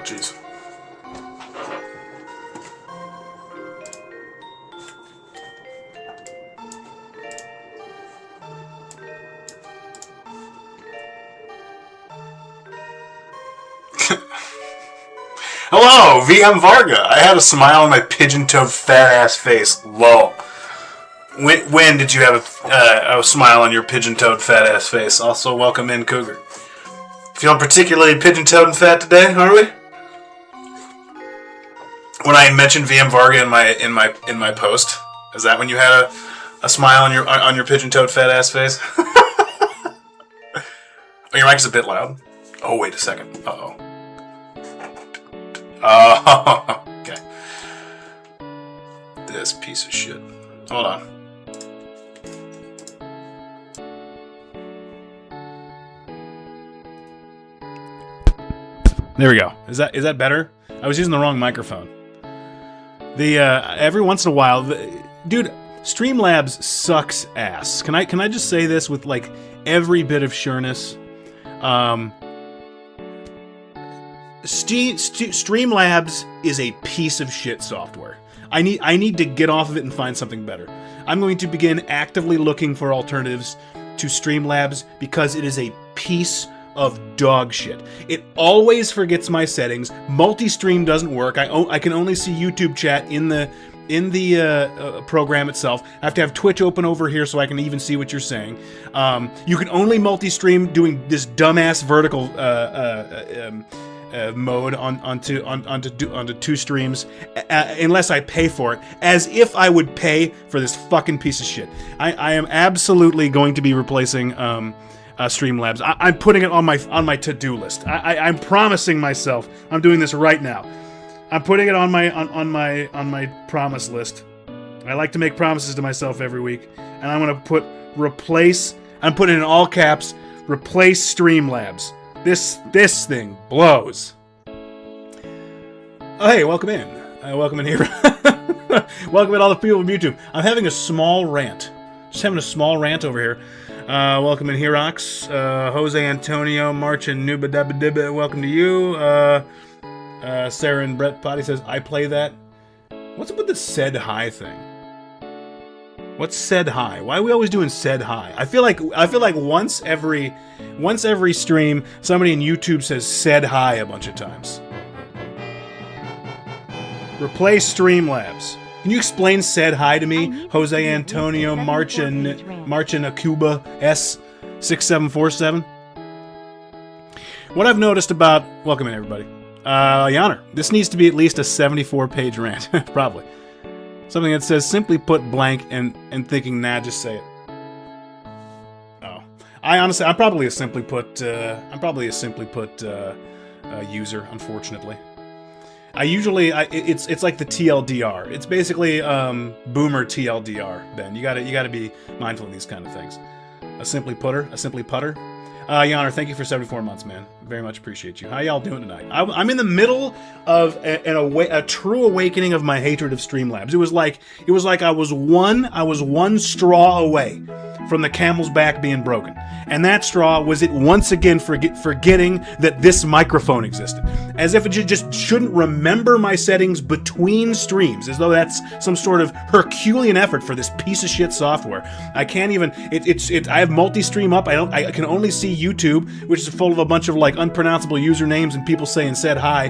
jeez. Hello, VM Varga. I had a smile on my pigeon-toed fat-ass face. Lol. When did you have a smile on your pigeon-toed fat-ass face? Also, welcome in, Cougar. Feeling particularly pigeon-toed and fat today, are we? When I mentioned VM Varga in my post, is that when you had a smile on your pigeon-toed fat-ass face? Oh, your mic is a bit loud. Oh, wait a second. Uh-oh. Oh, okay. This piece of shit. Hold on. There we go. Is that better? I was using the wrong microphone. Every once in a while, dude, Streamlabs sucks ass. Can I just say this with like every bit of sureness? Streamlabs is a piece of shit software. I need to get off of it and find something better. I'm going to begin actively looking for alternatives to Streamlabs because it is a piece of dog shit. It always forgets my settings. Multi-stream doesn't work. I can only see YouTube chat in the program itself. I have to have Twitch open over here so I can even see what you're saying. You can only multi-stream doing this dumbass vertical mode onto two streams unless I pay for it, as if I would pay for this fucking piece of shit. I am absolutely going to be replacing Streamlabs. I'm putting it on my to-do list. I'm promising myself I'm doing this right now. I'm putting it on my promise list. I like to make promises to myself every week, and I'm gonna put replace. I'm putting it in all caps. Replace Streamlabs. This thing blows. Oh, hey, welcome in. Welcome in here. Welcome in all the people from YouTube. I'm having a small rant. Just having a small rant over here. Welcome in Herox. Jose Antonio, March and Nuba Dabba Dibba. Welcome to you. Sarah and Brett Potty says, I play that. What's up with the said hi thing? What's said hi? Why are we always doing said hi? I feel like once every stream, somebody in YouTube says said hi a bunch of times. Replace Streamlabs. Can you explain said hi to me? Jose Antonio Marchin Akuba S6747. What I've noticed about welcome in everybody. Yonner, this needs to be at least a 74-page rant, probably. Something that says simply put blank and thinking, nah, just say it. Oh, I'm probably a simply put user, unfortunately. It's like the TLDR. It's basically boomer TLDR. Ben, you gotta be mindful of these kind of things. A simply putter. Yonner, thank you for 74 months, man. Very much appreciate you. How y'all doing tonight? I'm in the middle of a true awakening of my hatred of Streamlabs. It was like I was one straw away from the camel's back being broken. And that straw was it once again forgetting that this microphone existed. As if it just shouldn't remember my settings between streams, as though that's some sort of Herculean effort for this piece of shit software. I can't even, I have multi-stream up, I can only see YouTube, which is full of a bunch of like unpronounceable usernames and people saying said hi.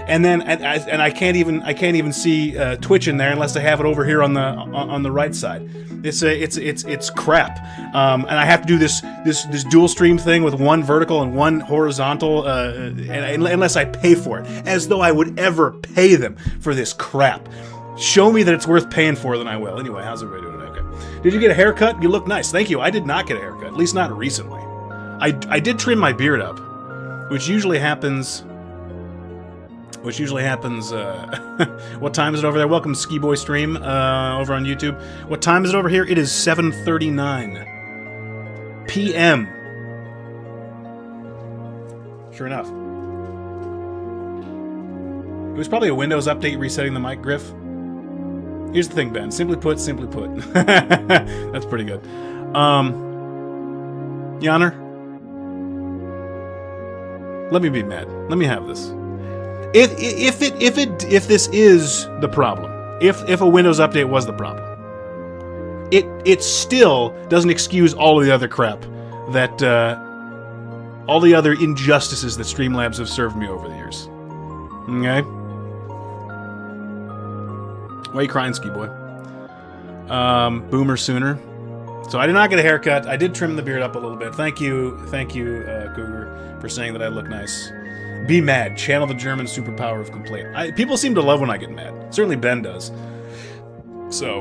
And I can't even see Twitch in there unless I have it over here on the right side. It's crap. And I have to do this dual stream thing with one vertical and one horizontal, unless I pay for it, as though I would ever pay them for this crap. Show me that it's worth paying for, then I will. Anyway, how's everybody doing? Okay. Did you get a haircut? You look nice. Thank you. I did not get a haircut, at least not recently. I did trim my beard up, which usually happens. What time is it over there? Welcome to Ski Boy Stream over on YouTube. What time is it over here? It is 7:39 p.m. Sure enough. It was probably a Windows update resetting the mic griff. Here's the thing, Ben. Simply put. That's pretty good. Yonner, let me be mad. Let me have this. If this is the problem, if a Windows update was the problem, it still doesn't excuse all of the other crap that all the other injustices that Streamlabs have served me over the years. Okay? Why are you crying, Ski Boy? Boomer Sooner. So I did not get a haircut. I did trim the beard up a little bit. Thank you, Cougar, for saying that I look nice. Be mad. Channel the German superpower of complaint. People seem to love when I get mad. Certainly Ben does. So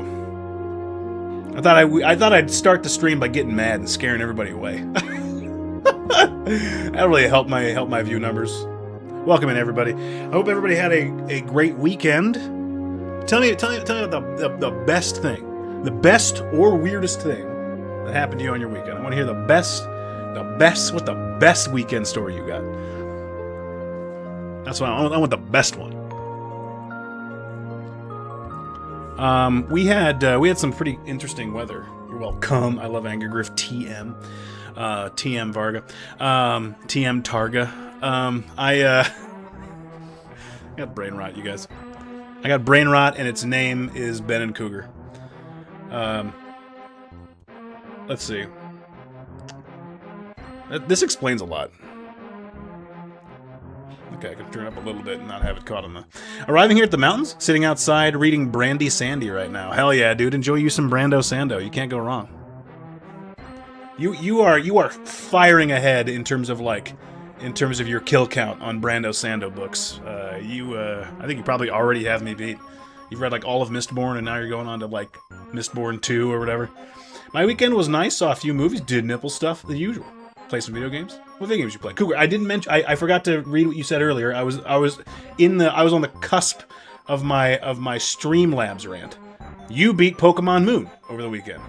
I thought I'd start the stream by getting mad and scaring everybody away. That really helped my view numbers. Welcome in, everybody. I hope everybody had a great weekend. Tell me about the best thing, the best or weirdest thing that happened to you on your weekend. I want to hear the best, what the best weekend story you got. That's what I want the best one. We had some pretty interesting weather. You're welcome. I love Angry Griff TM. TM Varga. TM Targa. I got brain rot, you guys. I got brain rot, and its name is Ben and Cougar. Let's see. This explains a lot. Okay, I can turn it up a little bit and not have it caught on the... Arriving here at the mountains, sitting outside reading Brandy Sandy right now. Hell yeah, dude. Enjoy you some Brando Sando. You can't go wrong. You are firing ahead in terms of your kill count on Brando Sando books. I think you probably already have me beat. You've read like all of Mistborn, and now you're going on to like Mistborn 2 or whatever. My weekend was nice. Saw a few movies, did nipple stuff, the usual. Play some video games. What video games you play? Cougar, I didn't mention. I forgot to read what you said earlier. I was on the cusp of my Streamlabs rant. You beat Pokemon Moon over the weekend.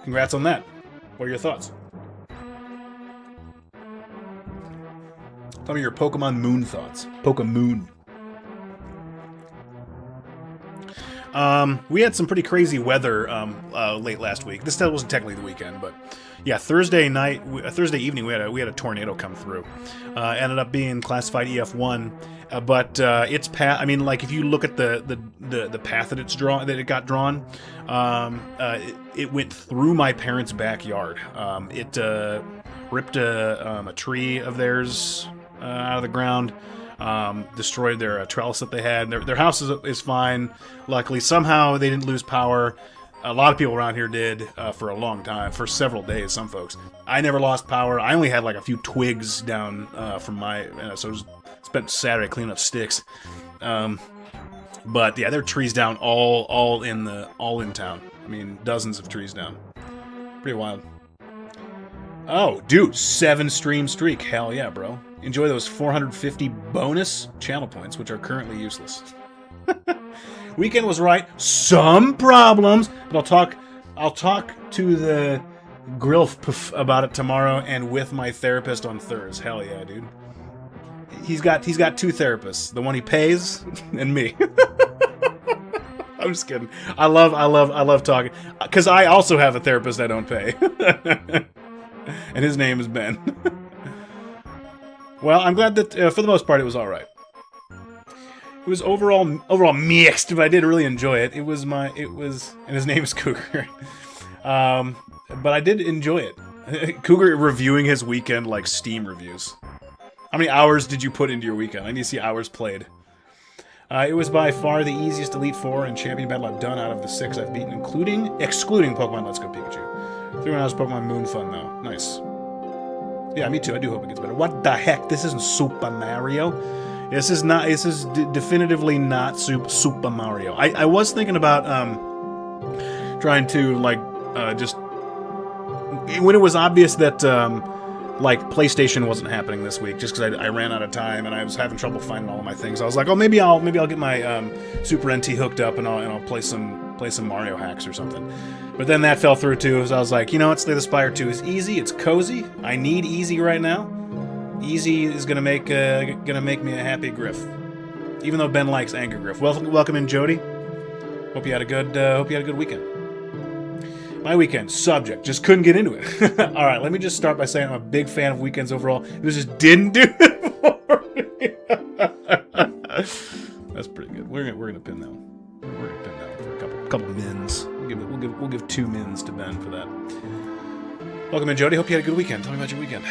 Congrats on that. What are your thoughts? Tell me your Pokemon Moon thoughts. Pokemoon. We had some pretty crazy weather late last week. This wasn't technically the weekend, but yeah, Thursday evening, we had a tornado come through. Ended up being classified EF1, but its path. I mean, like if you look at the path that it got drawn, it went through my parents' backyard. It ripped a tree of theirs out of the ground. Destroyed their trellis that they had. Their house is fine. Luckily, somehow they didn't lose power. A lot of people around here did for a long time, for several days. Some folks. I never lost power. I only had like a few twigs down from my. So I spent Saturday cleaning up sticks. But yeah, there are trees down all in town. I mean, dozens of trees down. Pretty wild. Oh, dude, 7 stream streak. Hell yeah, bro. Enjoy those 450 bonus channel points, which are currently useless. Weekend was right. Some problems, but I'll talk to the grill about it tomorrow and with my therapist on Thursday. Hell yeah, dude. He's got 2 therapists. The one he pays and me. I'm just kidding. I love talking because I also have a therapist I don't pay. And his name is Ben. Well, I'm glad that for the most part it was all right. It was overall mixed, but I did really enjoy it. And his name is Cougar. But I did enjoy it. Cougar reviewing his weekend like Steam reviews. How many hours did you put into your weekend? I need to see hours played. It was by far the easiest Elite Four and Champion Battle I've done out of the 6 I've beaten, excluding Pokemon Let's Go Pikachu. 3 hours Pokemon Moon fun though. Nice. Yeah, me too. I do hope it gets better. What the heck? This isn't Super Mario. This is definitively not Super Mario. I was thinking about trying to just when it was obvious that PlayStation wasn't happening this week, just because I ran out of time and I was having trouble finding all of my things. I was like, oh, maybe I'll get my Super NT hooked up and I'll play some Mario hacks or something. But then that fell through too. So I was like, you know what? Slay the Spire 2 is easy. It's cozy. I need easy right now. Easy is gonna make me a happy Griff, even though Ben likes Angry Griff. Welcome in, Jody. Hope you had a good weekend. My weekend subject just couldn't get into it. All right, let me just start by saying I'm a big fan of weekends overall. It just didn't do it for me. That's pretty good. We're gonna pin that one. We're gonna pin that one for a couple mins. We'll give 2 mins to Ben for that. Welcome in, Jody. Hope you had a good weekend. Tell me about your weekend.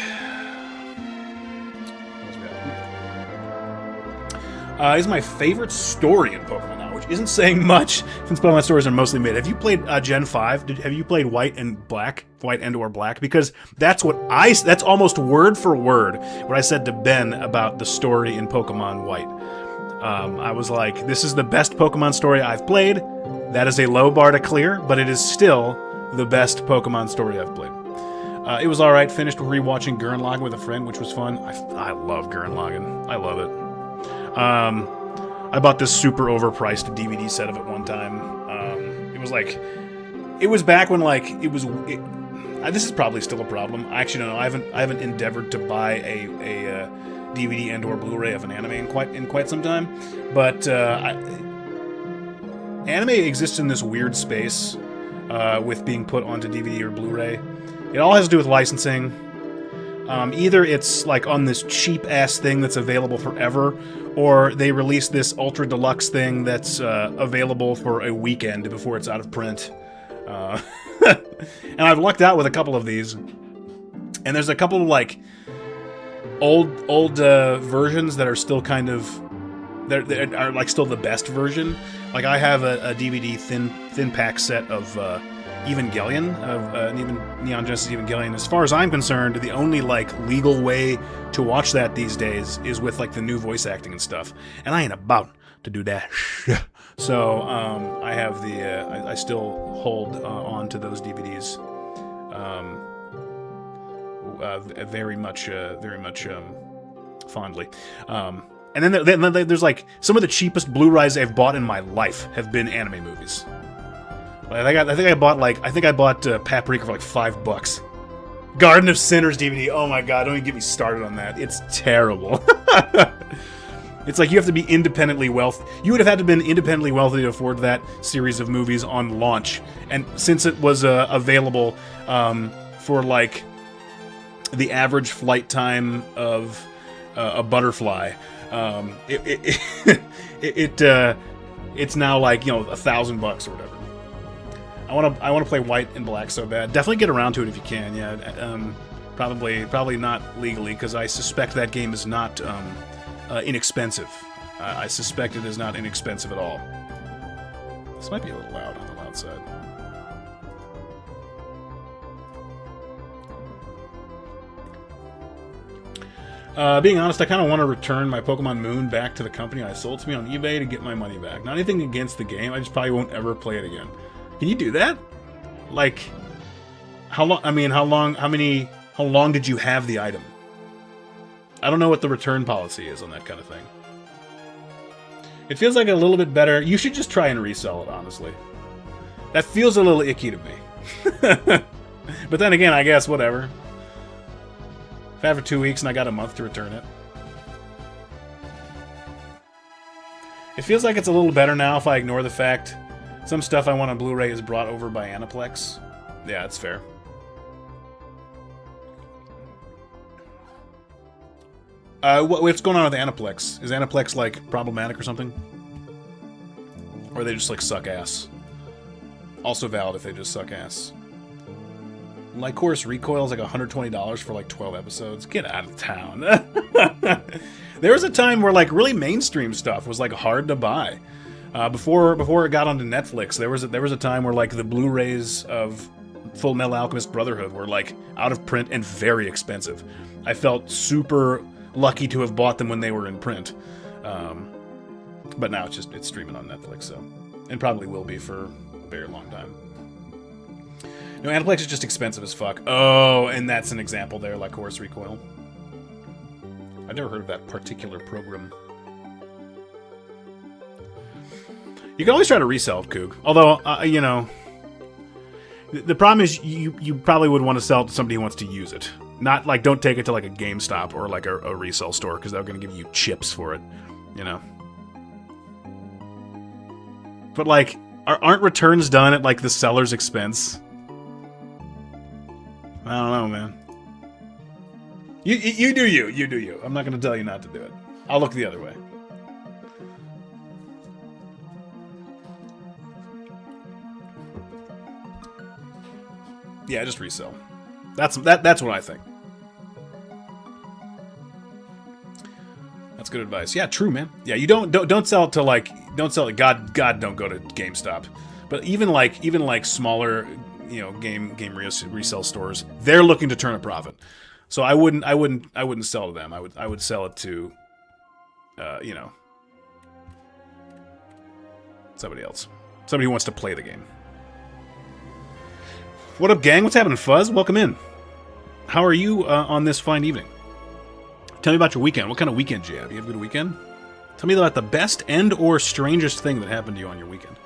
Is my favorite story in Pokemon now, which isn't saying much since Pokemon stories are mostly mid. Have you played Gen 5? Have you played White and or Black? Because that's almost word for word what I said to Ben about the story in Pokemon White. I was like, this is the best Pokemon story I've played. That is a low bar to clear, but it is still the best Pokemon story I've played. It was alright. Finished rewatching Gurren Lagann with a friend, which was fun. I love Gurren Lagann. I love it. I bought this super overpriced DVD set of it one time. It was back when this is probably still a problem. I actually don't know. I haven't endeavored to buy a DVD and or Blu-ray of an anime in quite some time, but anime exists in this weird space with being put onto DVD or Blu-ray. It all has to do with licensing. Either it's like on this cheap ass thing that's available forever, or they release this ultra deluxe thing that's available for a weekend before it's out of print. And I've lucked out with a couple of these, and there's a couple of like old versions that are still kind of they are like still the best version. Like I have a DVD thin pack set of Evangelion, of even Neon Genesis Evangelion. As far as I'm concerned, the only like legal way to watch that these days is with like the new voice acting and stuff, and I ain't about to do that. So I have I still hold on to those DVDs very much fondly. And then there's like some of the cheapest Blu-rays I've bought in my life have been anime movies. I think I bought Paprika for like $5. Garden of Sinners DVD. Oh my god, don't even get me started on that. It's terrible. It's like you have to be independently wealthy. You would have had to have been independently wealthy to afford that series of movies on launch. And since it was available for like the average flight time of a butterfly, it's now like, $1,000 or whatever. I want to play White and Black so bad. Definitely get around to it if you can. Yeah, probably not legally, because I suspect that game is not inexpensive. I suspect it is not inexpensive at all. This might be a little loud on the loud side. Being honest, I kind of want to return my Pokemon Moon back to the company I sold to me on eBay to get my money back. Not anything against the game, I just probably won't ever play it again. Can you do that? Like, how long did you have the item? I don't know what the return policy is on that kind of thing. It feels like a little bit better. You should just try and resell it, honestly. That feels a little icky to me. But then again, I guess, whatever. If I have it for 2 weeks and I got a month to return it. It feels like it's a little better now if I ignore the fact some stuff I want on Blu-ray is brought over by Aniplex. Yeah, that's fair. What's going on with Aniplex? Is Aniplex, like, problematic or something? Or they just, like, suck ass? Also valid if they just suck ass. Lycoris Recoil is like $120 for, like, 12 episodes. Get out of town. There was a time where, like, really mainstream stuff was, like, hard to buy. Before it got onto Netflix, there was a time where, like, the Blu-rays of Full Metal Alchemist Brotherhood were, like, out of print and very expensive. I felt super lucky to have bought them when they were in print. But now it's streaming on Netflix, so, and probably will be for a very long time. No, Aniplex is just expensive as fuck. Oh, and that's an example there, like Lycoris Recoil. I've never heard of that particular program. You can always try to resell it, Coog. Although, the problem is you probably would want to sell it to somebody who wants to use it. Not, like, don't take it to, like, a GameStop or, like, a resale store, because they're going to give you chips for it, But, like, aren't returns done at, like, the seller's expense? I don't know, man. You do you. You do you. I'm not going to tell you not to do it. I'll look the other way. Yeah, just resell. That's what I think. That's good advice. Yeah, true, man. Yeah, you don't sell it to like God don't go to GameStop. But even like smaller, game resale stores, they're looking to turn a profit. So I wouldn't sell to them. I would sell it to somebody else. Somebody who wants to play the game. What up, gang? What's happening, Fuzz? Welcome in. How are you on this fine evening? Tell me about your weekend. What kind of weekend did you have? You have a good weekend? Tell me about the best and or strangest thing that happened to you on your weekend.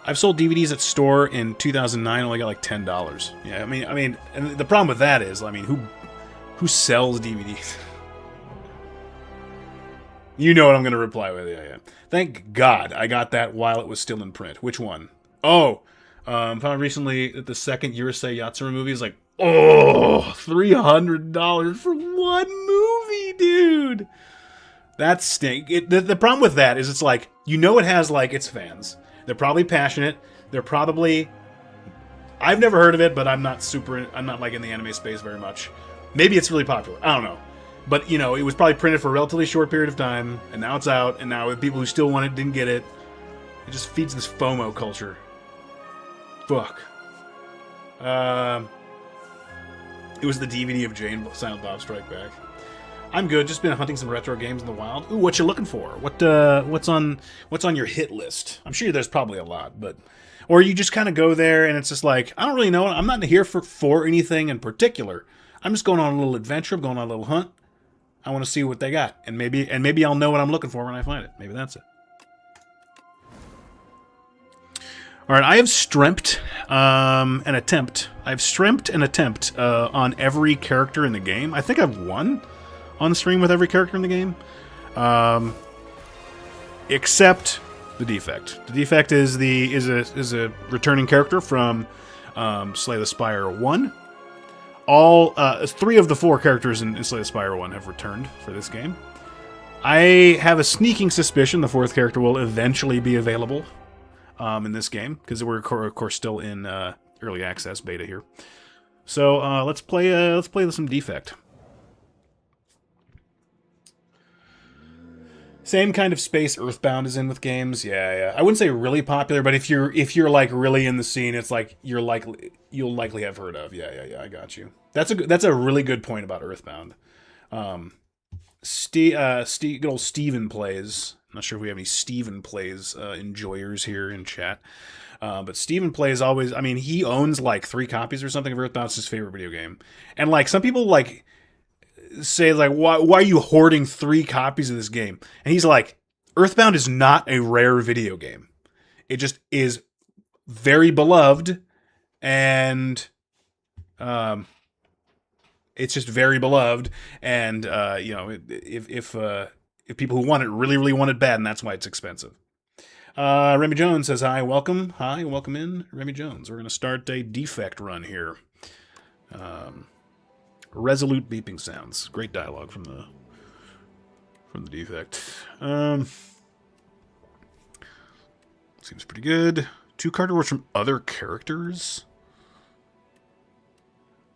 I've sold DVDs at store in 2009. Only got like $10. Yeah, I mean, and the problem with that is, who sells DVDs? You know what I'm going to reply with. Yeah. Thank God I got that while it was still in print. Which one? Oh, found recently that the second Yurusei Yatsura movie is like, $300 for one movie, dude. That stink. The problem with that is it's like, it has like its fans. They're probably passionate. They're probably... I've never heard of it, but I'm not like in the anime space very much. Maybe it's really popular. I don't know. But, it was probably printed for a relatively short period of time, and now it's out, and now people who still want it didn't get it. It just feeds this FOMO culture. Fuck. It was the DVD of Jane Silent Bob Strike Back. I'm good. Just been hunting some retro games in the wild. Ooh, what you looking for? What's on your hit list? I'm sure there's probably a lot, but or you just kind of go there and it's just like, I don't really know. I'm not here for anything in particular. I'm just going on a little adventure. I'm going on a little hunt. I want to see what they got, and maybe I'll know what I'm looking for when I find it. Maybe that's it. All right, I have stremped an attempt. I've stremped an attempt on every character in the game. I think I've won on the stream with every character in the game, except the Defect. The Defect is a returning character from Slay the Spire 1. All 3 of the 4 characters in Slay the Spire 1 have returned for this game. I have a sneaking suspicion the 4th character will eventually be available in this game, because we're of course still in early access beta here. So let's play some Defect. Same kind of space Earthbound is in with games. Yeah. I wouldn't say really popular, but if you're like really in the scene, it's like you'll likely have heard of. Yeah. I got you. That's a really good point about Earthbound. Good old Steven Plays. I'm not sure if we have any Steven Plays enjoyers here in chat. But Steven Plays always, he owns like 3 copies or something of Earthbound. It's his favorite video game. And like some people like say like, why are you hoarding 3 copies of this game? And he's like, Earthbound is not a rare video game. It just is very beloved, and it's just very beloved. And if people who want it really, really want it bad, and that's why it's expensive. Remy Jones says hi, welcome. Hi, welcome in, Remy Jones. We're going to start a Defect run here. Resolute beeping sounds. Great dialogue from the Defect. Seems pretty good. 2 card rewards from other characters.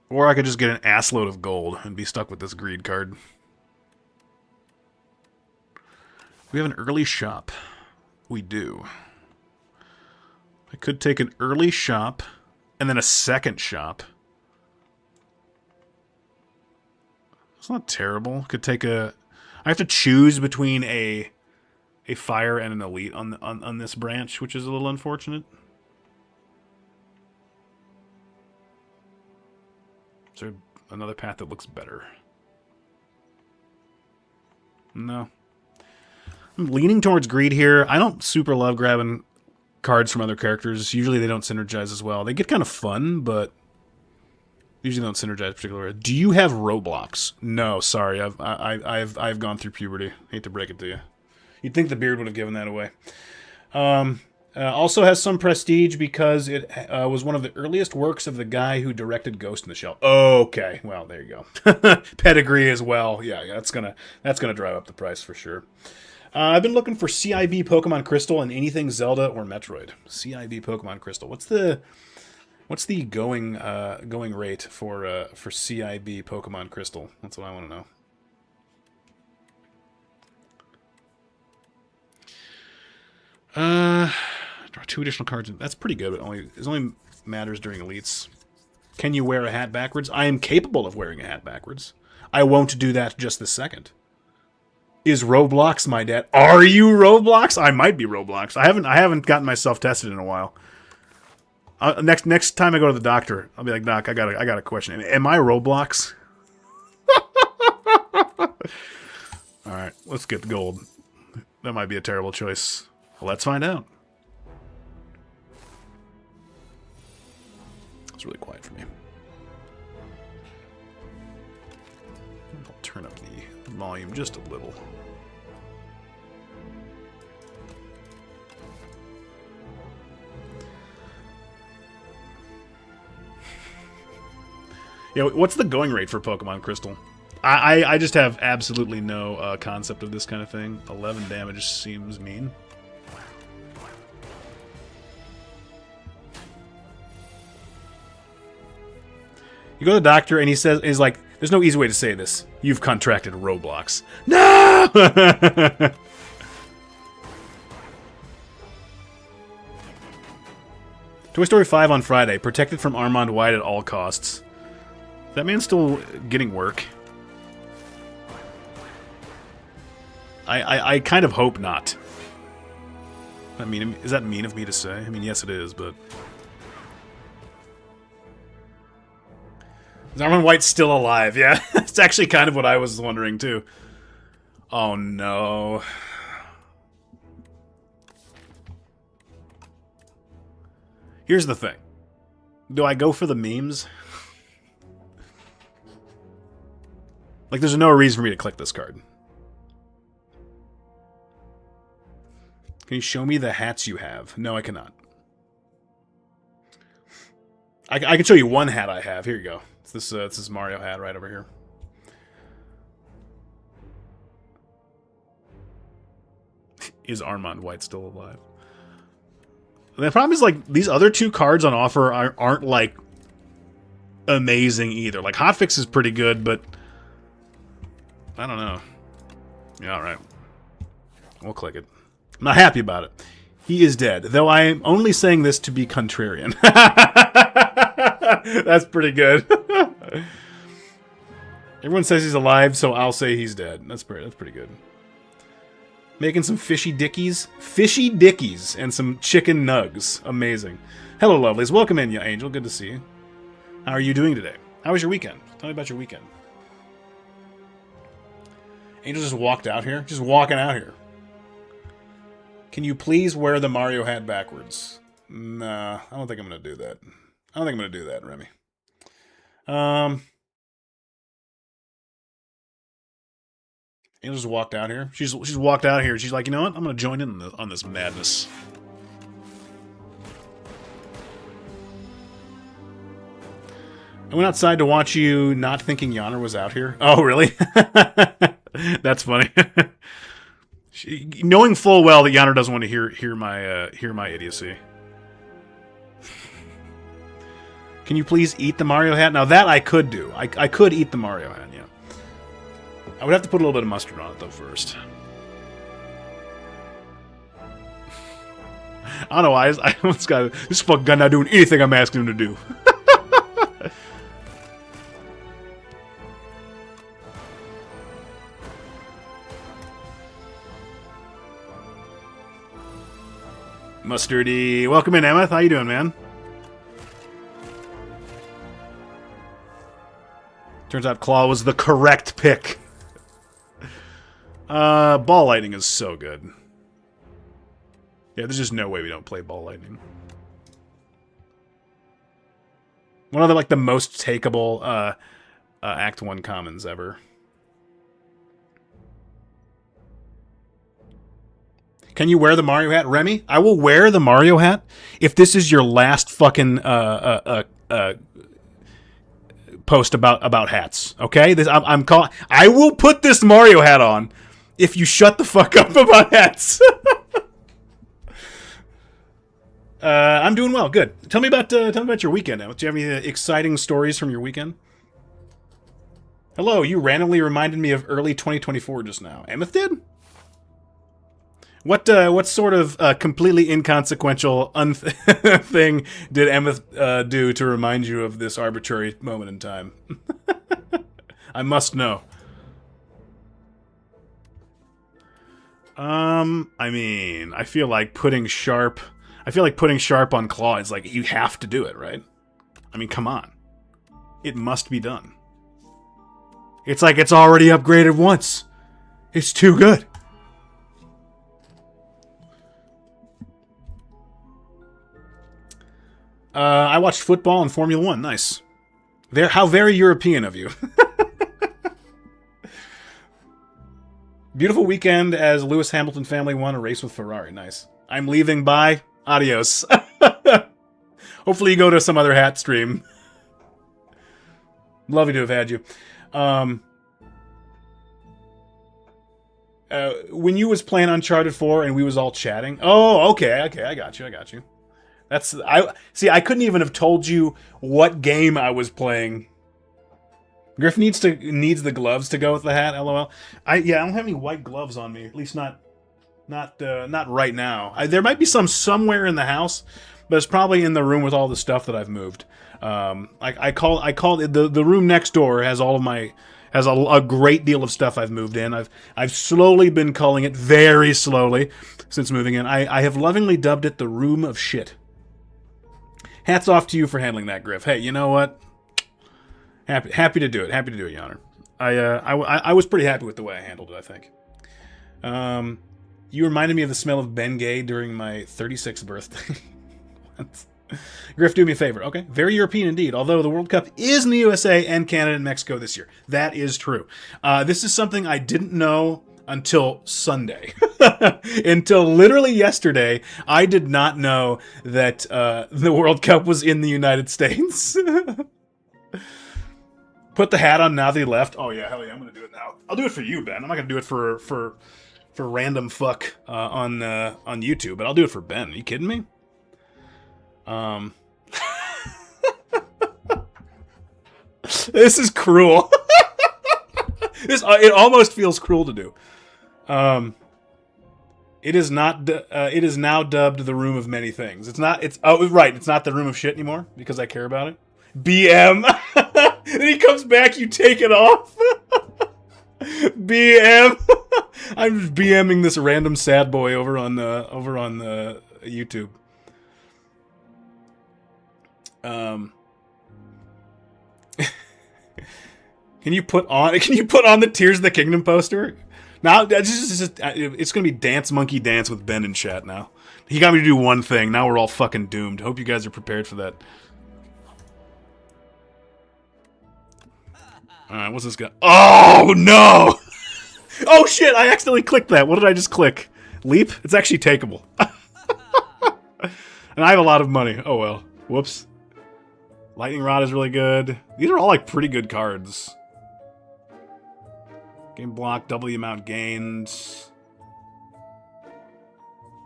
Or I could just get an assload of gold and be stuck with this greed card. We have an early shop. We do. I could take an early shop and then a second shop. It's not terrible. Could take I have to choose between a fire and an elite on this branch, which is a little unfortunate. Is there another path that looks better? No. I'm leaning towards greed here. I don't super love grabbing cards from other characters. Usually they don't synergize as well. They get kind of fun, but usually don't synergize particularly. Do you have Roblox? No, sorry. I've gone through puberty. Hate to break it to you. You'd think the beard would have given that away. Also has some prestige because it was one of the earliest works of the guy who directed Ghost in the Shell. Okay, well there you go. Pedigree as well. Yeah, that's gonna drive up the price for sure. I've been looking for CIB Pokemon Crystal and anything Zelda or Metroid. CIB Pokemon Crystal. What's the What's the going rate for CIB Pokemon Crystal? That's what I want to know. Draw 2 additional cards. That's pretty good, but it only matters during elites. Can you wear a hat backwards? I am capable of wearing a hat backwards. I won't do that just this second. Is Roblox my dad? Are you Roblox? I might be Roblox. I haven't gotten myself tested in a while. Next time I go to the doctor, I'll be like, Doc, I got a question. Am I Roblox? All right, let's get the gold. That might be a terrible choice. Well, let's find out. It's really quiet for me. I'll turn up the volume just a little. Yeah, what's the going rate for Pokemon Crystal? I just have absolutely no concept of this kind of thing. 11 damage seems mean. You go to the doctor and he's like, there's no easy way to say this. You've contracted Roblox. No! Toy Story 5 on Friday. Protected from Armand White at all costs. That man's still getting work. I kind of hope not. I mean, is that mean of me to say? I mean, yes it is, but... Is Armand White still alive? Yeah, that's actually kind of what I was wondering, too. Oh, no. Here's the thing. Do I go for the memes? Like, there's no reason for me to click this card. Can you show me the hats you have? No, I cannot. I can show you one hat I have. Here you go. It's this Mario hat right over here. Is Armand White still alive? The problem is, like, these other 2 cards on offer aren't like, amazing either. Like, Hotfix is pretty good, but... I don't know. Yeah, alright. We'll click it. I'm not happy about it. He is dead. Though I am only saying this to be contrarian. That's pretty good. Everyone says he's alive, so I'll say he's dead. That's pretty good. Making some fishy dickies. Fishy dickies and some chicken nugs. Amazing. Hello, lovelies. Welcome in, you angel. Good to see you. How are you doing today? How was your weekend? Tell me about your weekend. Angel just walked out here. Just walking out here. Can you please wear the Mario hat backwards? Nah, I don't think I'm going to do that. I don't think I'm going to do that, Remy. Angel just walked out here. She's walked out here. She's like, you know what? I'm going to join in on this madness. I went outside to watch you not thinking Yanner was out here. Oh, really? That's funny. Knowing full well that Yanner doesn't want to hear my idiocy. Can you please eat the Mario hat? Now that I could do. I could eat the Mario hat, yeah. I would have to put a little bit of mustard on it though first. I don't know why. This fucking guy not doing anything I'm asking him to do. Mustardy. Welcome in, Emmeth. How you doing, man? Turns out Claw was the correct pick. Ball Lightning is so good. Yeah, there's just no way we don't play Ball Lightning. One of the, like, the most takeable Act 1 commons ever. Can you wear the Mario hat, Remy? I will wear the Mario hat if this is your last fucking post about hats. Okay, I'm calling. I will put this Mario hat on if you shut the fuck up about hats. I'm doing well. Good. Tell me about your weekend. Now. Do you have any exciting stories from your weekend? Hello. You randomly reminded me of early 2024 just now. Emeth did. What sort of completely inconsequential thing did Emeth do to remind you of this arbitrary moment in time? I must know. I mean, I feel like putting sharp on claw is like, you have to do it, right? I mean, come on. It must be done. It's like it's already upgraded once. It's too good. I watched football and Formula One. Nice. How very European of you. Beautiful weekend as Lewis Hamilton family won a race with Ferrari. Nice. I'm leaving. Bye. Adios. Hopefully you go to some other hat stream. Lovely to have had you. When you was playing Uncharted 4 and we was all chatting. Oh, okay, I got you. I couldn't even have told you what game I was playing. Griff needs the gloves to go with the hat. LOL. I don't have any white gloves on me. At least not right now. There might be some somewhere in the house, but it's probably in the room with all the stuff that I've moved. I call it the room next door has all of my has a great deal of stuff I've moved in. I've slowly been calling it, very slowly, since moving in. I have lovingly dubbed it the room of shit. Hats off to you for handling that, Griff. Hey, you know what? Happy to do it. Happy to do it, Yonner. I was pretty happy with the way I handled it, I think. You reminded me of the smell of Bengay during my 36th birthday. Griff, do me a favor. Okay. Very European indeed, although the World Cup is in the USA and Canada and Mexico this year. That is true. This is something I didn't know until Sunday. Until literally yesterday, I did not know that the World Cup was in the United States. Put the hat on now that he left. Oh yeah, hell yeah, I'm gonna do it now. I'll do it for you, Ben. I'm not gonna do it for random fuck on YouTube, but I'll do it for Ben. Are you kidding me? This is cruel. It almost feels cruel to do. It is not. It is now dubbed the room of many things. It's not. It's right. It's not the room of shit anymore because I care about it. BM. Then he comes back. You take it off. BM. I'm just BMing this random sad boy over on YouTube. Can you put on the Tears of the Kingdom poster? Now it's gonna be Dance Monkey Dance with Ben in chat now. He got me to do one thing. Now we're all fucking doomed. Hope you guys are prepared for that. Alright, what's this guy? Oh no! Oh shit! I accidentally clicked that. What did I just click? Leap? It's actually takeable. And I have a lot of money. Oh well. Whoops. Lightning Rod is really good. These are all like pretty good cards. Game block, double the amount gained.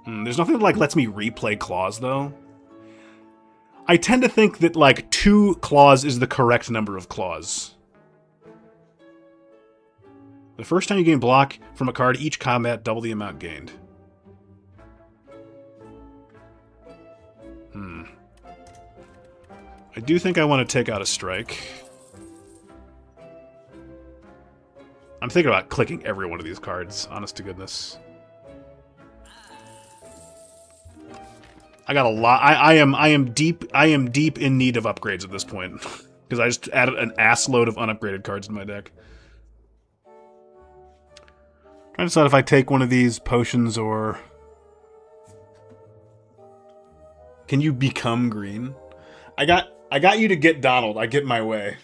There's nothing that like lets me replay claws though. I tend to think that like 2 claws is the correct number of claws. The first time you gain block from a card, each combat, double the amount gained. I do think I want to take out a strike. I'm thinking about clicking every one of these cards, honest to goodness. I got a lot. I am deep in need of upgrades at this point. Because I just added an ass load of unupgraded cards in my deck. Trying to decide if I take one of these potions or... Can you become green? I got you to get Donald. I get my way.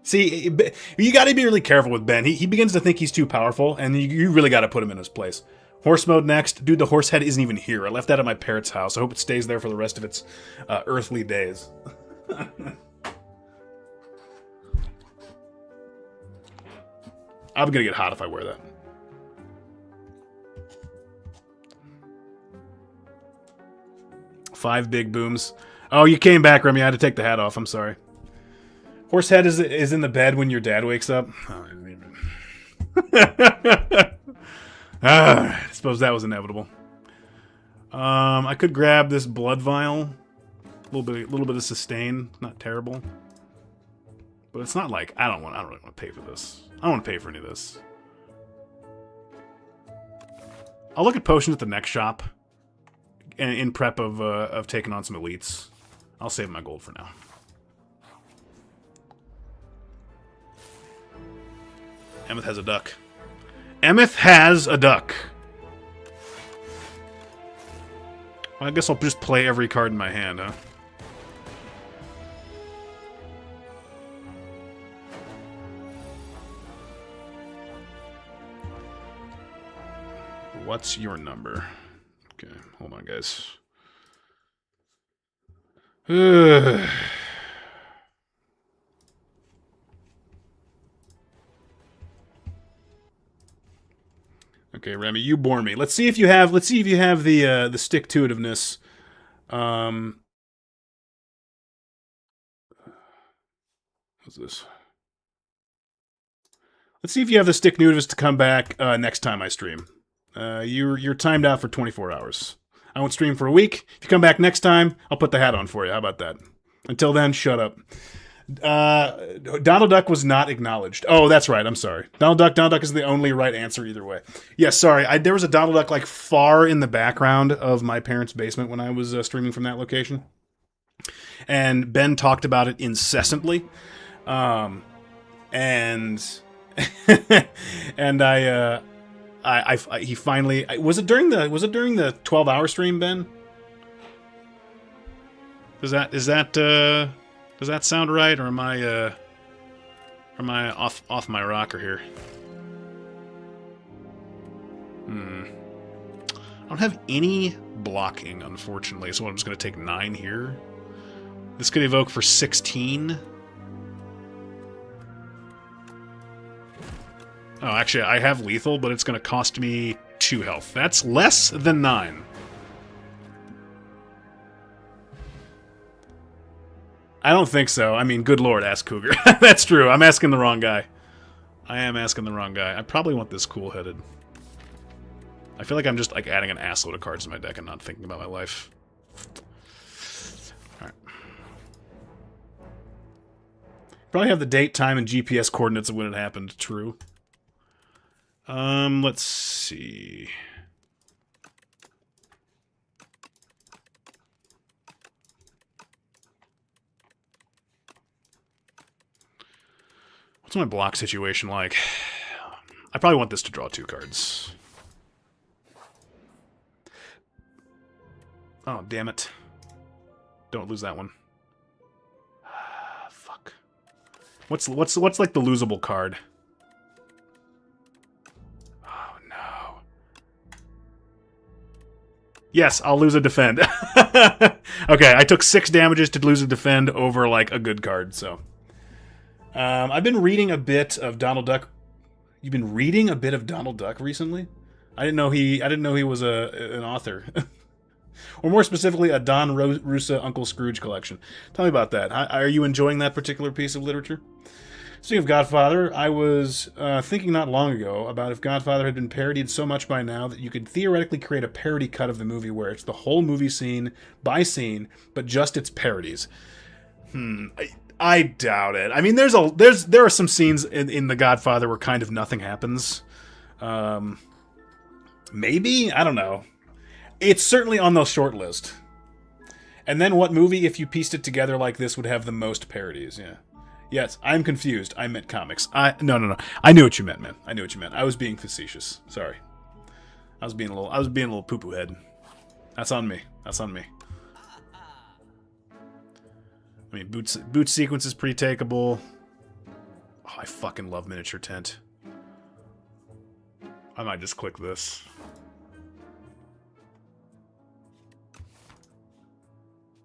See, you got to be really careful with Ben. He begins to think he's too powerful, and you really got to put him in his place. Horse mode next. Dude, the horse head isn't even here. I left that at my parents' house. I hope it stays there for the rest of its earthly days. I'm gonna get hot if I wear that. 5 big booms. Oh, you came back, Remy. I had to take the hat off. I'm sorry. Horsehead is in the bed when your dad wakes up. Oh, I didn't even... I suppose that was inevitable. I could grab this blood vial. A little bit of sustain. Not terrible. But it's not like I don't really want to pay for this. I don't want to pay for any of this. I'll look at potions at the next shop. In prep of taking on some elites. I'll save my gold for now. Emeth has a duck. Emeth has a duck. Well, I guess I'll just play every card in my hand, huh? What's your number? Okay, hold on, guys. Okay, Remy, you bore me. Let's see if you have. Let's see if you have the stick-to-itiveness. What's this? Let's see if you have the stick-to-itiveness to come back next time I stream. You're timed out for 24 hours. I won't stream for a week. If you come back next time, I'll put the hat on for you. How about that? Until then, shut up. Donald Duck was not acknowledged. Oh, that's right. I'm sorry. Donald Duck is the only right answer either way. Yeah, sorry. There was a Donald Duck like far in the background of my parents' basement when I was streaming from that location. And Ben talked about it incessantly. And he finally was it during the 12-hour stream, Ben? Does that sound right, or am I off my rocker here? I don't have any blocking, unfortunately, so I'm just going to take 9 here. This could evoke for 16. Oh, actually, I have lethal, but it's going to cost me 2 health. That's less than 9. I don't think so. I mean, good lord, ask Cougar. That's true. I'm asking the wrong guy. I am asking the wrong guy. I probably want this cool-headed. I feel like I'm just like adding an assload of cards to my deck and not thinking about my life. Alright. Probably have the date, time, and GPS coordinates of when it happened. True. Let's see. What's my block situation like? I probably want this to draw 2 cards. Oh, damn it. Don't lose that one. Fuck. What's like the losable card? Oh, no. Yes, I'll lose a defend. Okay, I took 6 damages to lose a defend over, like, a good card, so... I've been reading a bit of Donald Duck. You've been reading a bit of Donald Duck recently? I didn't know he was an author. Or more specifically, a Don Russa Uncle Scrooge collection. Tell me about that. Are you enjoying that particular piece of literature? Speaking of Godfather, I was thinking not long ago about if Godfather had been parodied so much by now that you could theoretically create a parody cut of the movie where it's the whole movie scene by scene, but just its parodies. I doubt it. I mean, there are some scenes in The Godfather where kind of nothing happens. Maybe? I don't know. It's certainly on the short list. And then what movie, if you pieced it together like this, would have the most parodies? Yeah. Yes, I'm confused. I meant comics. No. I knew what you meant, man. I knew what you meant. I was being facetious. Sorry. I was being a little poo-poo head. That's on me. I mean, boot sequence is pretty takeable. Oh, I fucking love miniature tent. I might just click this.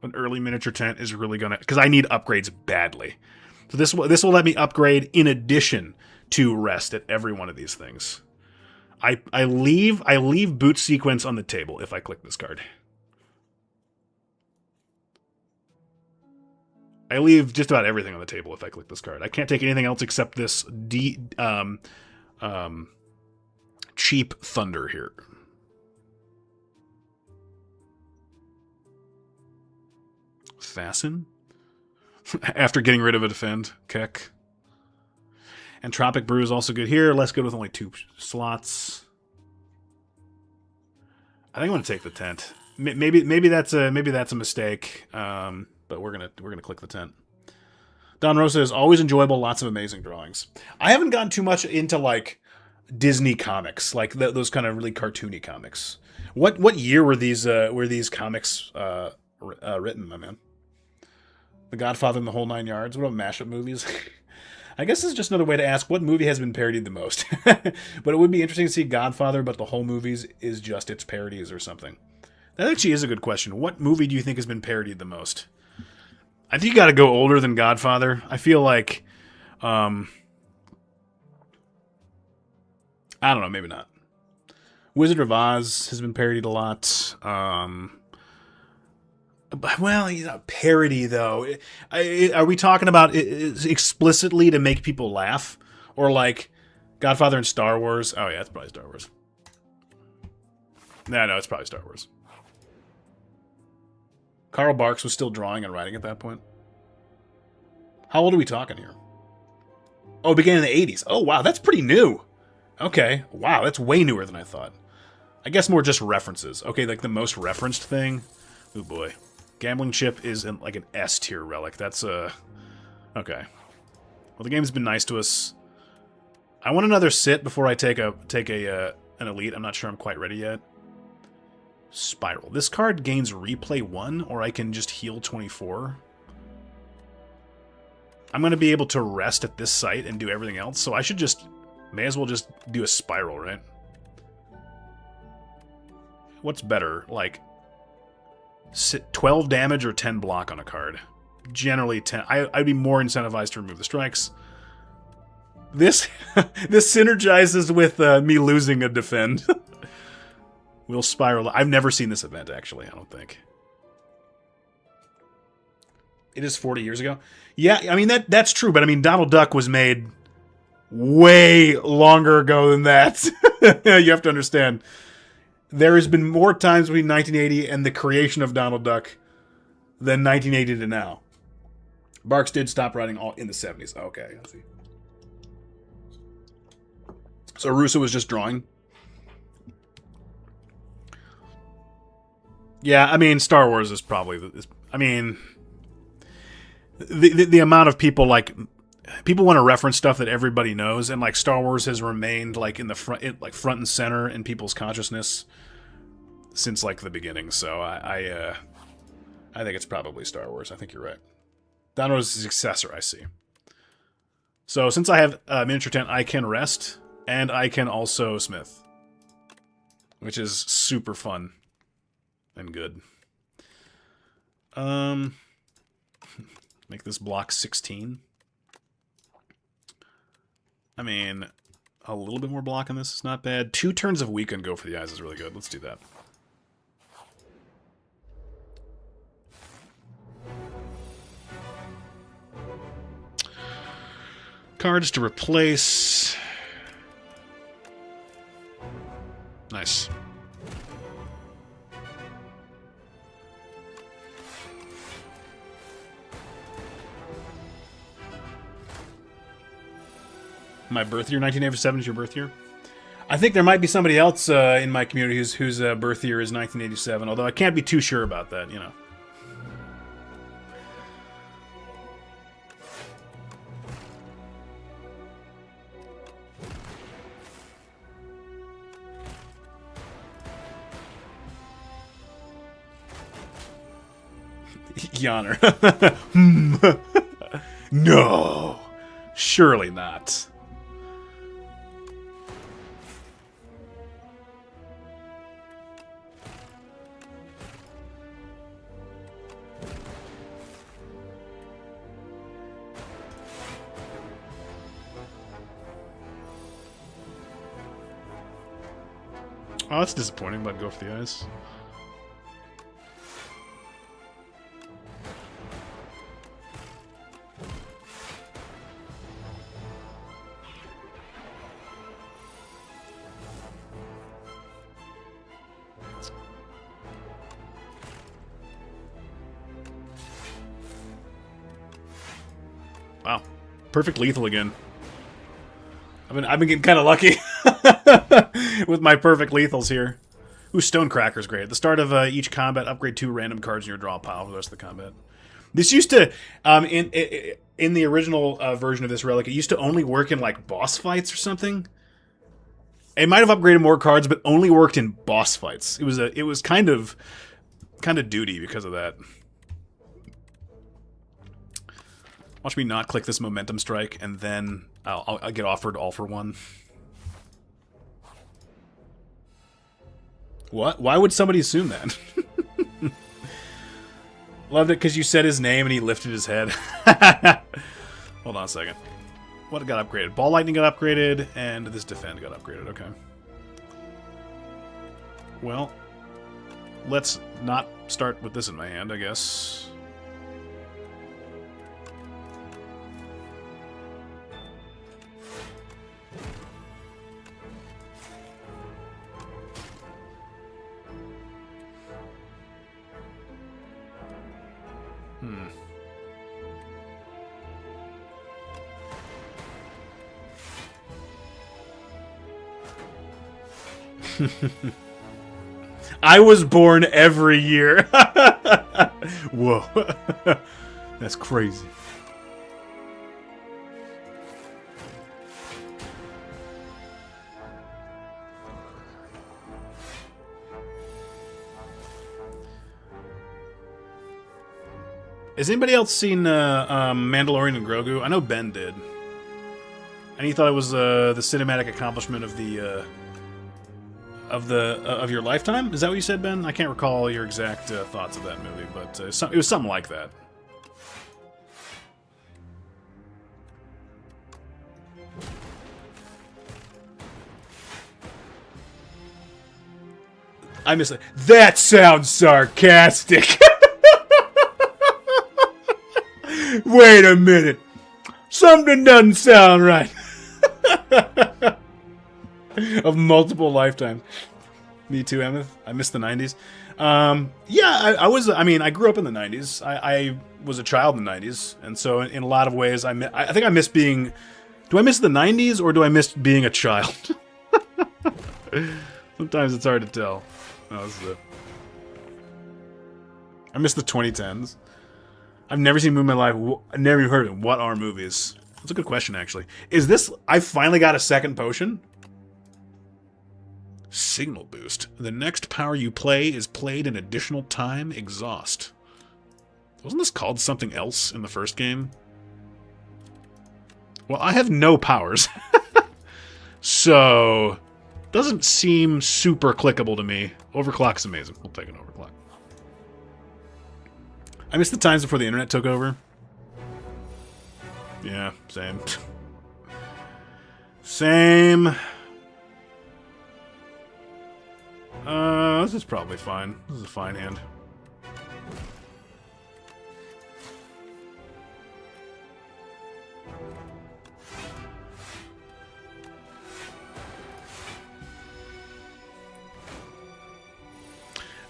An early miniature tent is really gonna, because I need upgrades badly. So this will let me upgrade in addition to rest at every one of these things. I leave boot sequence on the table if I click this card. I leave just about everything on the table if I click this card. I can't take anything else except this cheap thunder here. Fasten? After getting rid of a defend. Keck. Entropic Brew is also good here. Less good with only 2 slots. I think I'm gonna take the tent. Maybe that's a mistake. But we're gonna click the tent. Don Rosa is always enjoyable. Lots of amazing drawings. I haven't gotten too much into like Disney comics, like those kind of really cartoony comics. What year were these comics written, my man? The Godfather and the Whole Nine Yards. What about mashup movies? I guess this is just another way to ask what movie has been parodied the most. But it would be interesting to see Godfather, but the whole movies is just its parodies or something. That actually is a good question. What movie do you think has been parodied the most? I think you got to go older than Godfather. I feel like, I don't know, maybe not. Wizard of Oz has been parodied a lot. Well, he's not parody, though. Are we talking about it explicitly to make people laugh? Or like Godfather and Star Wars? Oh, yeah, it's probably Star Wars. No, it's probably Star Wars. Carl Barks was still drawing and writing at that point. How old are we talking here? Oh, began in the 80s. Oh, wow, that's pretty new. Okay, wow, that's way newer than I thought. I guess more just references. Okay, like the most referenced thing. Oh, boy. Gambling Chip is like an S-tier relic. That's okay. Well, the game's been nice to us. I want another sit before I take an elite. I'm not sure I'm quite ready yet. Spiral. This card gains replay 1, or I can just heal 24. I'm going to be able to rest at this site and do everything else, so I should may as well just do a Spiral, right? What's better? Like 12 damage or 10 block on a card? Generally 10. I'd be more incentivized to remove the strikes. This synergizes with me losing a defend. We'll Spiral. I've never seen this event, actually, I don't think. It is 40 years ago. Yeah, I mean, that's true, but I mean, Donald Duck was made way longer ago than that. You have to understand. There has been more times between 1980 and the creation of Donald Duck than 1980 to now. Barks did stop writing all in the 70s. Okay, let's see. So Russo was just drawing. Yeah, I mean, Star Wars is probably... I mean, the amount of people, like... People want to reference stuff that everybody knows, and, like, Star Wars has remained, like, in the front... like, front and center in people's consciousness since, like, the beginning. So, I think it's probably Star Wars. I think you're right. Donald's successor, I see. So, since I have Miniature Tent, I can rest, and I can also smith. Which is super fun. And good. Make this block 16. I mean, a little bit more block on this is not bad. 2 turns of weaken go for the eyes is really good. Let's do that. Cards to replace. Nice. My birth year, 1987 is your birth year? I think there might be somebody else in my community whose birth year is 1987, although I can't be too sure about that, you know. Yonner. No, surely not. Oh, that's disappointing, but I'd go for the eyes. Wow. Perfect lethal again. I've been getting kind of lucky with my perfect lethals here. Ooh, Stonecracker's great. At the start of each combat, upgrade 2 random cards in your draw pile for the rest of the combat. This used to, in the original version of this relic, it used to only work in like boss fights or something. It might have upgraded more cards, but only worked in boss fights. It was kind of duty because of that. Watch me not click this momentum strike, and then I'll get offered all for one. What? Why would somebody assume that? Loved it because you said his name and he lifted his head. Hold on a second. What got upgraded? Ball Lightning got upgraded, and this Defend got upgraded. Okay. Well, let's not start with this in my hand, I guess. I was born every year. Whoa. That's crazy. Has anybody else seen Mandalorian and Grogu? I know Ben did. And he thought it was the cinematic accomplishment of the of your lifetime. Is that what you said, Ben? I can't recall your exact thoughts of that movie, but it was something like that. I miss it. That sounds sarcastic. Wait a minute. Something doesn't sound right. Of multiple lifetimes. Me too, Emmeth. I miss the 90s. Yeah, I grew up in the 90s. I was a child in the 90s. And so in a lot of ways, I think I miss being... Do I miss the 90s or do I miss being a child? Sometimes it's hard to tell. No, this is it. I miss the 2010s. I've never seen a movie in my life. I've never even heard of it. What are movies? That's a good question, actually. Is this... I finally got a second potion? Signal boost. The next power you play is played an additional time. Exhaust. Wasn't this called something else in the first game? Well, I have no powers. So... doesn't seem super clickable to me. Overclock's amazing. We'll take an overclock. I miss the times before the internet took over. Yeah, same. Same. This is probably fine. This is a fine hand.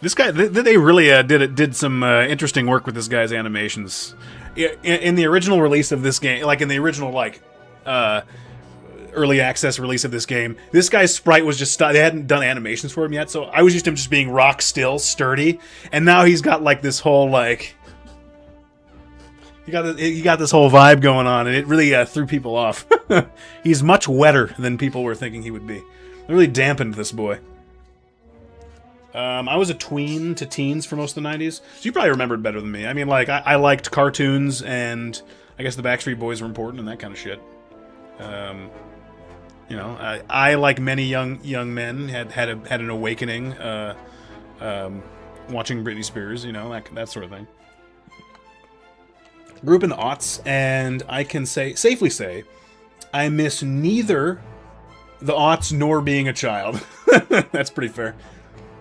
This guy, they really did some interesting work with this guy's animations. In the original release of this game, like in the original early access release of this game, this guy's sprite was just they hadn't done animations for him yet, so I was used to him just being rock still, sturdy, and now he's got like this whole like he got this whole vibe going on, and it really threw people off. He's much wetter than people were thinking he would be. It really dampened this boy. I was a tween to teens for most of the 90s, so you probably remembered better than me. I mean, like, I liked cartoons, and I guess the Backstreet Boys were important and that kind of shit. You know, I like many young men, had an awakening watching Britney Spears, you know, that sort of thing. Grew up in the aughts, and I can safely say I miss neither the aughts nor being a child. That's pretty fair.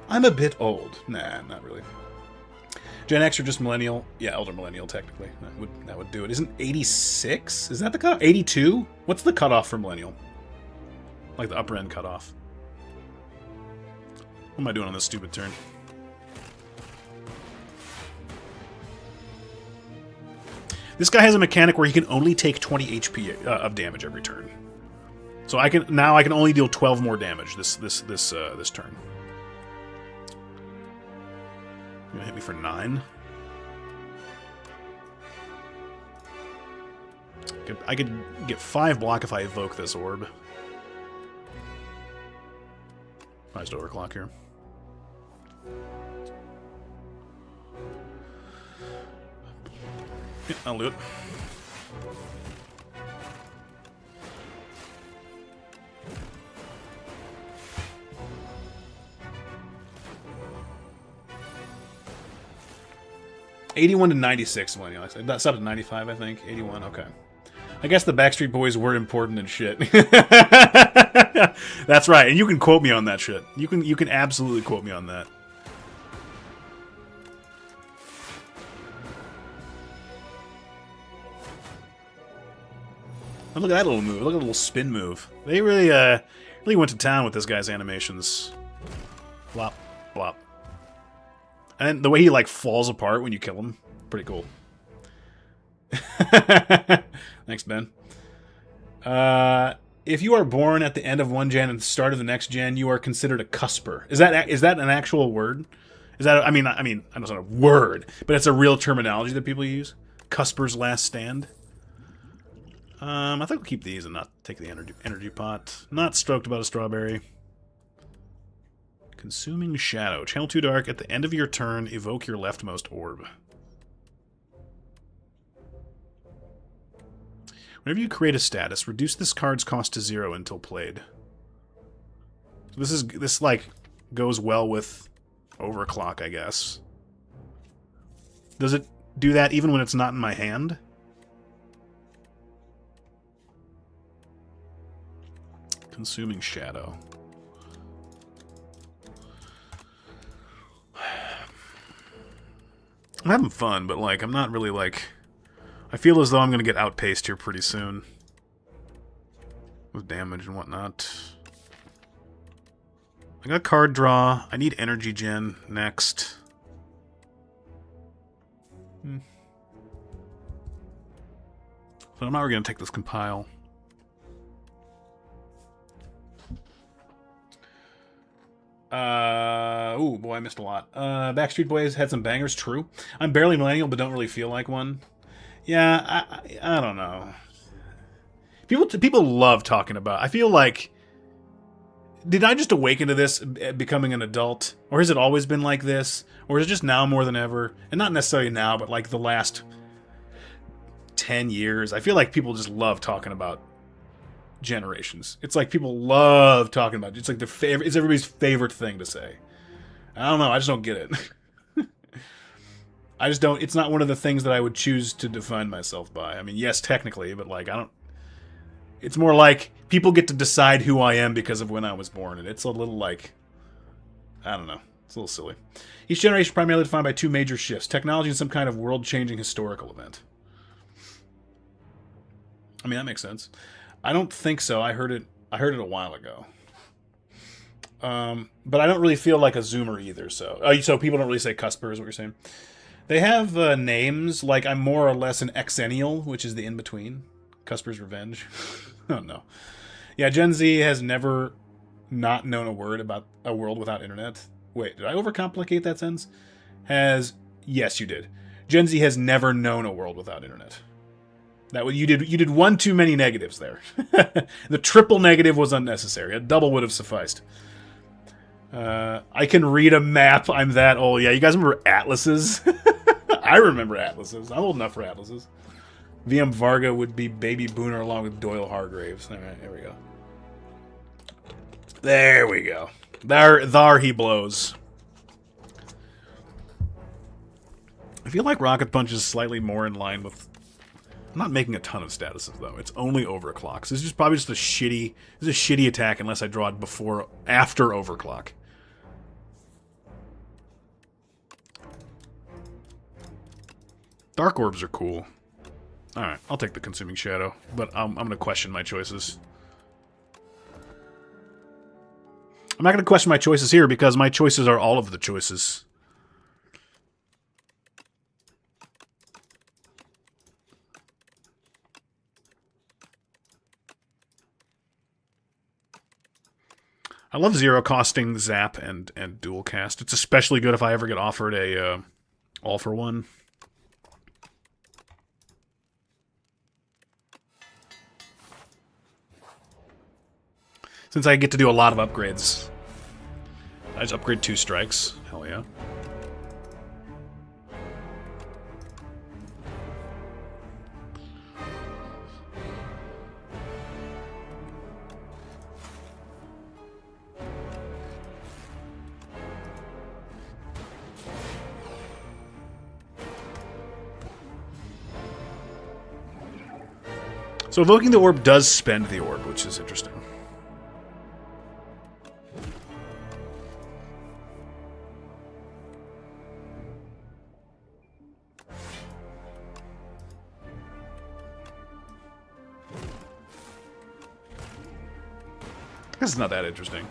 I'm a bit old. Nah, not really. Gen X or just millennial? Yeah, elder millennial, technically. That would do it. Isn't 86? Is that the cutoff? 82? What's the cutoff for millennial? Like the upper end cutoff. What am I doing on this stupid turn? This guy has a mechanic where he can only take 20 HP of damage every turn. So I can only deal 12 more damage this turn. You're gonna hit me for 9. I could get 5 block if I evoke this orb. I just overclock here. Yeah, I'll do it. $81 to $96 millennial. That's up to 95, I think. 81, okay. I guess the Backstreet Boys were important and shit. That's right, and you can quote me on that shit. You can absolutely quote me on that. Oh, look at that little move. Look at the little spin move. They really went to town with this guy's animations. Flop, flop. And the way he, like, falls apart when you kill him. Pretty cool. Thanks, Ben. If you are born at the end of one gen and the start of the next gen, you are considered a cusper. Is that an actual word? Is that, I mean, I know it's not a word, but it's a real terminology that people use? Cusper's last stand? I think we'll keep these and not take the energy pot. Not stoked about a strawberry. Consuming Shadow. Channel 2 Dark. At the end of your turn, evoke your leftmost orb. Whenever you create a status, reduce this card's cost to 0 until played. So this like goes well with Overclock, I guess. Does it do that even when it's not in my hand? Consuming Shadow. I'm having fun, but like I'm not really like. I feel as though I'm going to get outpaced here pretty soon. With damage and whatnot. I got card draw. I need energy gen next. So I'm not really going to take this compile. Oh boy, I missed a lot. Backstreet Boys had some bangers, true. I'm barely millennial, but don't really feel like one. Yeah, I don't know. People love talking about. I feel like, did I just awaken to this becoming an adult, or has it always been like this, or is it just now more than ever? And not necessarily now, but like the last 10 years. I feel like people just love talking about generations. It's like people love talking about it. It's like it's everybody's favorite thing to say. I don't know. I just don't get it. I just don't. It's not one of the things that I would choose to define myself by. I mean, yes, technically, but like I don't. It's more like people get to decide who I am because of when I was born, and it's a little like, I don't know. It's a little silly. Each generation is primarily defined by 2 major shifts: technology and some kind of world-changing historical event. I mean, that makes sense. I don't think so. I heard it a while ago. But I don't really feel like a Zoomer either. So people don't really say cusper, is what you're saying. They have names, like I'm more or less an exennial, which is the in-between. Cusper's Revenge. Oh, no. Yeah, Gen Z has never not known a word about a world without internet. Wait, did I overcomplicate that sentence? Yes, you did. Gen Z has never known a world without internet. You did one too many negatives there. The triple negative was unnecessary. A double would have sufficed. I can read a map. I'm that old. Yeah, you guys remember atlases? I remember atlases. I'm old enough for atlases. VM Varga would be Baby Booner along with Doyle Hargraves. All right, there we go. There we go. There he blows. I feel like Rocket Punch is slightly more in line with... I'm not making a ton of statuses, though. It's only overclock. So this is probably just a shitty attack unless I draw it after overclock. Dark orbs are cool. Alright, I'll take the Consuming Shadow, but I'm going to question my choices. I'm not going to question my choices here because my choices are all of the choices. I love zero costing Zap and dual cast. It's especially good if I ever get offered a all for one. Since I get to do a lot of upgrades. I just upgrade 2 strikes. Hell yeah. So evoking the orb does spend the orb, which is interesting. This is not that interesting.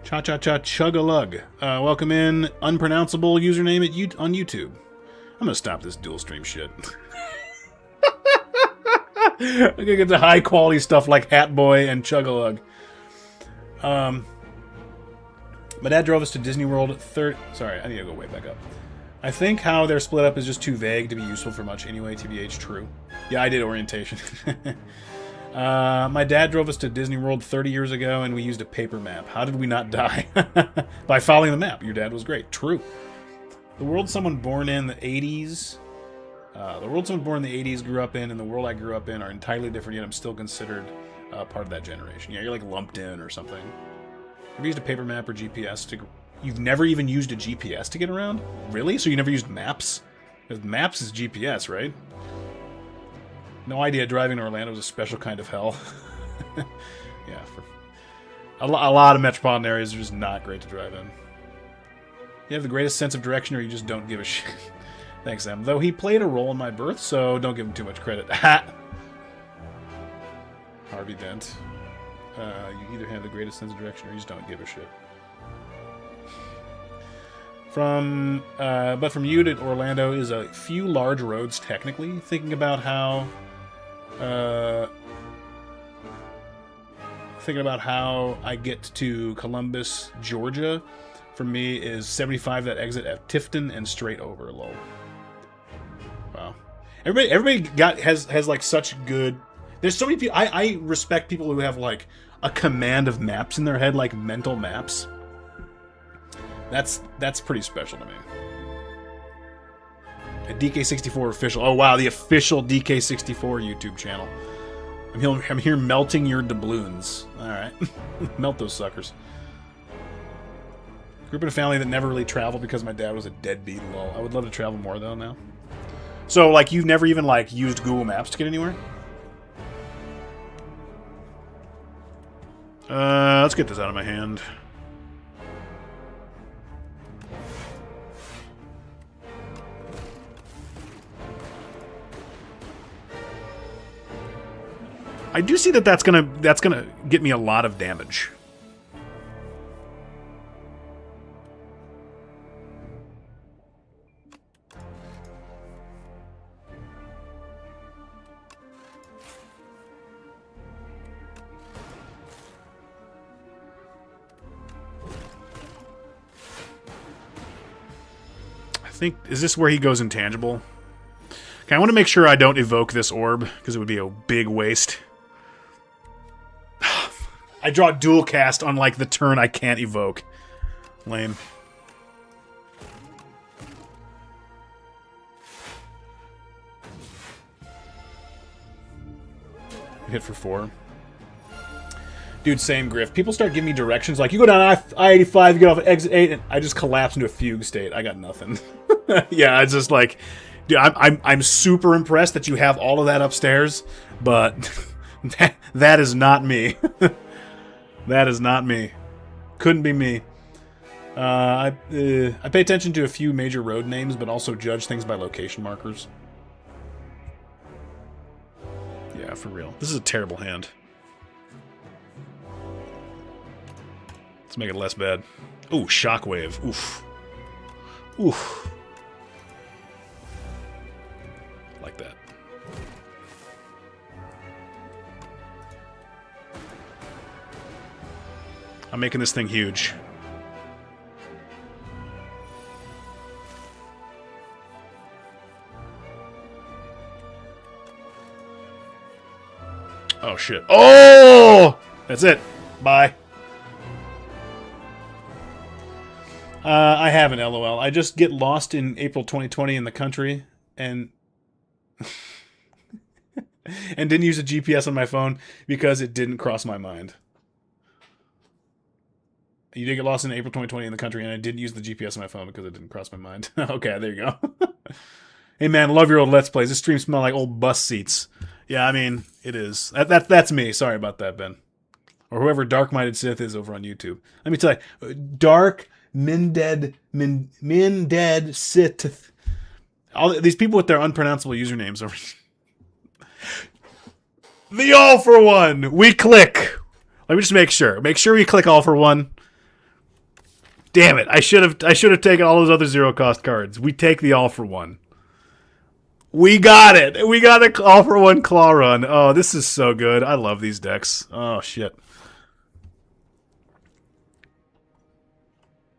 Cha-cha-cha-chug-a-lug. Welcome in. Unpronounceable username on YouTube. I'm gonna stop this dual stream shit. I'm gonna get the high quality stuff like Hatboy and Chug-a-lug. My dad drove us to Disney World Sorry, I need to go way back up. I think how they're split up is just too vague to be useful for much anyway, TBH, true. Yeah, I did orientation. My dad drove us to Disney World 30 years ago, and we used a paper map. How did we not die? By following the map. Your dad was great. True. The world someone born in the 80s... the world someone born in the 80s grew up in, and the world I grew up in are entirely different, yet I'm still considered part of that generation. Yeah, you're like lumped in or something. Have you used a paper map or GPS to... You've never even used a GPS to get around? Really? So you never used maps? Because maps is GPS, right? No idea driving to Orlando is a special kind of hell. Yeah, for a lot of metropolitan areas are just not great to drive in. You have the greatest sense of direction, or you just don't give a shit. Thanks, Em. Though he played a role in my birth, so don't give him too much credit. Harvey Dent. You either have the greatest sense of direction, or you just don't give a shit. But from you to Orlando is a few large roads, technically. Thinking about how I get to Columbus, Georgia, for me is 75 that exit at Tifton and straight over. Lol. Wow. Everybody has like such good. There's so many people. I respect people who have like a command of maps in their head, like mental maps. That's pretty special to me. A DK64 official. Oh wow, the official DK64 YouTube channel. I'm here melting your doubloons. All right, melt those suckers. Group in a family that never really traveled because my dad was a deadbeat. Lol. I would love to travel more though now. So like you've never even like used Google Maps to get anywhere? Let's get this out of my hand. I do see that's gonna get me a lot of damage. I think, is this where he goes intangible? Okay, I want to make sure I don't evoke this orb, because it would be a big waste. I draw dual cast on like the turn I can't evoke. Lame. Hit for 4. Dude, same Griff. People start giving me directions like, you go down I-85, you get off at exit 8, and I just collapse into a fugue state. I got nothing. Yeah, it's just like, dude, I'm super impressed that you have all of that upstairs, but that is not me. That is not me. Couldn't be me. I pay attention to a few major road names, but also judge things by location markers. Yeah, for real. This is a terrible hand. Let's make it less bad. Ooh, Shockwave. Oof. Oof. Like that. I'm making this thing huge. Oh, shit. Oh! That's it. Bye. I haven't, LOL. I just get lost in April 2020 in the country and and didn't use a GPS on my phone because it didn't cross my mind. You did get lost in April 2020 in the country and I didn't use the GPS on my phone because it didn't cross my mind. Okay, there you go. Hey man, love your old Let's Plays. This stream smells like old bus seats. Yeah, I mean, it is. That's me. Sorry about that, Ben. Or whoever Dark-Minded Sith is over on YouTube. Let me tell you, Dark Minded Sith. All these people with their unpronounceable usernames over. The All for One. We click. Let me just make sure. Make sure we click All for One. Damn it! I should have taken all those other zero cost cards. We take the All for One. We got it. We got an All for One claw run. Oh, this is so good. I love these decks. Oh shit.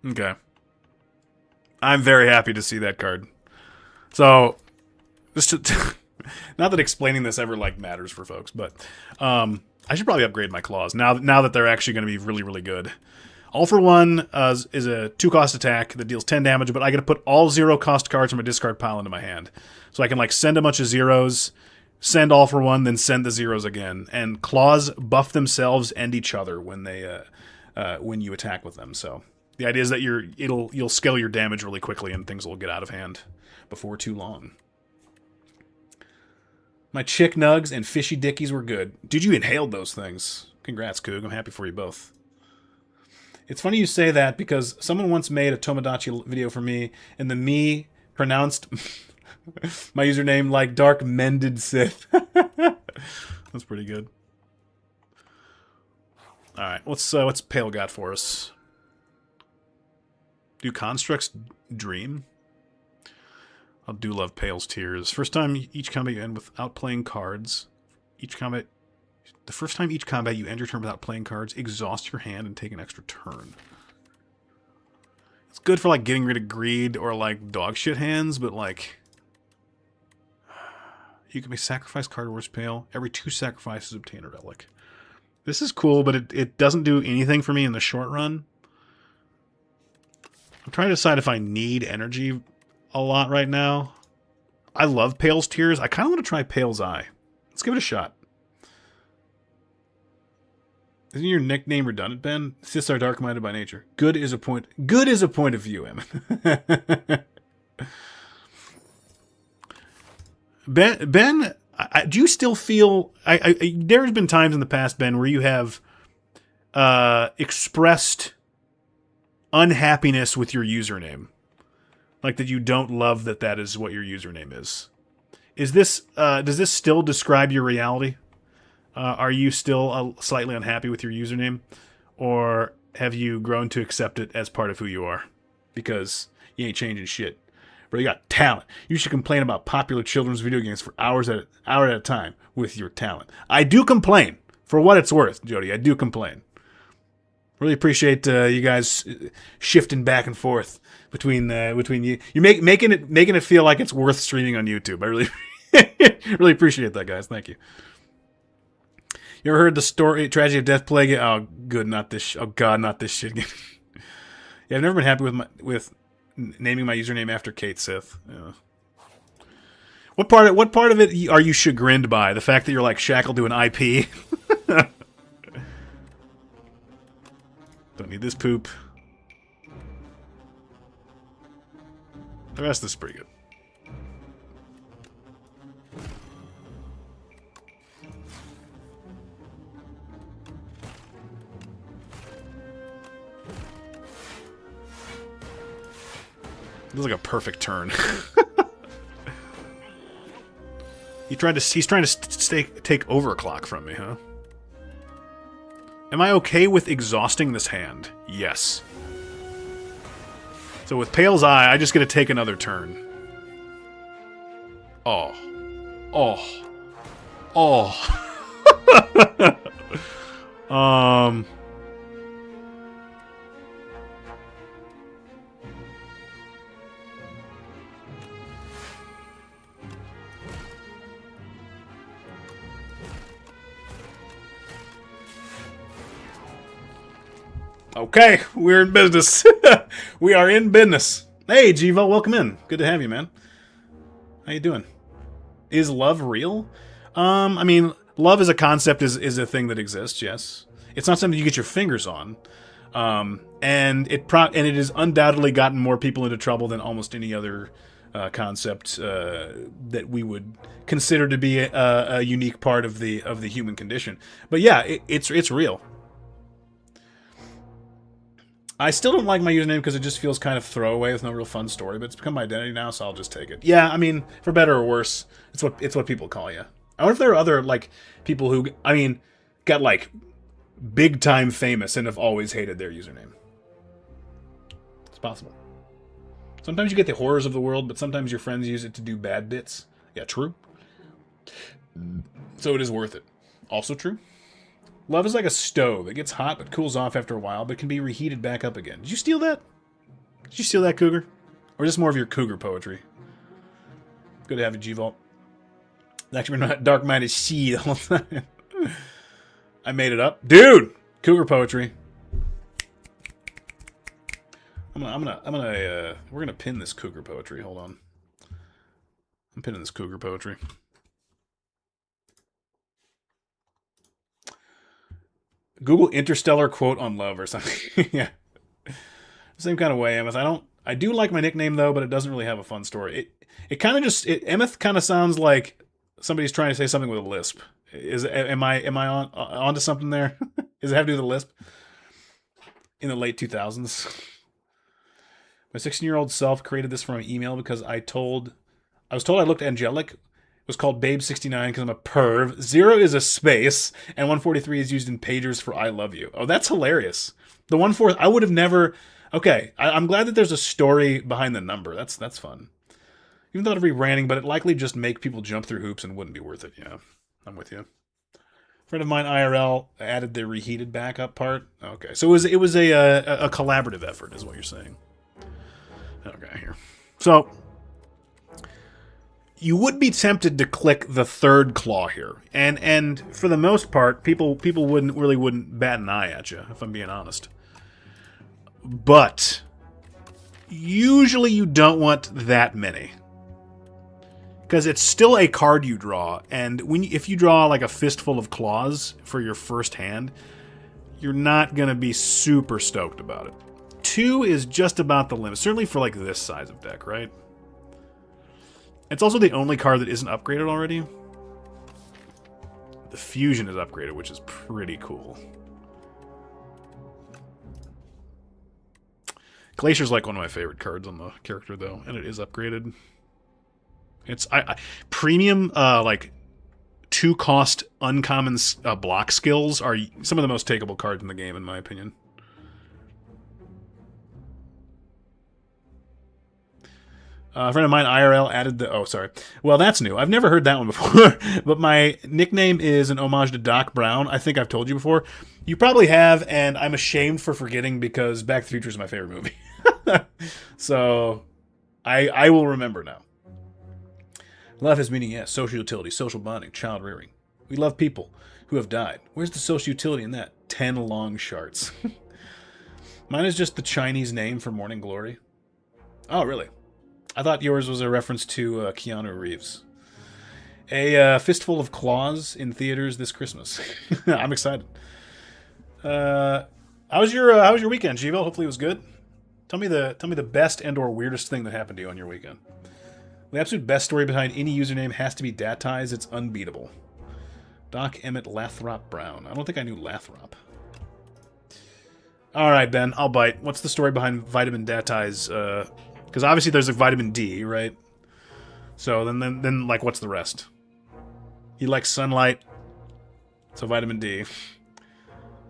Okay. I'm very happy to see that card. So, just to, not that explaining this ever like matters for folks, but I should probably upgrade my claws now that they're actually going to be really, really good. All for One is a 2-cost attack that deals 10 damage, but I got to put all 0-cost cards from a discard pile into my hand, so I can like send a bunch of zeros, send All for One, then send the zeros again. And claws buff themselves and each other when they when you attack with them. So. The idea is that you'll scale your damage really quickly and things will get out of hand before too long. My Chick Nugs and Fishy Dickies were good. Dude, you inhaled those things. Congrats, Coog. I'm happy for you both. It's funny you say that because someone once made a Tomodachi video for me and the me pronounced my username like Dark Mended Sith. That's pretty good. Alright, what's Pale got for us? Do Constructs dream? I do love Pale's Tears. First time each combat you end without playing cards. The first time each combat you end your turn without playing cards, exhaust your hand and take an extra turn. It's good for like getting rid of greed or like dog shit hands, but like you can be sacrifice card worse Pale. Every 2 sacrifices obtain a relic. This is cool, but it doesn't do anything for me in the short run. I'm trying to decide if I need energy a lot right now. I love Pale's Tears. I kind of want to try Pale's Eye. Let's give it a shot. Isn't your nickname redundant, Ben? Siths are dark-minded by nature. Good is a point of view, Emmett. Ben, do you still feel... there has been times in the past, Ben, where you have expressed unhappiness with your username. Like that you don't love that is what your username is. Is this, does this still describe your reality? Are you still slightly unhappy with your username? Or have you grown to accept it as part of who you are? Because you ain't changing shit. Bro, you got talent. You should complain about popular children's video games for hours at a time with your talent. I do complain. For what it's worth, Jody, I do complain. Really appreciate you guys shifting back and forth between you. You're making it feel like it's worth streaming on YouTube. I really really appreciate that, guys. Thank you. You ever heard the story Tragedy of Death Plague? Oh, good, not this. Oh God, not this shit. Yeah, I've never been happy with naming my username after Kate Sith. Yeah. What part of it are you chagrined by? The fact that you're like shackled to an IP? Don't need this poop. The rest is pretty good. This is like a perfect turn. He's trying to take overclock from me, huh? Am I okay with exhausting this hand? Yes. So with Pale's Eye, I just get to take another turn. Oh. Oh. Oh. Okay, we're in business. We are in business. Hey, Jivo, welcome in. Good to have you, man. How you doing? Is love real? I mean, love as a concept is a thing that exists. Yes, it's not something you get your fingers on. And it has undoubtedly gotten more people into trouble than almost any other concept that we would consider to be a unique part of the human condition. But yeah, it's real. I still don't like my username because it just feels kind of throwaway with no real fun story, but it's become my identity now, so I'll just take it. Yeah, I mean, for better or worse, it's what people call you. I wonder if there are other like people who, I mean, got like big time famous and have always hated their username. It's possible. Sometimes you get the horrors of the world, but sometimes your friends use it to do bad bits. Yeah, true. So it is worth it. Also true. Love is like a stove. It gets hot but cools off after a while, but can be reheated back up again. Did you steal that? Did you steal that, Cougar? Or is this more of your Cougar poetry? Good to have you, G-Vault. Actually, dark-minded she the whole time. I made it up. Dude! Cougar poetry. We're gonna pin this Cougar poetry. Hold on. I'm pinning this Cougar poetry. Google interstellar quote on love or something. Yeah. Same kind of way, Emeth. I do like my nickname though, but it doesn't really have a fun story. Emeth kind of sounds like somebody's trying to say something with a lisp. Am I onto something there? Does it have to do with a lisp? In the late 2000s. My 16-year-old self created this from an email because I was told I looked angelic. Was called Babe69 because I'm a perv. 0 is a space, and 143 is used in pagers for I love you. Oh, that's hilarious. The 143, I would have never... Okay, I'm glad that there's a story behind the number. That's fun. Even though it'd be branding, but it likely just make people jump through hoops and wouldn't be worth it. Yeah, I'm with you. A friend of mine, IRL, added the reheated backup part. Okay, so it was a collaborative effort, is what you're saying. Okay, here. So... you would be tempted to click the third claw here, and for the most part, people wouldn't bat an eye at you, if I'm being honest. But usually you don't want that many, because it's still a card you draw, and if you draw like a fistful of claws for your first hand, you're not gonna be super stoked about it. 2 is just about the limit, certainly for like this size of deck, right? It's also the only card that isn't upgraded already. The Fusion is upgraded, which is pretty cool. Glacier's like one of my favorite cards on the character, though, and it is upgraded. It's premium, like 2-cost uncommon block skills are some of the most takeable cards in the game, in my opinion. A friend of mine, IRL, added the... Oh, sorry. Well, that's new. I've never heard that one before. But my nickname is an homage to Doc Brown. I think I've told you before. You probably have, and I'm ashamed for forgetting because Back to the Future is my favorite movie. So, I will remember now. Love has meaning, yes. Social utility, social bonding, child rearing. We love people who have died. Where's the social utility in that? 10 long sharts. Mine is just the Chinese name for morning glory. Oh, really? I thought yours was a reference to Keanu Reeves. A fistful of claws in theaters this Christmas. I'm excited. How was your weekend, Givo? Hopefully it was good. Tell me the best and/or weirdest thing that happened to you on your weekend. The absolute best story behind any username has to be Datize. It's unbeatable. Doc Emmett Lathrop Brown. I don't think I knew Lathrop. All right, Ben. I'll bite. What's the story behind Vitamin Datize? Because obviously there's like vitamin D, right? So then like, what's the rest? He likes sunlight, so vitamin D.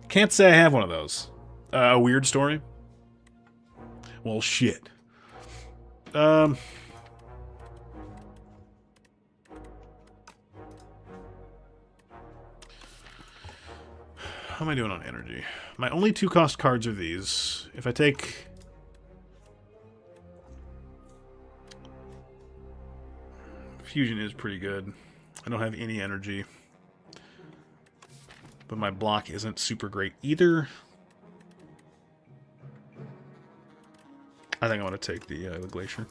Can't say I have one of those. A weird story? Well, shit. How am I doing on energy? My only 2-cost cards are these. If I take... Fusion is pretty good. I don't have any energy. But my block isn't super great either. I think I want to take the glacier.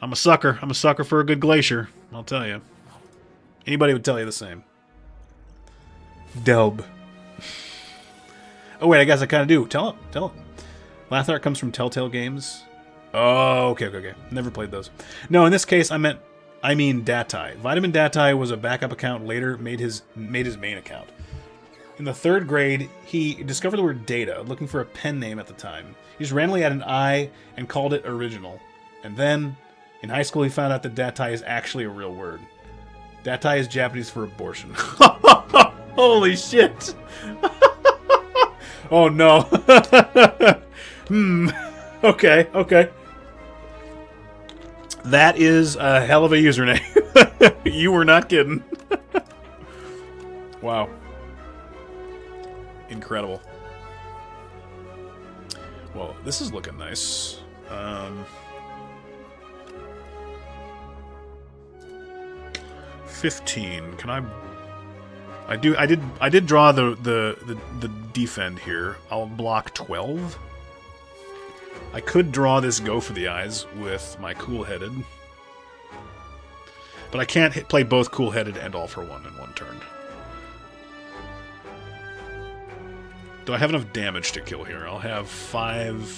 I'm a sucker. I'm a sucker for a good glacier. I'll tell you. Anybody would tell you the same. Delb. Oh, wait, I guess I kind of do. Tell him. Lathart comes from Telltale Games. Oh, okay. Never played those. No, in this case, I mean Datai. Vitamin Datai was a backup account, later made his main account. In the 3rd grade, he discovered the word data, looking for a pen name at the time. He just randomly had an I and called it original. And then, in high school, he found out that Datai is actually a real word. Datai is Japanese for abortion. Holy shit! Oh no. Okay. That is a hell of a username. You were not kidding. Wow. Incredible. Well, this is looking nice. 15. Can I did draw the defend here. I'll block 12. I could draw this go for the eyes with my cool-headed. But I can't play both cool-headed and all for one in one turn. Do I have enough damage to kill here? I'll have 5,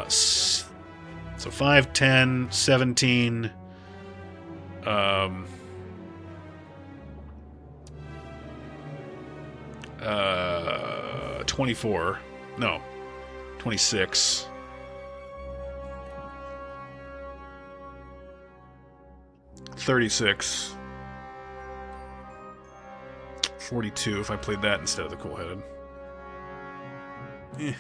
so 5, 10, 17, 24, no, 26, 36, 42 if I played that instead of the cool-headed. Eh.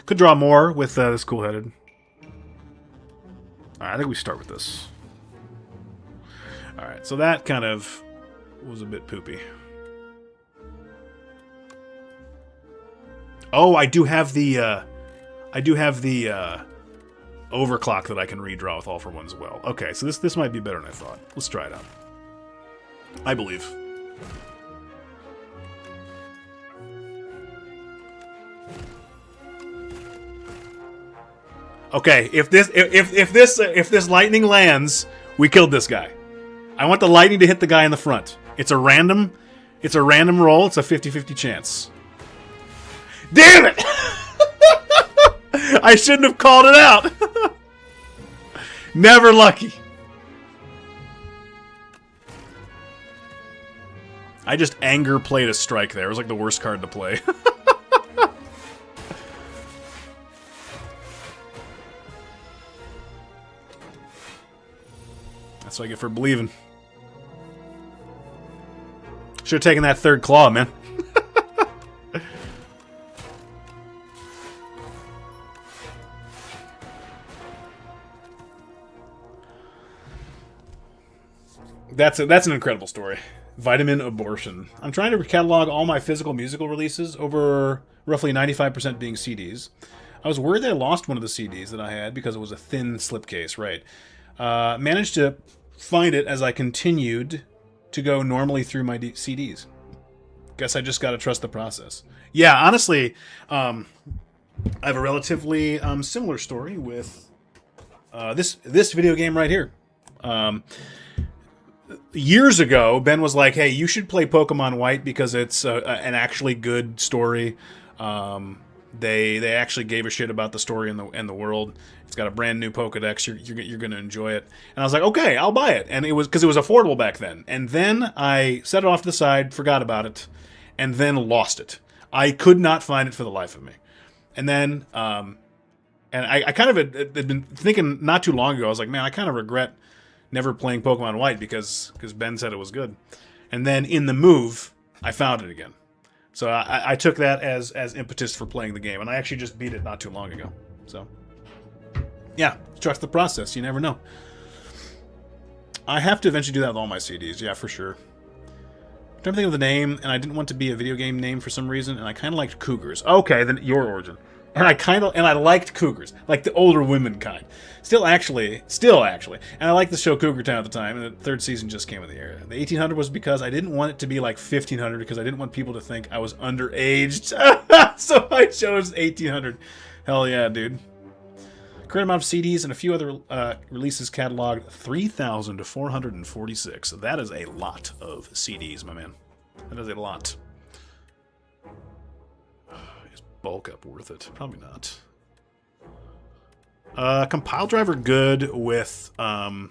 Could draw more with this cool-headed. Alright, I think we start with this. Alright, so that kind of was a bit poopy. Oh, I do have the overclock that I can redraw with all for one as well. Okay, so this might be better than I thought. Let's try it out. I believe. Okay, if this lightning lands, we killed this guy. I want the lightning to hit the guy in the front. It's a random roll. It's a 50-50 chance. Damn it! I shouldn't have called it out. Never lucky. I just anger played a strike there. It was like the worst card to play. That's what I get for believing. Should have taken that third claw, man. That's an incredible story. Vitamin Abortion. I'm trying to catalog all my physical musical releases, over roughly 95% being CDs. I was worried that I lost one of the CDs that I had because it was a thin slipcase, right? Managed to find it as I continued to go normally through my CDs. Guess I just got to trust the process. Yeah, honestly, I have a relatively similar story with this video game right here. Years ago, Ben was like, "Hey, you should play Pokemon White because it's an actually good story. They actually gave a shit about the story and the world. It's got a brand new Pokedex. You're going to enjoy it." And I was like, "Okay, I'll buy it." And it was because it was affordable back then. And then I set it off to the side, forgot about it, and then lost it. I could not find it for the life of me. And then, and I kind of had been thinking not too long ago. I was like, man, I kind of regret never playing Pokemon White because Ben said it was good. And then in the move, I found it again. So I took that as impetus for playing the game, and I actually just beat it not too long ago. So, yeah, trust the process. You never know. I have to eventually do that with all my CDs. Yeah, for sure. I'm trying to think of the name, and I didn't want to be a video game name for some reason, and I kind of liked Cougars. Okay, then Your Origin. And I liked cougars, like the older women kind. Still actually, and I liked the show Cougar Town at the time, and the third season just came in the air. The 1800 was because I didn't want it to be like 1500, because I didn't want people to think I was underaged. So I chose 1800. Hell yeah, dude. Current amount of CDs and a few other releases cataloged, 3,446. That is a lot of CDs, my man. That is a lot. Is bulk up worth it? Probably not. Compile driver good with I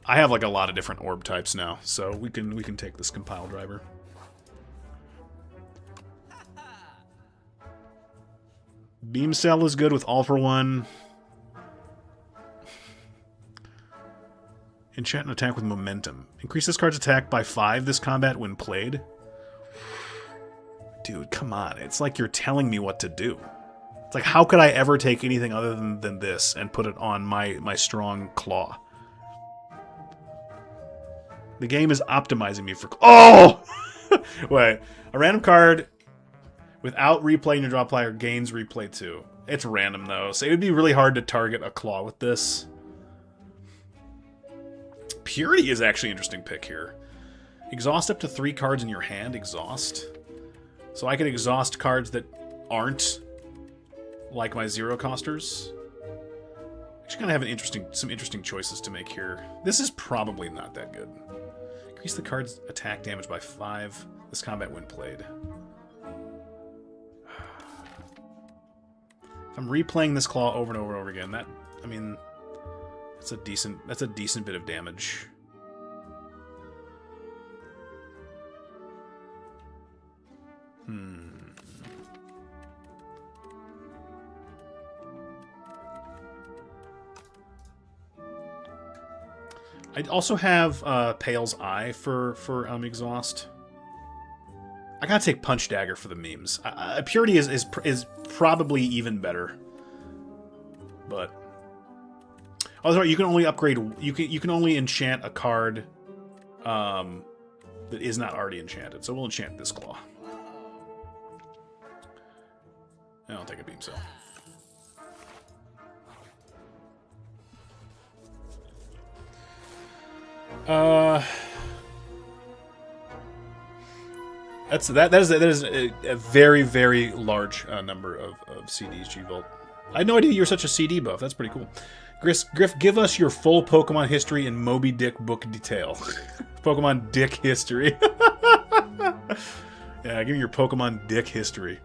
have like a lot of different orb types now, so we can take this compile driver. Beam cell is good with all for one. Enchant and attack with momentum. Increase this card's attack by 5 this combat when played. Dude, come on. It's like you're telling me what to do. It's like, how could I ever take anything other than this and put it on my strong claw? The game is optimizing me for... Oh! Wait. A random card without replaying your draw player gains replay too. It's random, though, so it would be really hard to target a claw with this. Purity is actually an interesting pick here. Exhaust up to 3 cards in your hand. Exhaust. So I could exhaust cards that aren't like my zero costers. Actually, kind of have some interesting choices to make here. This is probably not that good. Increase the card's attack damage by 5 this combat when played. If I'm replaying this claw over and over and over again, that's a decent bit of damage. I also have Pale's Eye for exhaust. I gotta take Punch Dagger for the memes. Purity is probably even better, but oh, sorry, you can only upgrade. You can only enchant a card that is not already enchanted. So we'll enchant this claw. I'll take a beam cell. That is a very, very large number of CDs, G-Volt. I had no idea you were such a CD buff. That's pretty cool. Griff, give us your full Pokemon history in Moby Dick book detail. Pokemon Dick history. Yeah, give me your Pokemon Dick history.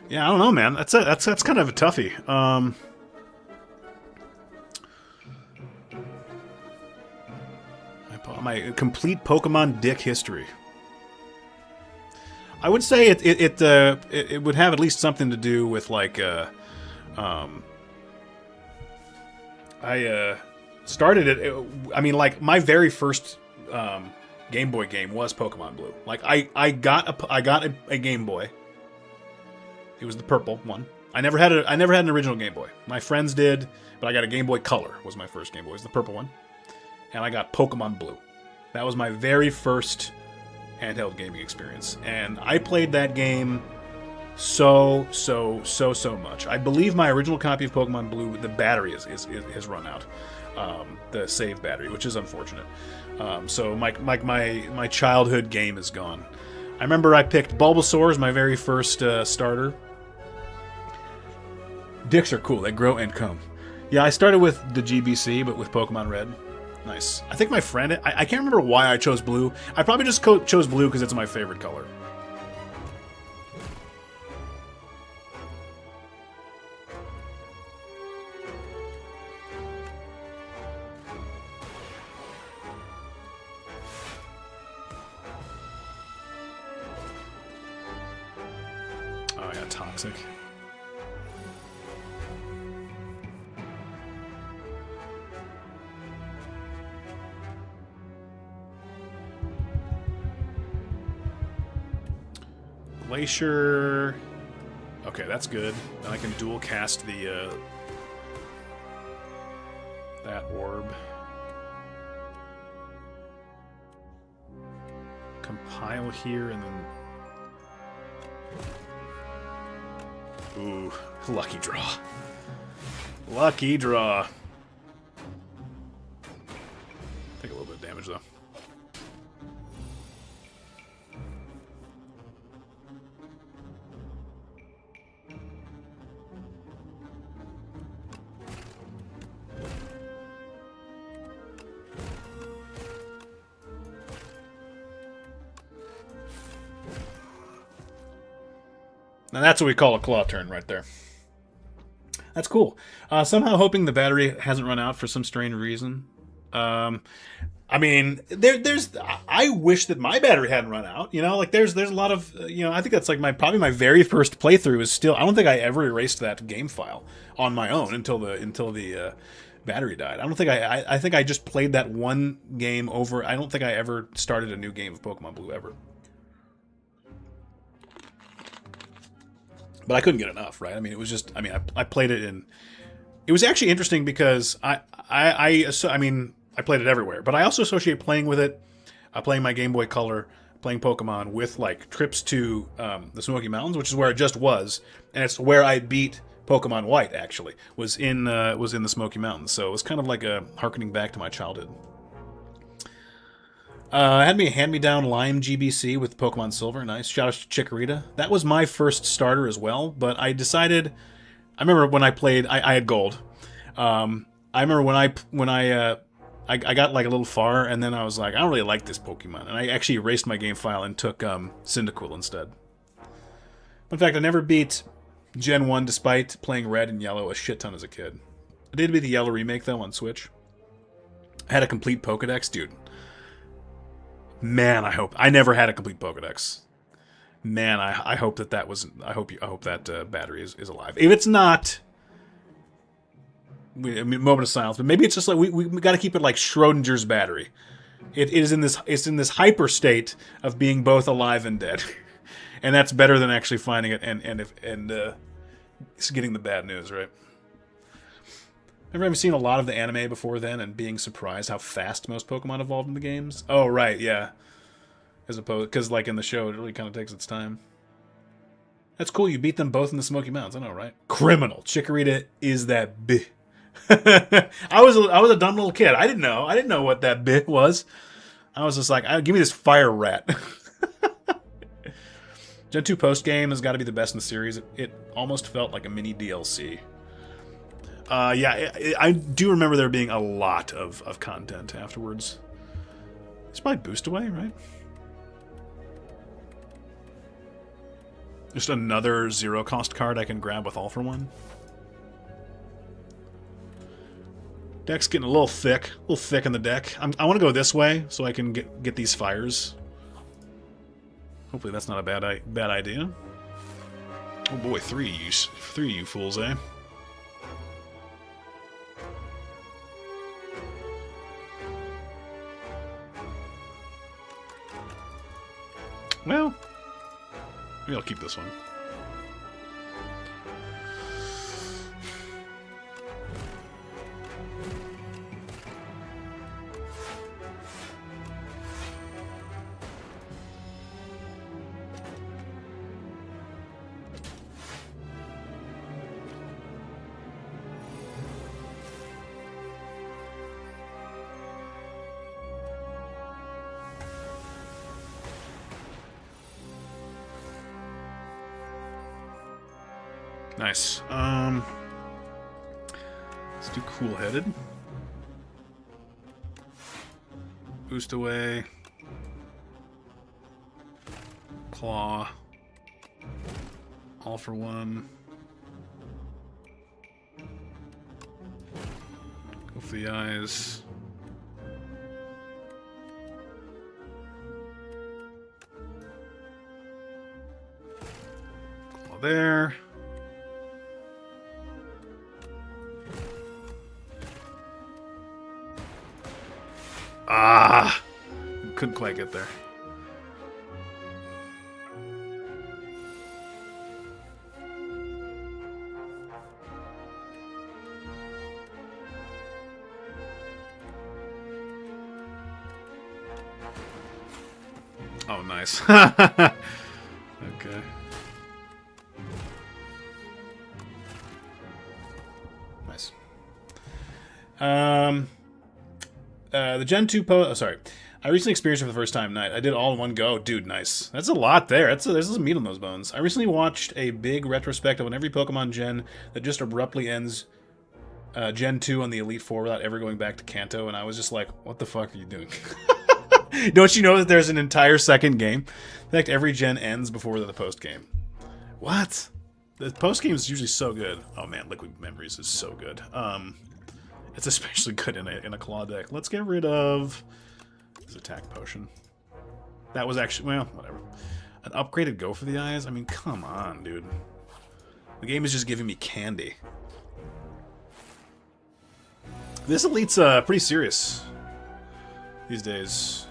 Yeah, I don't know, man. That's kind of a toughie. My complete Pokemon Dick history. I would say it would have at least something to do with like I started it. I mean, like my very first Game Boy game was Pokemon Blue. Like I got a Game Boy. It was the purple one. I never had an original Game Boy. My friends did, but I got a Game Boy Color. Was my first Game Boy. It was the purple one, and I got Pokemon Blue. That was my very first handheld gaming experience, and I played that game so much. I believe my original copy of Pokemon Blue, the battery has run out, the save battery, which is unfortunate. So my childhood game is gone. I remember I picked Bulbasaur as my very first starter. Dicks are cool. They grow and come. Yeah, I started with the GBC, but with Pokemon Red. Nice. I think my friend... I can't remember why I chose blue. I probably just chose blue because it's my favorite color. Oh, I got Toxic. Glacier. Okay, that's good. Then I can dual cast the that orb. compile here and then... Ooh, lucky draw. Lucky draw. Take a little bit of damage, though. Now that's what we call a claw turn right there. That's cool. Somehow hoping the battery hasn't run out for some strange reason. I mean, there's. I wish that my battery hadn't run out. You know, like there's a lot of. You know, I think that's like probably my very first playthrough is still. I don't think I ever erased that game file on my own until the battery died. I don't think I think I just played that one game over. I don't think I ever started a new game of Pokemon Blue ever. But I couldn't get enough, right? I mean, it was just. I mean, I played it in. It was actually interesting because I mean. I played it everywhere, but I also associate playing with it, playing my Game Boy Color, playing Pokemon with like trips to the Smoky Mountains, which is where it just was, and it's where I beat Pokemon White. Actually, was in the Smoky Mountains, so it was kind of like a harkening back to my childhood. I had me a hand-me-down Lime GBC with Pokemon Silver. Nice. Shout out to Chikorita. That was my first starter as well, but I decided. I remember when I played. I had Gold. I remember when I got like a little far, and then I was like, I don't really like this Pokemon. And I actually erased my game file and took Cyndaquil instead. In fact, I never beat Gen 1 despite playing Red and Yellow a shit ton as a kid. I did beat the Yellow remake, though, on Switch. I had a complete Pokedex, dude. Man, I never had a complete Pokedex. Man, I hope that was... I hope that battery is alive. If it's not... I mean, moment of silence, but maybe it's just like we got to keep it like Schrodinger's battery. It's in this hyper state of being both alive and dead, and that's better than actually finding it and getting the bad news, right? I've seen a lot of the anime before then and being surprised how fast most Pokemon evolved in the games. Oh right, yeah. As opposed, because like in the show, it really kind of takes its time. That's cool. You beat them both in the Smoky Mountains. I know, right? Criminal. Chikorita is that big. I was a dumb little kid. I didn't know what that bit was. I was just like, give me this fire rat. Gen 2 post game has got to be the best in the series. It almost felt like a mini DLC. Yeah, I do remember there being a lot of content afterwards. It's probably Boost Away, right? Just another zero cost card I can grab with All for One. Deck's getting a little thick in the deck. I want to go this way so I can get these fires. Hopefully that's not a bad idea. Oh boy, three of you fools, eh? Well, maybe I'll keep this one. Nice. Let's do Cool-Headed. Boost Away. Claw. All for One. Go for the eyes. Claw there. Ah! Couldn't quite get there. Oh, nice. Okay. Nice. The Gen 2 sorry. I recently experienced it for the first time tonight. I did it all in one go. Dude, nice. That's a lot there. There's some meat on those bones. I recently watched a big retrospective on every Pokemon Gen that just abruptly ends Gen 2 on the Elite Four without ever going back to Kanto, and I was just like, what the fuck are you doing? Don't you know that there's an entire second game? In fact, every gen ends before the post-game. What? The post-game is usually so good. Oh man, Liquid Memories is so good. It's especially good in a claw deck. Let's get rid of his attack potion. That was actually, well, whatever. An upgraded Go for the Eyes? I mean, come on, dude. The game is just giving me candy. This Elite's pretty serious these days.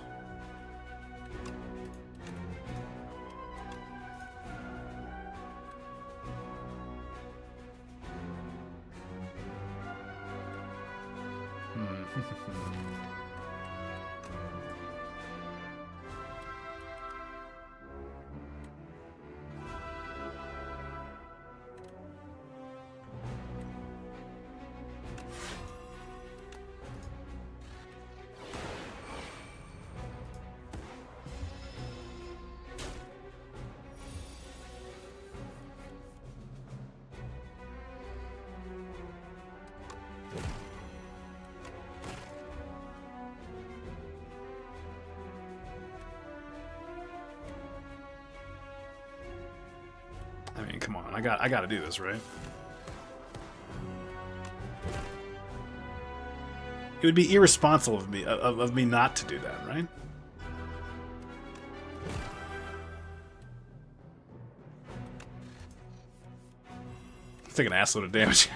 I mean, come on. I got to do this, right? It would be irresponsible of me not to do that, right? Let's take an assload of damage.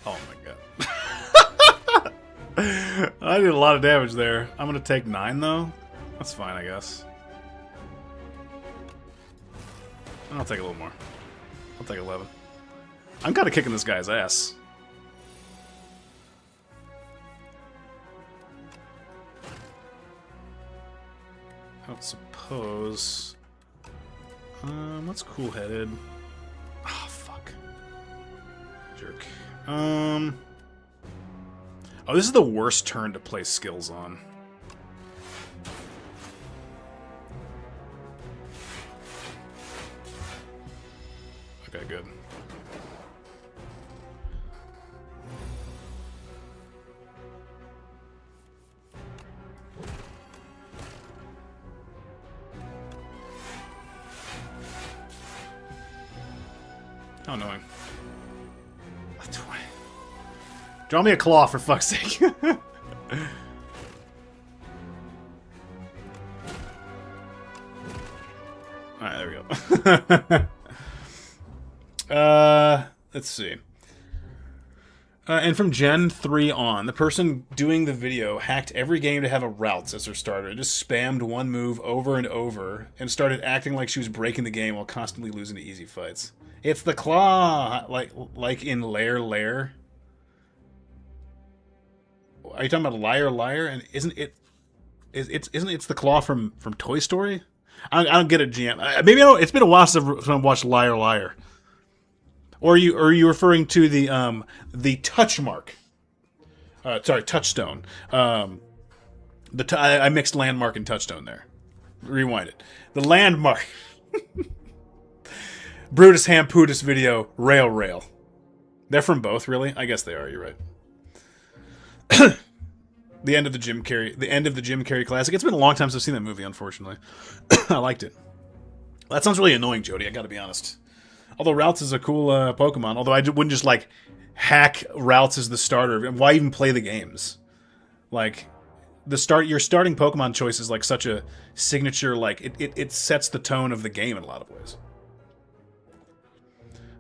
Oh my god. I did a lot of damage there. I'm gonna take 9 though. That's fine, I guess. I'll take a little more. I'll take 11. I'm kind of kicking this guy's ass. I don't suppose. What's cool-headed? Ah, oh, fuck. Jerk. Oh, this is the worst turn to play skills on. Okay, good. How annoying. Draw me a claw, for fuck's sake. Alright, there we go. Let's see. And from Gen 3 on, the person doing the video hacked every game to have a Routes as her starter. Just spammed one move over and over, and started acting like she was breaking the game while constantly losing to easy fights. It's the claw! Like in Lair Lair. Are you talking about Liar Liar? And isn't it the claw from Toy Story? I don't get it, GM. Maybe I don't. It's been a while since I've watched Liar Liar. Or are you referring to the touch mark? Sorry, touchstone. I mixed landmark and touchstone there. Rewind it. The landmark. Brutus Hamputus video Rail Rail. They're from both, really? I guess they are. You're right. The end of the Jim Carrey classic. It's been a long time since I've seen that movie, unfortunately. I liked it. That sounds really annoying, Jody, I gotta be honest. Although Routes is a cool Pokemon, although I wouldn't just, like, hack Routes as the starter. Why even play the games? Like, your starting Pokemon choice is, like, such a signature, like, it sets the tone of the game in a lot of ways.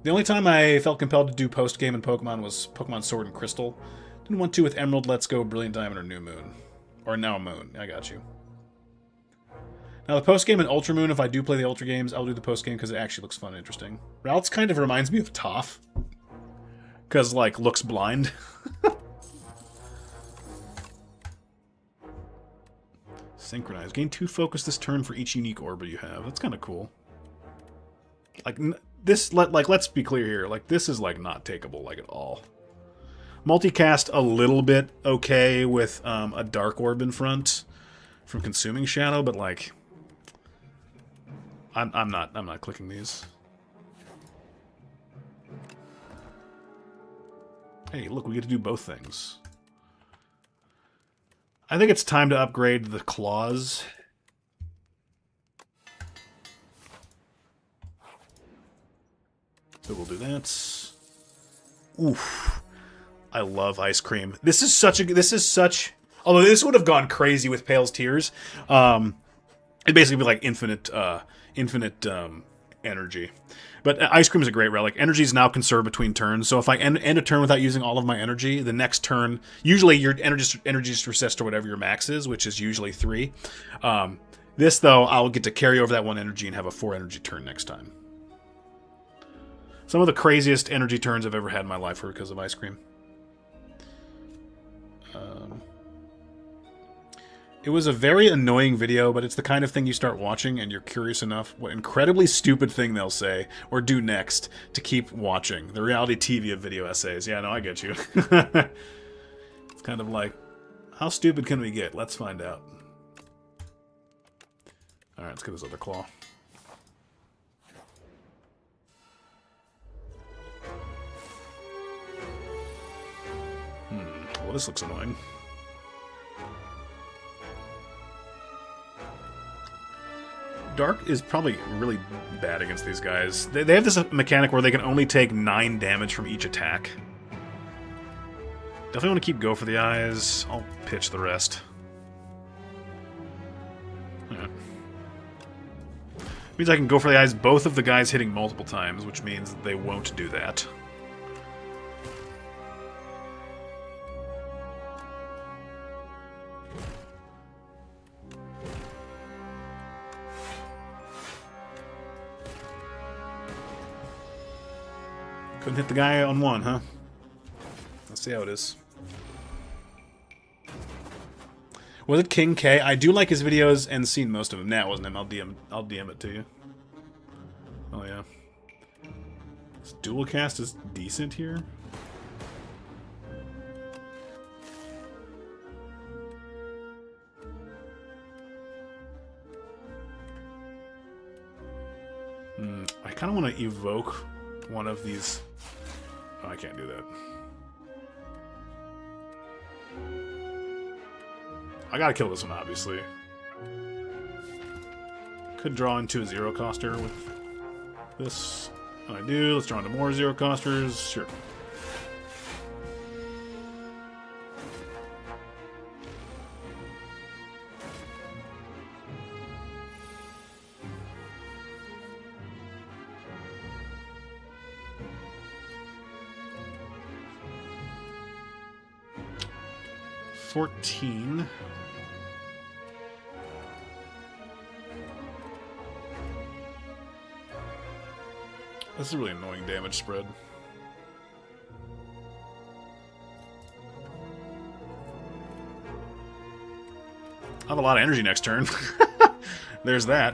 The only time I felt compelled to do post-game in Pokemon was Pokemon Sword and Crystal. Didn't want to with Emerald, Let's Go, Brilliant Diamond, or New Moon. Or Now Moon. I got you. Now, the post-game in Ultramoon, if I do play the Ultra games, I'll do the post-game because it actually looks fun and interesting. Ralts kind of reminds me of Toph. Because, like, looks blind. Synchronize. Gain 2 focus this turn for each unique orbit you have. That's kind of cool. Like, this, let's be clear here. Like, this is, like, not takeable, like, at all. Multicast a little bit okay with a Dark Orb in front from Consuming Shadow, but, like... I'm not clicking these. Hey, look, we get to do both things. I think it's time to upgrade the claws. So we'll do that. Oof. I love ice cream. This is such although this would have gone crazy with Pale's Tears. It'd basically be like infinite energy. But ice cream is a great relic. Energy is now conserved between turns, so if I end a turn without using all of my energy, the next turn, usually your energy just resets to whatever your max is, which is usually 3. This, though, I'll get to carry over that 1 energy and have a 4 energy turn next time. Some of the craziest energy turns I've ever had in my life were because of ice cream. It was a very annoying video, but it's the kind of thing you start watching and you're curious enough what incredibly stupid thing they'll say or do next to keep watching. The reality TV of video essays. Yeah, no, I get you. It's kind of like, how stupid can we get? Let's find out. Alright, let's get this other claw. Well, this looks annoying. Dark is probably really bad against these guys. They have this mechanic where they can only take 9 damage from each attack. Definitely want to keep Go for the Eyes. I'll pitch the rest. Yeah. Means I can Go for the Eyes both of the guys hitting multiple times, which means they won't do that. Couldn't hit the guy on 1, huh? Let's see how it is. Was it King K? I do like his videos and seen most of them. Nah, it wasn't him. I'll DM it to you. Oh yeah. This dual cast is decent here. I kind of want to evoke one of these. Oh, I can't do that. I gotta kill this one, obviously. Could draw into a zero coster with this. I do. Let's draw into more zero costers. Sure. $14. This is a really annoying damage spread. I have a lot of energy next turn. There's that.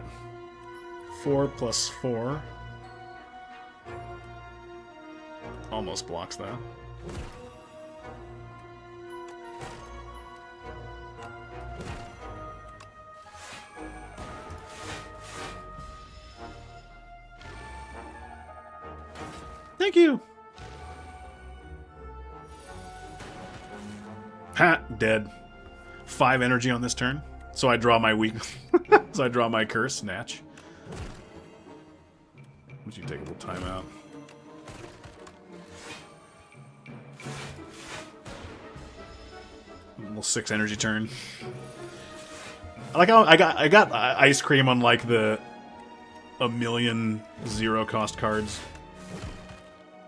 4 plus 4. Almost blocks that. Thank you. Ha! Dead. 5 energy on this turn. So I draw my weak. So I draw my curse, Snatch. Would you take a little time out? A little 6 energy turn. I like how I got ice cream on like the a million zero cost cards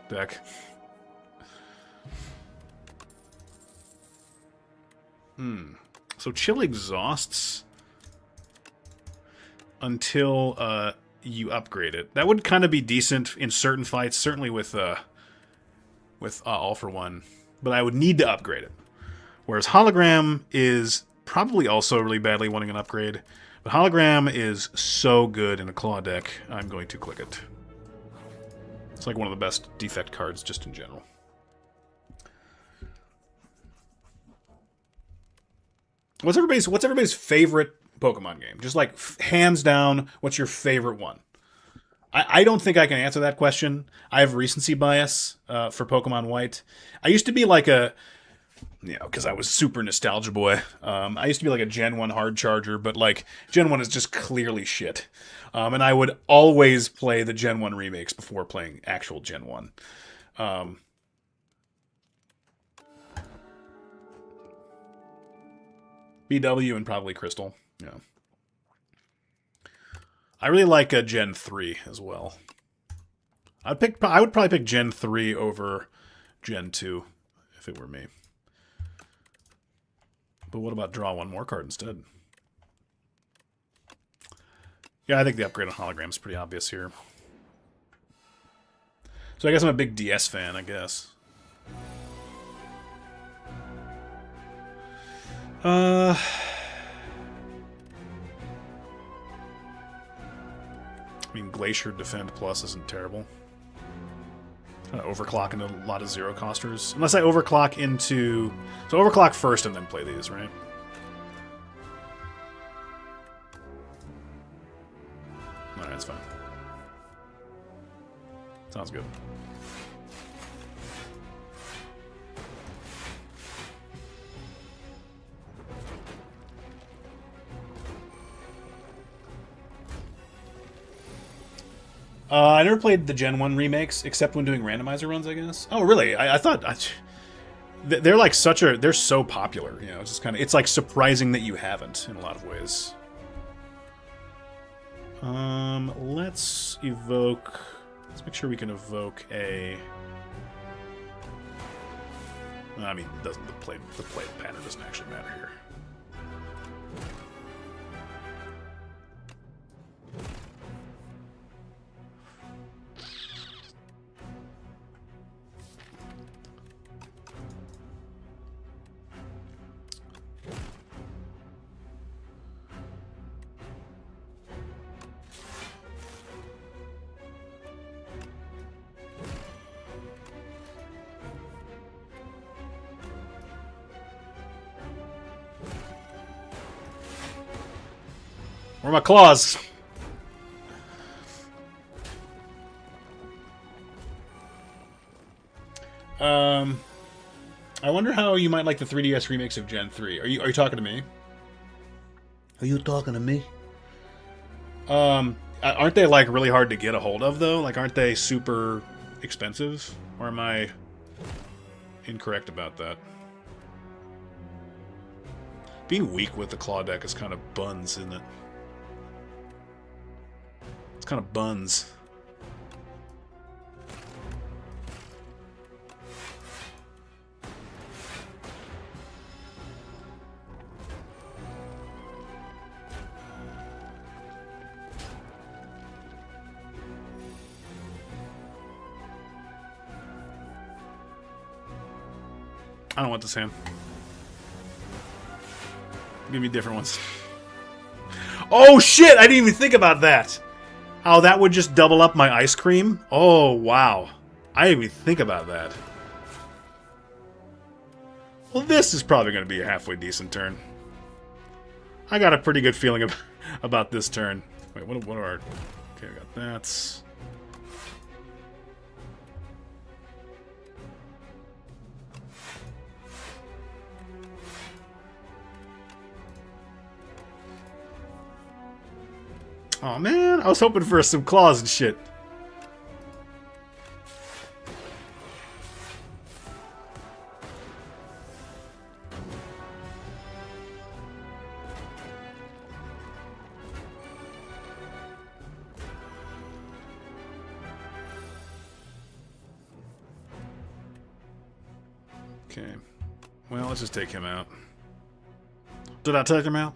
deck. So chill exhausts. until you upgrade it. That would kind of be decent in certain fights, certainly with All for One, but I would need to upgrade it. Whereas Hologram is probably also really badly wanting an upgrade, but Hologram is so good in a claw deck, I'm going to click it. It's like one of the best defect cards just in general. What's everybody's favorite Pokemon game? Just like hands down, what's your favorite one? I don't think I can answer that question. I have recency bias for Pokemon White. I used to be like because I was super nostalgia boy. I used to be like a Gen 1 hard charger, but like Gen 1 is just clearly shit. And I would always play the Gen 1 remakes before playing actual Gen 1. BW and probably Crystal. Yeah. I really like a Gen 3 as well. I would probably pick Gen 3 over Gen 2 if it were me. But what about draw one more card instead? Yeah, I think the upgrade on Hologram is pretty obvious here. So I guess I'm a big DS fan, I guess. I mean, Glacier Defend Plus isn't terrible. Kind of overclock into a lot of zero costers. Unless I overclock into... So overclock first and then play these, right? Alright, that's fine. Sounds good. I never played the Gen 1 remakes, except when doing randomizer runs, I guess. Oh, really? I thought... they're like such a... They're so popular, you know. It's just kind of... It's like surprising that you haven't, in a lot of ways. Let's evoke... Let's make sure we can evoke a... I mean, doesn't the play pattern doesn't actually matter here. Where are my claws? I wonder how you might like the 3DS remakes of Gen 3. Are you talking to me? Are you talking to me? Aren't they like really hard to get a hold of though? Like, aren't they super expensive? Or am I incorrect about that? Being weak with the claw deck is kind of buns, isn't it? It's kind of buns. I don't want this hand. Give me different ones. Oh shit! I didn't even think about that! How that would just double up my ice cream? Oh, wow. I didn't even think about that. Well, this is probably going to be a halfway decent turn. I got a pretty good feeling about this turn. Wait, what are our... Okay, I got that. Oh man, I was hoping for some claws and shit. Okay. Well, let's just take him out. Did I take him out?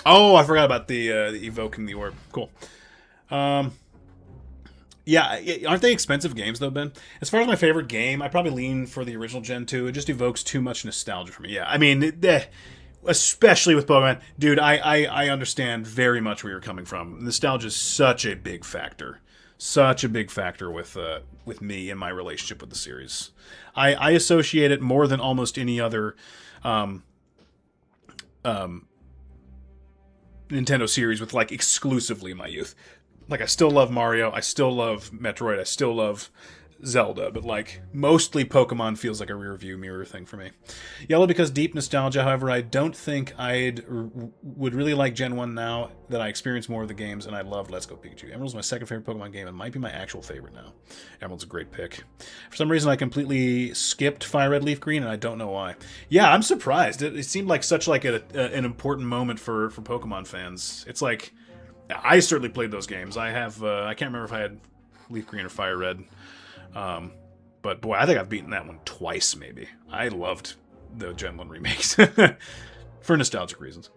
Oh, I forgot about the evoking the orb. Cool. Um, yeah, aren't they expensive games though, Ben? As far as my favorite game, I probably lean for the original Gen 2. It just evokes too much nostalgia for me. Yeah, I mean, especially with Pokemon, dude. I understand very much where you're coming from. Nostalgia is such a big factor with me in my relationship with the series. I associate it more than almost any other um, um, Nintendo series with like exclusively my youth. Like I still love Mario, I still love Metroid, I still love Zelda, but like mostly Pokemon feels like a rear view mirror thing for me. Yellow because deep nostalgia. However, I don't think would really like Gen 1 now that I experience more of the games and I loved Let's Go Pikachu. Emerald's my second favorite Pokemon game and might be my actual favorite now. Emerald's a great pick. For some reason I completely skipped Fire Red Leaf Green and I don't know why. Yeah, I'm surprised. It seemed like such like an important moment for Pokemon fans. It's like I certainly played those games. I have I can't remember if I had Leaf Green or Fire Red. But boy, I think I've beaten that one twice, maybe. I loved the Gen 1 remakes for nostalgic reasons.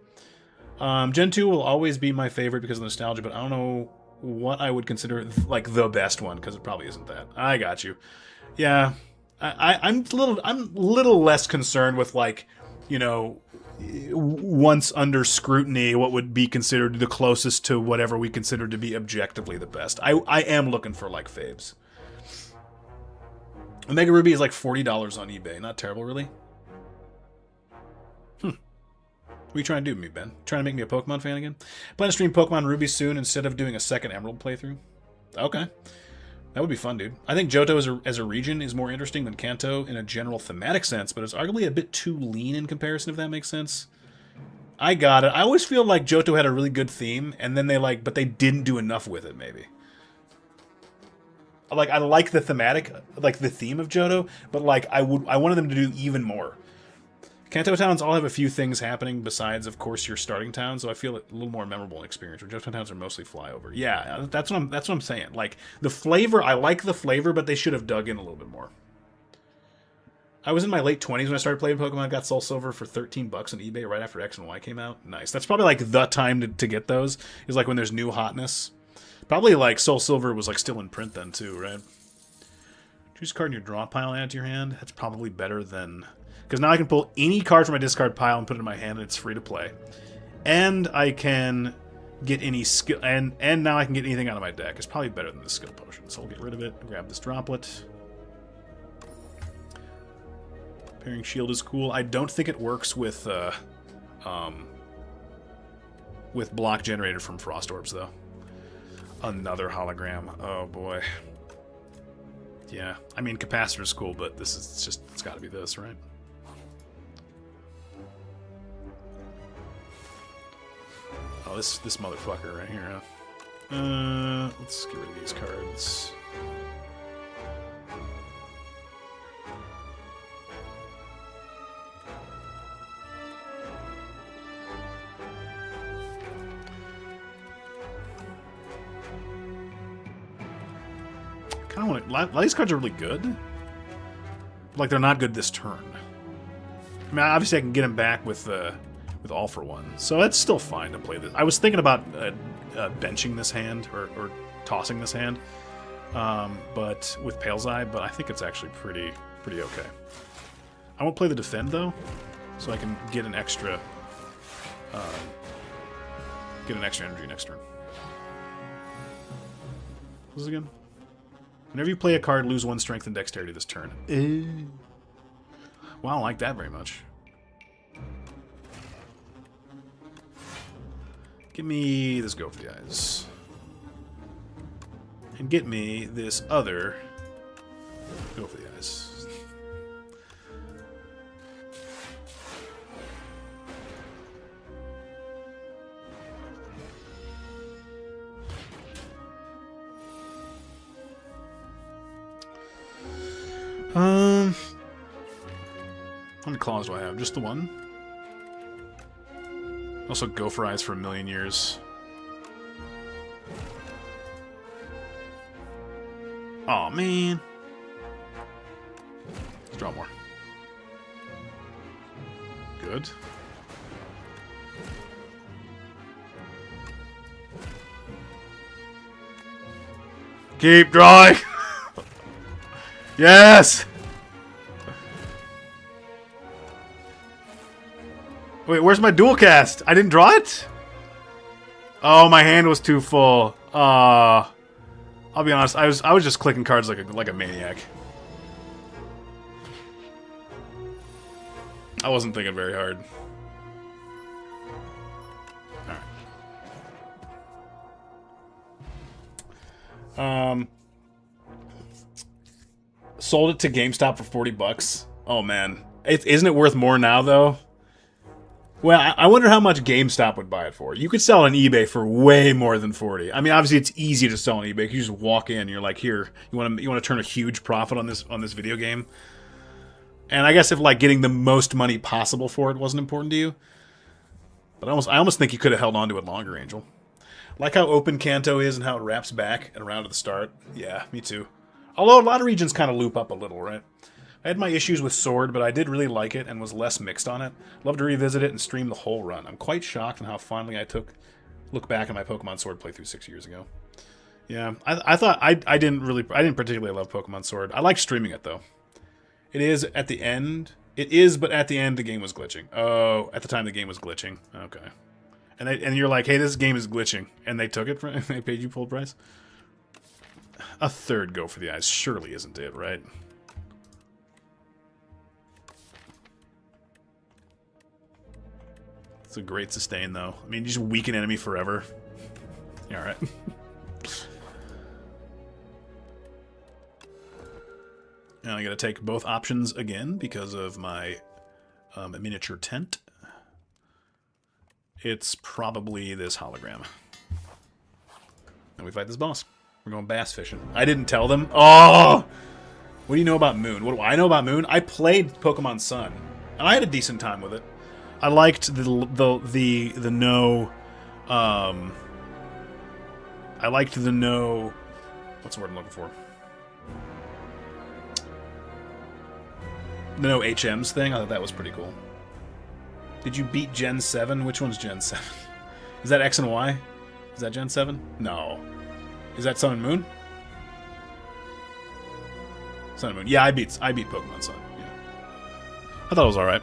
Gen 2 will always be my favorite because of nostalgia, but I don't know what I would consider like the best one because it probably isn't that. I got you. Yeah, I'm a little less concerned with like, you know, once under scrutiny, what would be considered the closest to whatever we consider to be objectively the best. I am looking for like faves. Omega Ruby is like $40 on eBay. Not terrible, really. What are you trying to do with me, Ben? Trying to make me a Pokemon fan again? Plan to stream Pokemon Ruby soon instead of doing a second Emerald playthrough. Okay. That would be fun, dude. I think Johto as a region is more interesting than Kanto in a general thematic sense, but it's arguably a bit too lean in comparison, if that makes sense. I got it. I always feel like Johto had a really good theme, and then but they didn't do enough with it, maybe. Like I like the thematic, like the theme of Johto, but like I wanted them to do even more. Kanto towns all have a few things happening besides, of course, your starting town, so I feel it a little more memorable experience. Where Johto towns are mostly flyover. Yeah, that's what I'm saying. Like the flavor, I like the flavor, but they should have dug in a little bit more. I was in my late 20s when I started playing Pokemon. I got Soul Silver for $13 on eBay right after X and Y came out. Nice. That's probably like the time to get those. Is like when there's new hotness. Probably like Soul Silver was like still in print then too, right? Choose a card in your draw pile and add to your hand. That's probably better than... Because now I can pull any card from my discard pile and put it in my hand and it's free to play. And I can get any skill... And now I can get anything out of my deck. It's probably better than the skill potion. So we'll get rid of it. Grab this droplet. Pairing Shield is cool. I don't think it works with block generated from Frost Orbs, though. Another hologram. Oh, boy. Yeah. I mean, Capacitor is cool, but this is just... It's got to be this, right? Oh, this motherfucker right here, huh? Let's get rid of these cards. I don't want to... A lot of these cards are really good. Like, they're not good this turn. I mean, obviously I can get them back with All for One. So it's still fine to play this. I was thinking about benching this hand, or tossing this hand, but with Pale's Eye, but I think it's actually pretty okay. I won't play the Defend, though, so I can get an extra energy next turn. What's this again? Whenever you play a card, lose 1 strength and dexterity this turn. Well, I don't like that very much. Give me this Go for the Eyes. And get me this other Go for the Eyes. How many claws do I have? Just the one? Also, Go for Eyes for a million years. Aw, man. Let's draw more. Keep drawing. Yes. Wait, where's my dual cast? I didn't draw it? Oh, my hand was too full. I'll be honest. I was just clicking cards like a maniac. I wasn't thinking very hard. Alright. Sold it to GameStop for $40. Oh man, isn't it worth more now though? Well, I wonder how much GameStop would buy it for. You could sell it on eBay for way more than 40. I mean, obviously it's easy to sell on eBay. You just walk in, and you're like, here, you want to turn a huge profit on this video game. And I guess if like getting the most money possible for it wasn't important to you, but I almost think you could have held on to it longer, Angel. Like how open Kanto is and how it wraps back and around to the start. Yeah, me too. Although a lot of regions kind of loop up a little, right? I had my issues with Sword, but I did really like it and was less mixed on it. Love to revisit it and stream the whole run. I'm quite shocked on how fondly I look back at my Pokemon Sword playthrough 6 years ago. Yeah, I thought I didn't particularly love Pokemon Sword. I like streaming it though. It is at the end. It is, but at the end the game was glitching. Oh, at the time the game was glitching. Okay. And you're like, hey, this game is glitching, and they took it and they paid you full price. A third go for the eyes surely isn't it, right? It's a great sustain though. I mean, you just weaken enemy forever. Yeah, all right. Now I gotta take both options again because of my miniature tent. It's probably this hologram. And we fight this boss. We're going bass fishing. I didn't tell them. Oh! What do you know about Moon? What do I know about Moon? I played Pokemon Sun, and I had a decent time with it. I liked the no. I liked the no. What's the word I'm looking for? The no HMs thing. I thought that was pretty cool. Did you beat Gen 7? Which one's Gen 7? Is that X and Y? Is that Gen 7? No. Is that Sun and Moon? Sun and Moon. Yeah, I beat Pokemon Sun. Yeah. I thought it was alright.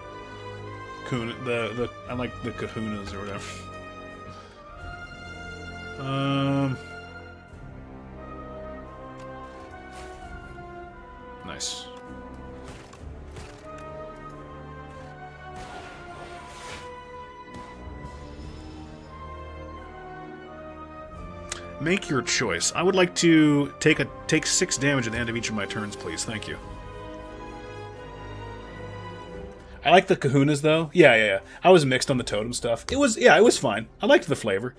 I like the kahunas or whatever. Nice. Make your choice. I would like to take 6 damage at the end of each of my turns, please. Thank you. I like the kahunas though. Yeah. I was mixed on the totem stuff. It was fine. I liked the flavor.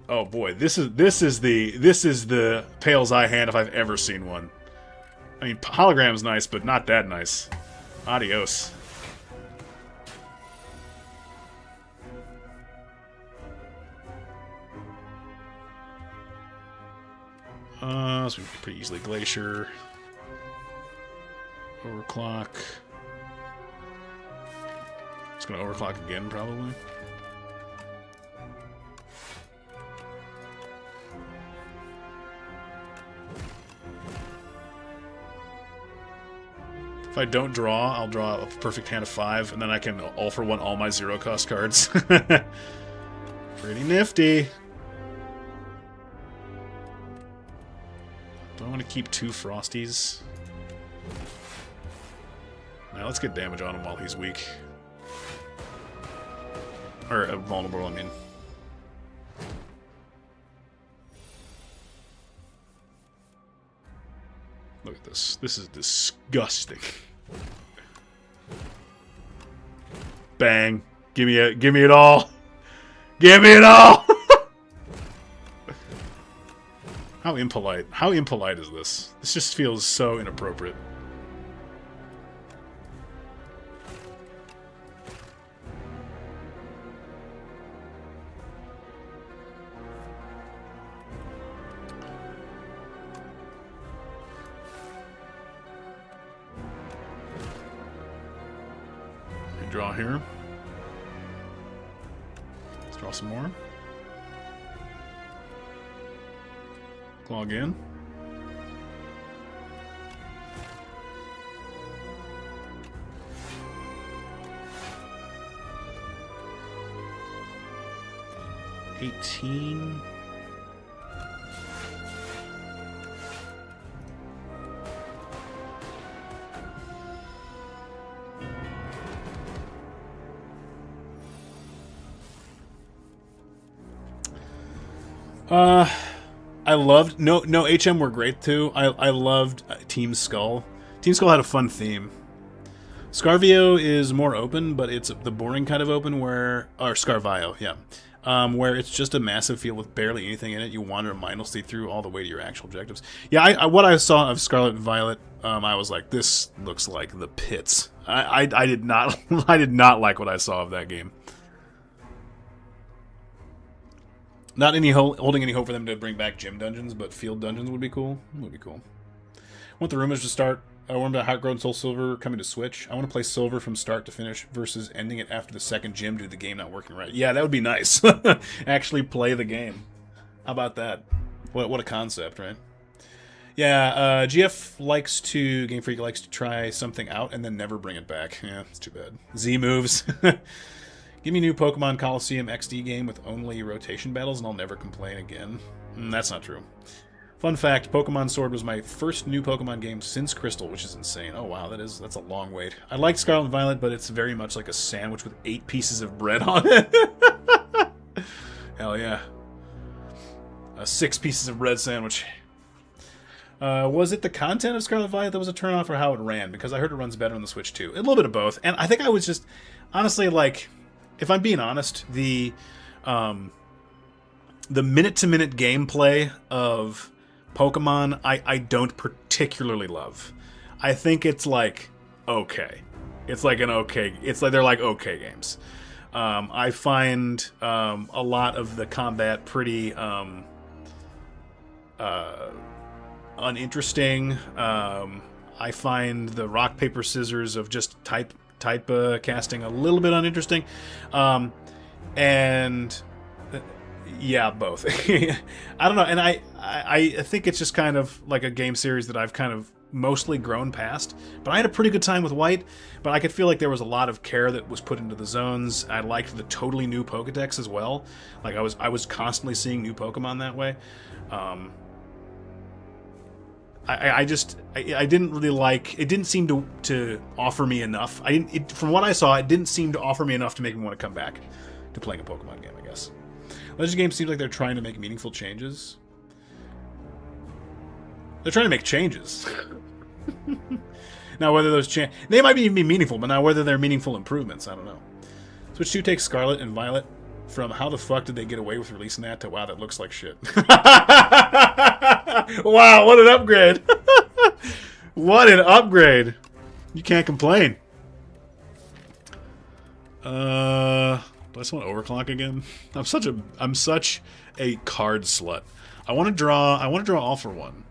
Oh boy, this is the Pale's Eye hand if I've ever seen one. I mean, hologram's nice, but not that nice. Adios. So we can pretty easily Glacier. Overclock. It's gonna overclock again, probably. If I don't draw, I'll draw a perfect hand of 5, and then I can all-for-one all my zero-cost cards. Pretty nifty. Do I want to keep 2 Frosties? Now let's get damage on him while he's weak. Or vulnerable, I mean. Look at this. This is disgusting. Bang. Give me it all. Give me it all. How impolite. How impolite is this? This just feels so inappropriate. Draw here. Let's draw some more. Log in. $18. I loved no HM were great too. I loved Team Skull. Team Skull had a fun theme. Scarvio is more open, but it's the boring kind of open or Scarvio, yeah. Where it's just a massive field with barely anything in it. You wander mindlessly through all the way to your actual objectives. Yeah, what I saw of Scarlet and Violet, I was like, this looks like the pits. I did not I did not like what I saw of that game. Not holding any hope for them to bring back gym dungeons, but field dungeons would be cool. Would be cool. I want the rumors to start. I want about Heartgrown Soul Silver coming to Switch. I want to play Silver from start to finish versus ending it after the second gym due to the game not working right. Yeah, that would be nice. Actually play the game. How about that? What a concept, right? Yeah, Game Freak likes to try something out and then never bring it back. Yeah, it's too bad. Z moves. Give me a new Pokemon Coliseum XD game with only rotation battles and I'll never complain again. That's not true. Fun fact, Pokemon Sword was my first new Pokemon game since Crystal, which is insane. Oh wow, that's a long wait. I like Scarlet and Violet, but it's very much like a sandwich with 8 pieces of bread on it. Hell yeah. 6 pieces of bread sandwich. Was it the content of Scarlet Violet that was a turnoff or how it ran? Because I heard it runs better on the Switch too. A little bit of both. And I think I was just, honestly, like, if I'm being honest, the minute-to-minute gameplay of Pokemon, I don't particularly love. I think it's like okay. It's like they're like okay games. I find a lot of the combat pretty uninteresting. I find the rock paper scissors of just type casting a little bit uninteresting, and yeah, both. I don't know, and I think it's just kind of like a game series that I've kind of mostly grown past. But I had a pretty good time with White, but I could feel like there was a lot of care that was put into the zones. I liked the totally new Pokedex as well. Like I was constantly seeing new Pokemon that way. I didn't really like. It didn't seem to offer me enough. From what I saw, it didn't seem to offer me enough to make me want to come back to playing a Pokemon game, I guess. Legend games seems like they're trying to make meaningful changes. They're trying to make changes. Now, whether those they might even be meaningful, but now whether they're meaningful improvements, I don't know. Switch 2 takes Scarlet and Violet from how the fuck did they get away with releasing that to wow, that looks like shit. Wow, what an upgrade. What an upgrade. You can't complain. Do I just want to overclock again? I'm such a card slut. I want to draw all for one.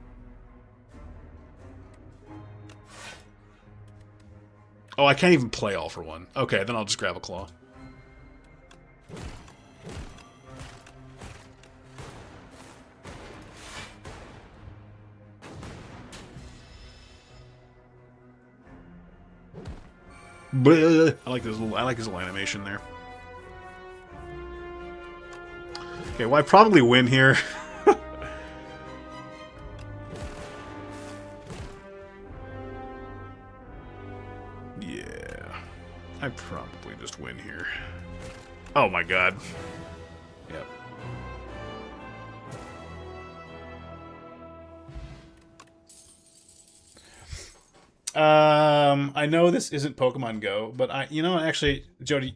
Oh, I can't even play all for one. Okay, then I'll just grab a claw. I like his little animation there. Okay, well I probably win here. Yeah, I probably just win here. Oh my god. Yep. I know this isn't Pokemon Go, but actually, Jody,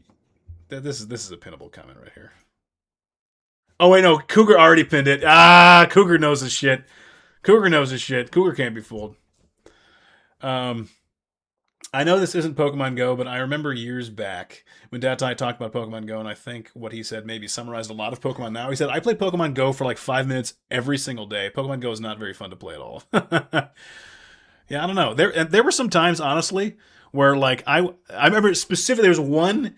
this is a pinnable comment right here. Oh wait, no, Cougar already pinned it. Cougar knows his shit. Cougar knows his shit. Cougar can't be fooled. I know this isn't Pokemon Go, but I remember years back when Dad and I talked about Pokemon Go, and I think what he said maybe summarized a lot of Pokemon Now. He said, I play Pokemon Go for like 5 minutes every single day. Pokemon Go is not very fun to play at all. Yeah, I don't know. There were some times, honestly, where like I remember specifically there was one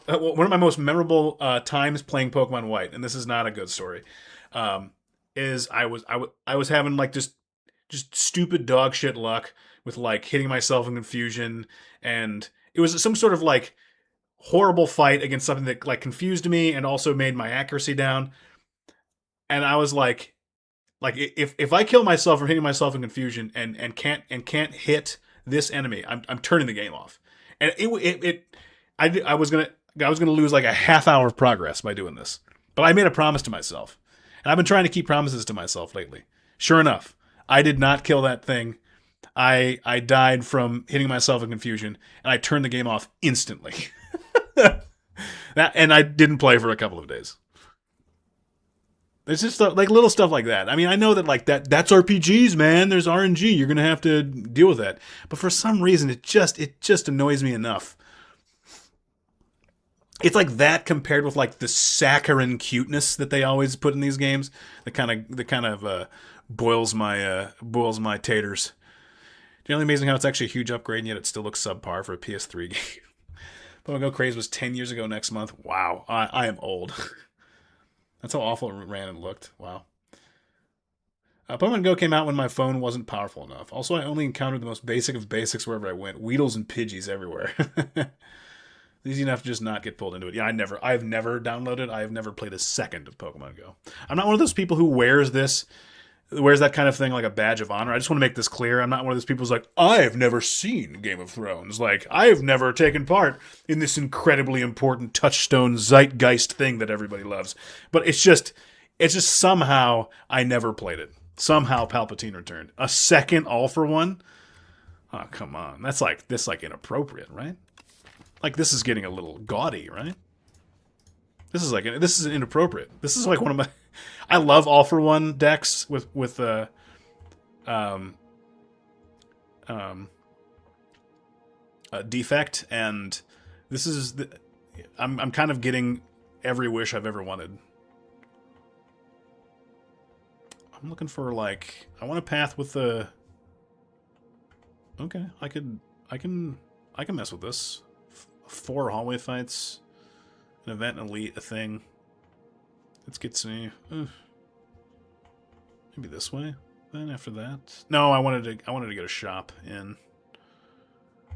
of my most memorable times playing Pokemon White, and this is not a good story. is I was having like just stupid dog shit luck with like hitting myself in confusion, and it was some sort of like horrible fight against something that like confused me and also made my accuracy down. And I was like if I kill myself from hitting myself in confusion and can't hit this enemy, I'm turning the game off. And I was gonna lose like a half hour of progress by doing this. But I made a promise to myself, and I've been trying to keep promises to myself lately. Sure enough, I did not kill that thing. I died from hitting myself in confusion, and I turned the game off instantly. And I didn't play for a couple of days. It's just like little stuff like that. I mean, I know that like that's RPGs, man. There's RNG. You're gonna have to deal with that. But for some reason, it just annoys me enough. It's like that compared with like the saccharine cuteness that they always put in these games. That kind of boils my taters. Generally amazing how it's actually a huge upgrade, and yet it still looks subpar for a PS3 game. Pokemon Go craze was 10 years ago next month. Wow, I am old. That's how awful it ran and looked. Wow. Pokemon Go came out when my phone wasn't powerful enough. Also, I only encountered the most basic of basics wherever I went. Weedles and Pidgeys everywhere. Easy enough to just not get pulled into it. Yeah, I've never downloaded. I have never played a second of Pokemon Go. I'm not one of those people who wears that kind of thing like a badge of honor. I just want to make this clear. I'm not one of those people who's like, I've never seen Game of Thrones. Like, I've never taken part in this incredibly important touchstone zeitgeist thing that everybody loves. But it's just somehow I never played it. Somehow Palpatine returned. A second All for One? Oh, come on. That's like inappropriate, right? Like, this is getting a little gaudy, right? This is inappropriate. This is like one of my... I love All for One decks with Defect, and this is I'm kind of getting every wish I've ever wanted. I'm looking for like I want a path with the. Okay, I can mess with this. 4 hallway fights, an event, an elite, a thing. Let's get me. Maybe this way. Then after that, no, I wanted to get a shop in.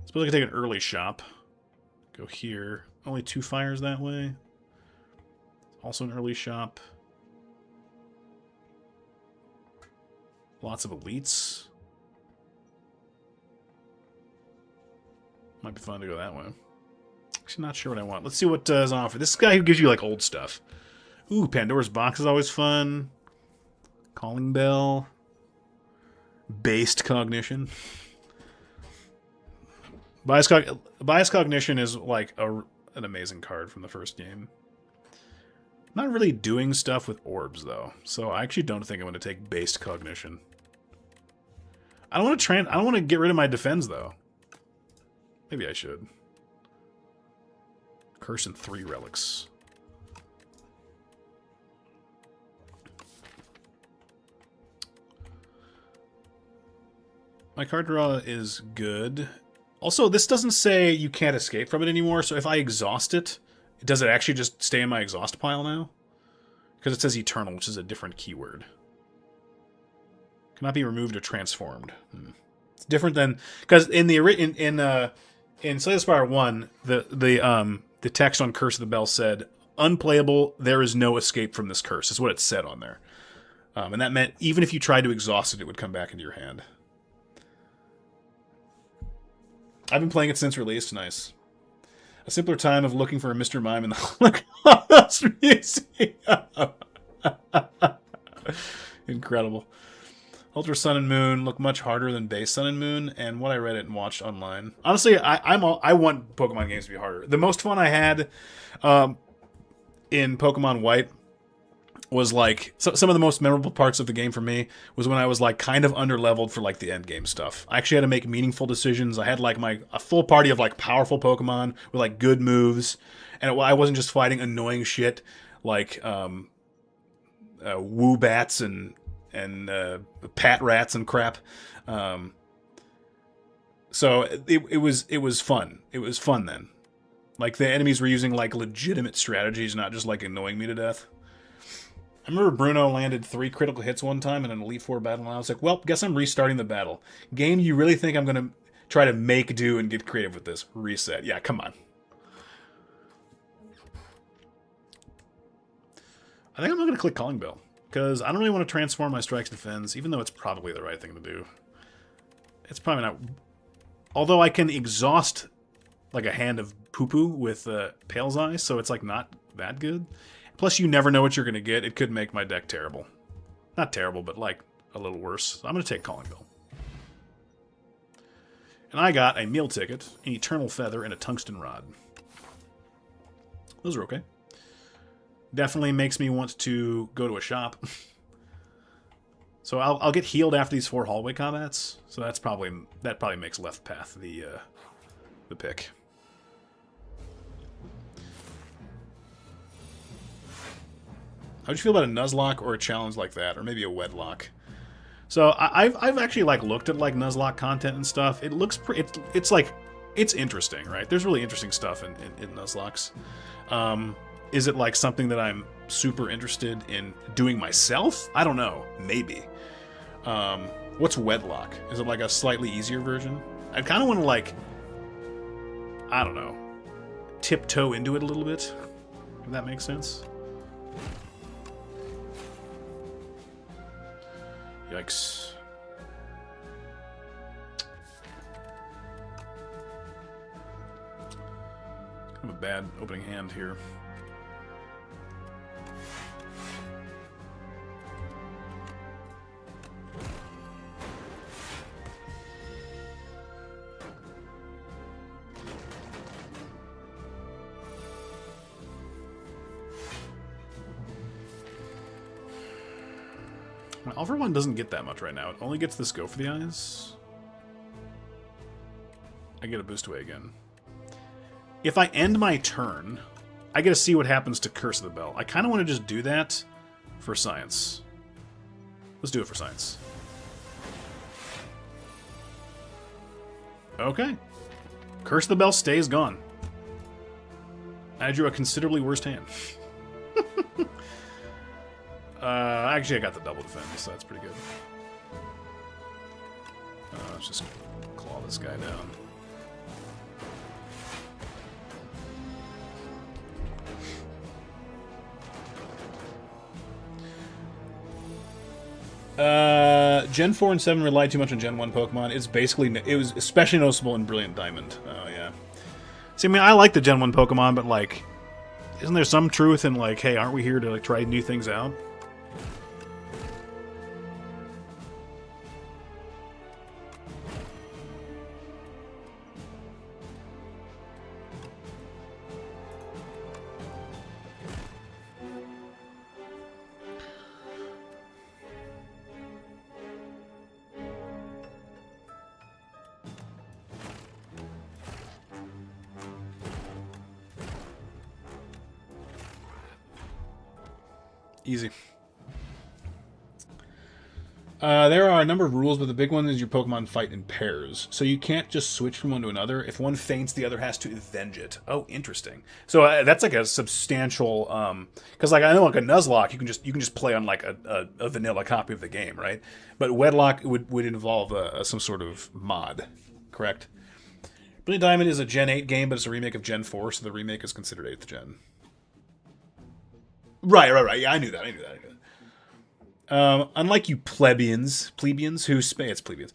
Suppose I could take an early shop. Go here. Only 2 fires that way. Also an early shop. Lots of elites. Might be fun to go that way. Actually, not sure what I want. Let's see what is on offer. This guy who gives you like old stuff. Ooh, Pandora's Box is always fun. Calling Bell. Based Cognition. Bias Cognition is like an amazing card from the first game. Not really doing stuff with orbs, though. So I actually don't think I'm going to take Based Cognition. I don't want to get rid of my defense, though. Maybe I should. Curse and 3 relics. My card draw is good. Also, this doesn't say you can't escape from it anymore, so if I exhaust it, does it actually just stay in my exhaust pile now? Because it says eternal, which is a different keyword. Cannot be removed or transformed. It's different than... Because in Slay the Spire 1, the text on Curse of the Bell said, unplayable, there is no escape from this curse. That's what it said on there. And that meant even if you tried to exhaust it, it would come back into your hand. I've been playing it since release. Nice. A simpler time of looking for a Mr. Mime in the Holocaust Museum. Incredible. Ultra Sun and Moon look much harder than base Sun and Moon, and what I read it and watched online. Honestly, I want Pokemon games to be harder. The most fun I had in Pokemon White was like some of the most memorable parts of the game for me was when I was like kind of underleveled for like the end game stuff. I actually had to make meaningful decisions. I had like a full party of like powerful Pokemon with like good moves, and I wasn't just fighting annoying shit like Woobats and Pat Rats and crap. So it was fun. It was fun then. Like the enemies were using like legitimate strategies, not just like annoying me to death. I remember Bruno landed 3 critical hits one time in an Elite Four battle, and I was like, well, guess I'm restarting the battle. Game, you really think I'm going to try to make do and get creative with this? Reset. Yeah, come on. I think I'm not going to click Calling Bell, because I don't really want to transform my Strikes Defense, even though it's probably the right thing to do. It's probably not... Although I can exhaust like a hand of poo-poo with Pale's Eye, so it's like not that good. Plus, you never know what you're going to get. It could make my deck terrible. Not terrible, but like a little worse. So I'm going to take Calling Bell. And I got a meal ticket, an Eternal Feather, and a Tungsten Rod. Those are okay. Definitely makes me want to go to a shop. So I'll get healed after these 4 hallway combats. So that probably makes Left Path the pick. How would you feel about a Nuzlocke or a challenge like that, or maybe a Wedlock? So I've actually like looked at like Nuzlocke content and stuff. It looks it's interesting, right? There's really interesting stuff in Nuzlocks. Is it like something that I'm super interested in doing myself? I don't know. Maybe. What's Wedlock? Is it like a slightly easier version? I kind of want to like, I don't know, tiptoe into it a little bit, if that makes sense. Yikes. Kind of a bad opening hand here. My All for One doesn't get that much right now. It only gets this Go for the Eyes. I get a boost away again. If I end my turn, I get to see what happens to Curse of the Bell. I kind of want to just do that for science. Let's do it for science. Okay. Curse of the Bell stays gone. I drew a considerably worse hand. Actually, I got the double defense, so that's pretty good. Let's just claw this guy down. Gen 4 and 7 relied too much on Gen 1 Pokemon. It was especially noticeable in Brilliant Diamond. Oh, yeah. See, I mean, I like the Gen 1 Pokemon, but, like, isn't there some truth in, like, hey, aren't we here to, like, try new things out? Easy. There are a number of rules, but the big one is your Pokemon fight in pairs. So you can't just switch from one to another. If one faints, the other has to avenge it. Oh, interesting. So that's like a substantial... Because like I know like a Nuzlocke, you can just play on like a vanilla copy of the game, right? But Wedlock would involve some sort of mod, correct? Brilliant Diamond is a Gen 8 game, but it's a remake of Gen 4, so the remake is considered 8th gen. Right. Yeah, I knew that. Unlike you plebeians who it's plebeians.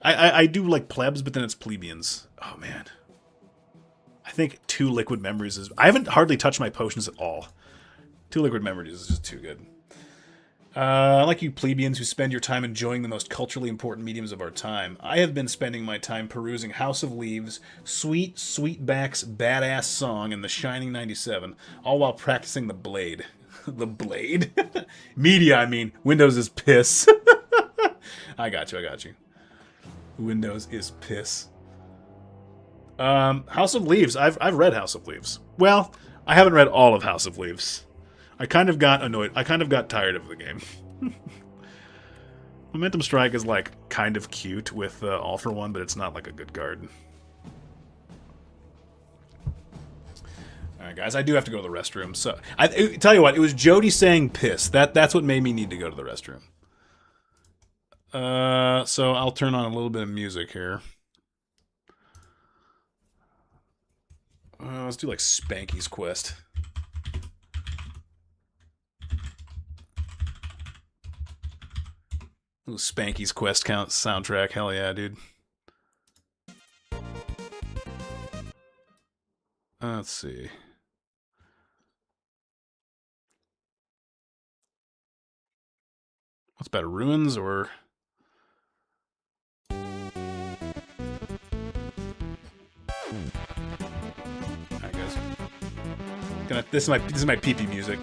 I do like plebs, but then it's plebeians. Oh man, I think 2 Liquid Memories is. I haven't hardly touched my potions at all. 2 Liquid Memories is just too good. Unlike you plebeians who spend your time enjoying the most culturally important mediums of our time, I have been spending my time perusing House of Leaves, Sweetback's badass song, and The Shining 97, all while practicing the blade. The blade? Media, I mean. Windows is piss. I got you. Windows is piss. House of Leaves. I've read House of Leaves. Well, I haven't read all of House of Leaves. I kind of got annoyed. I kind of got tired of the game. Momentum Strike is like kind of cute with All for One, but it's not like a good card. All right, guys, I do have to go to the restroom. So, tell you what, it was Jody saying piss. That's what made me need to go to the restroom. So I'll turn on a little bit of music here. Let's do like Spanky's Quest. Ooh, Spanky's Quest count soundtrack. Hell yeah, dude. Let's see. What's better, Ruins or... Alright, guys. This is my pee-pee music.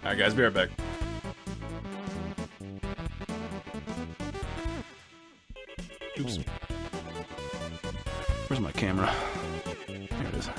Alright, guys, be right back. Oops. Where's my camera? Here it is.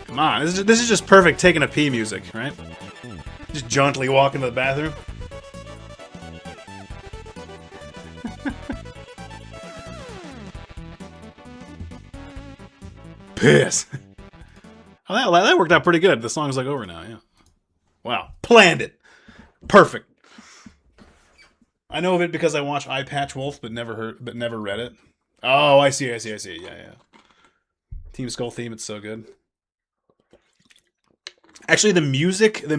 Come on, this is just perfect taking a pee music, right? Just jauntily walk into the bathroom. Piss. Oh, that worked out pretty good. The song's like over now, yeah. Wow, planned it. Perfect. I know of it because I watched Eye Patch Wolf, but never read it. Oh, I see. Yeah. Team Skull theme, it's so good. Actually, the music in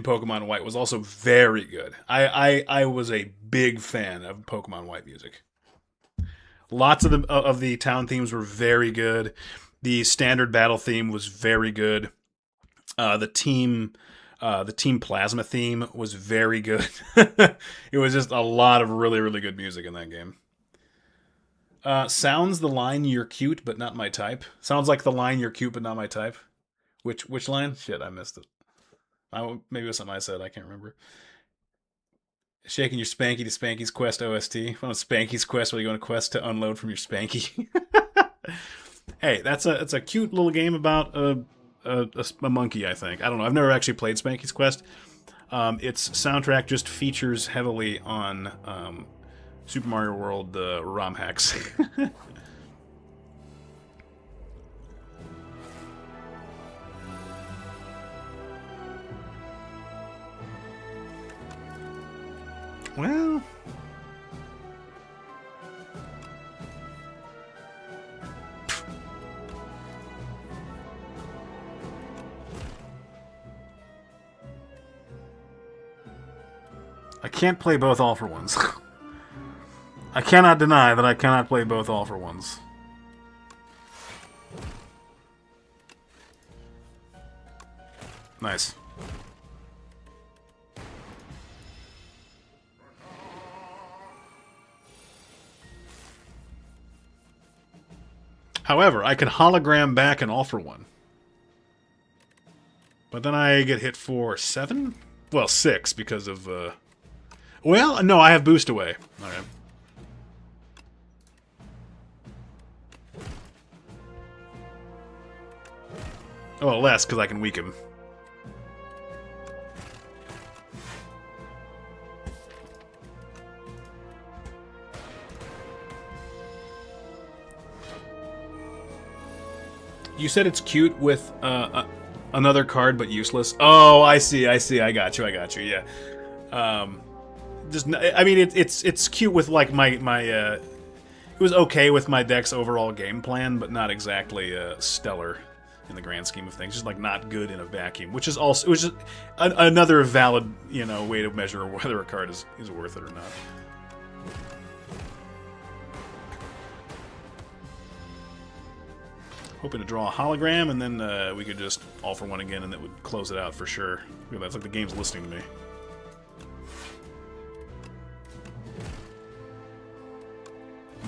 Pokemon White was also very good. I was a big fan of Pokemon White music. Lots of the town themes were very good. The standard battle theme was very good. The team Plasma theme was very good. It was just a lot of really, really good music in that game. Sounds the line "You're cute, but not my type." Sounds like the line "You're cute, but not my type." Which line? Shit, I missed it. Maybe it was something I said. I can't remember. Shaking your Spanky to Spanky's Quest OST. On Spanky's Quest, where you go on a quest to unload from your Spanky. Hey, it's a cute little game about a monkey, I think. I don't know. I've never actually played Spanky's Quest. Its soundtrack just features heavily on Super Mario World ROM hacks. Well... I can't play both All for Ones. I cannot deny that I cannot play both All for Ones. Nice. However, I can hologram back an All for One. But then I get hit for 7? Well, 6 because of... Well, no, I have boost away. Alright. Oh, less, because I can weaken. You said it's cute with another card, but useless. Oh, I see. I got you. Yeah. I mean, it's cute with like my it was okay with my deck's overall game plan, but not exactly stellar in the grand scheme of things. Just like not good in a vacuum, which is another valid way to measure whether a card is worth it or not. Hoping to draw a hologram, and then we could just All for One again, and that would close it out for sure. That's like the game's listening to me.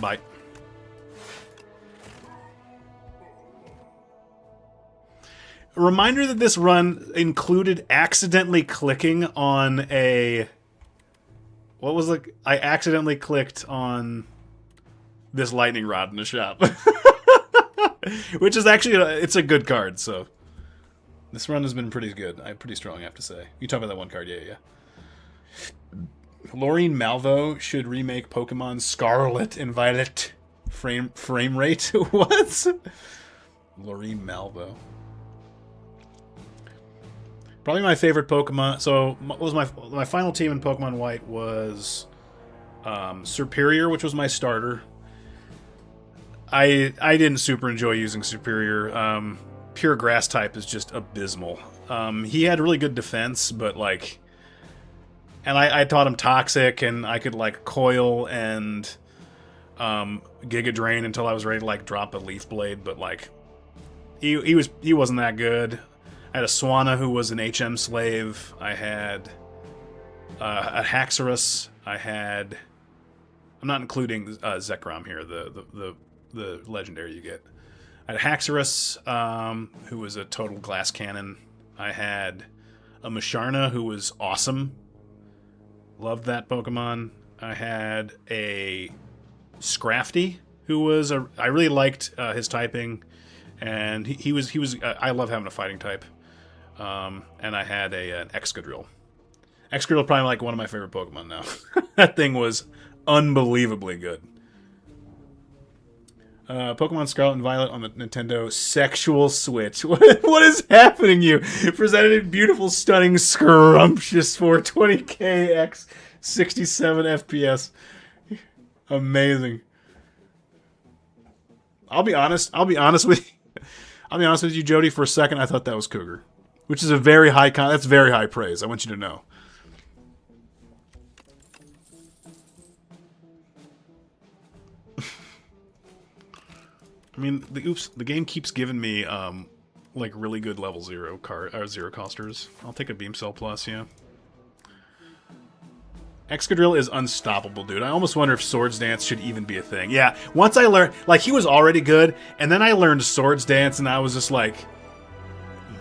Bye. A reminder that this run included accidentally clicking on a... What was it? I accidentally clicked on this lightning rod in the shop. Which is actually, it's a good card, so... This run has been pretty good. Pretty strong, I have to say. You talk about that one card, yeah. Lorene Malvo should remake Pokemon Scarlet and Violet frame rate. What? Lorene Malvo. Probably my favorite Pokemon. So, what was my final team in Pokemon White was Serperior, which was my starter. I didn't super enjoy using Serperior. Pure Grass type is just abysmal. He had really good defense, but like... And I taught him Toxic, and I could like Coil and Giga Drain until I was ready to like drop a Leaf Blade, but like... He wasn't that good. I had a Swanna who was an HM slave. I had a Haxorus. I had... I'm not including Zekrom here, the legendary you get. I had Haxorus, who was a total glass cannon. I had a Musharna, who was awesome. Loved that Pokemon. I had a Scrafty, who was I really liked his typing, and he was I love having a fighting type. And I had an Excadrill. Excadrill probably like one of my favorite Pokemon now. That thing was unbelievably good. Pokemon Scarlet and Violet on the Nintendo Sexual Switch. What is happening to you? Presented in beautiful, stunning, scrumptious 420k x 67 FPS. Amazing. I'll be honest with you, Jody. For a second, I thought that was Cougar, which is a very high that's very high praise. I want you to know. I mean, the game keeps giving me like really good level 0 zero costers. I'll take a Beam Cell Plus, yeah. Excadrill is unstoppable, dude. I almost wonder if Swords Dance should even be a thing. Yeah, once I learned, like, he was already good, and then I learned Swords Dance, and I was just like,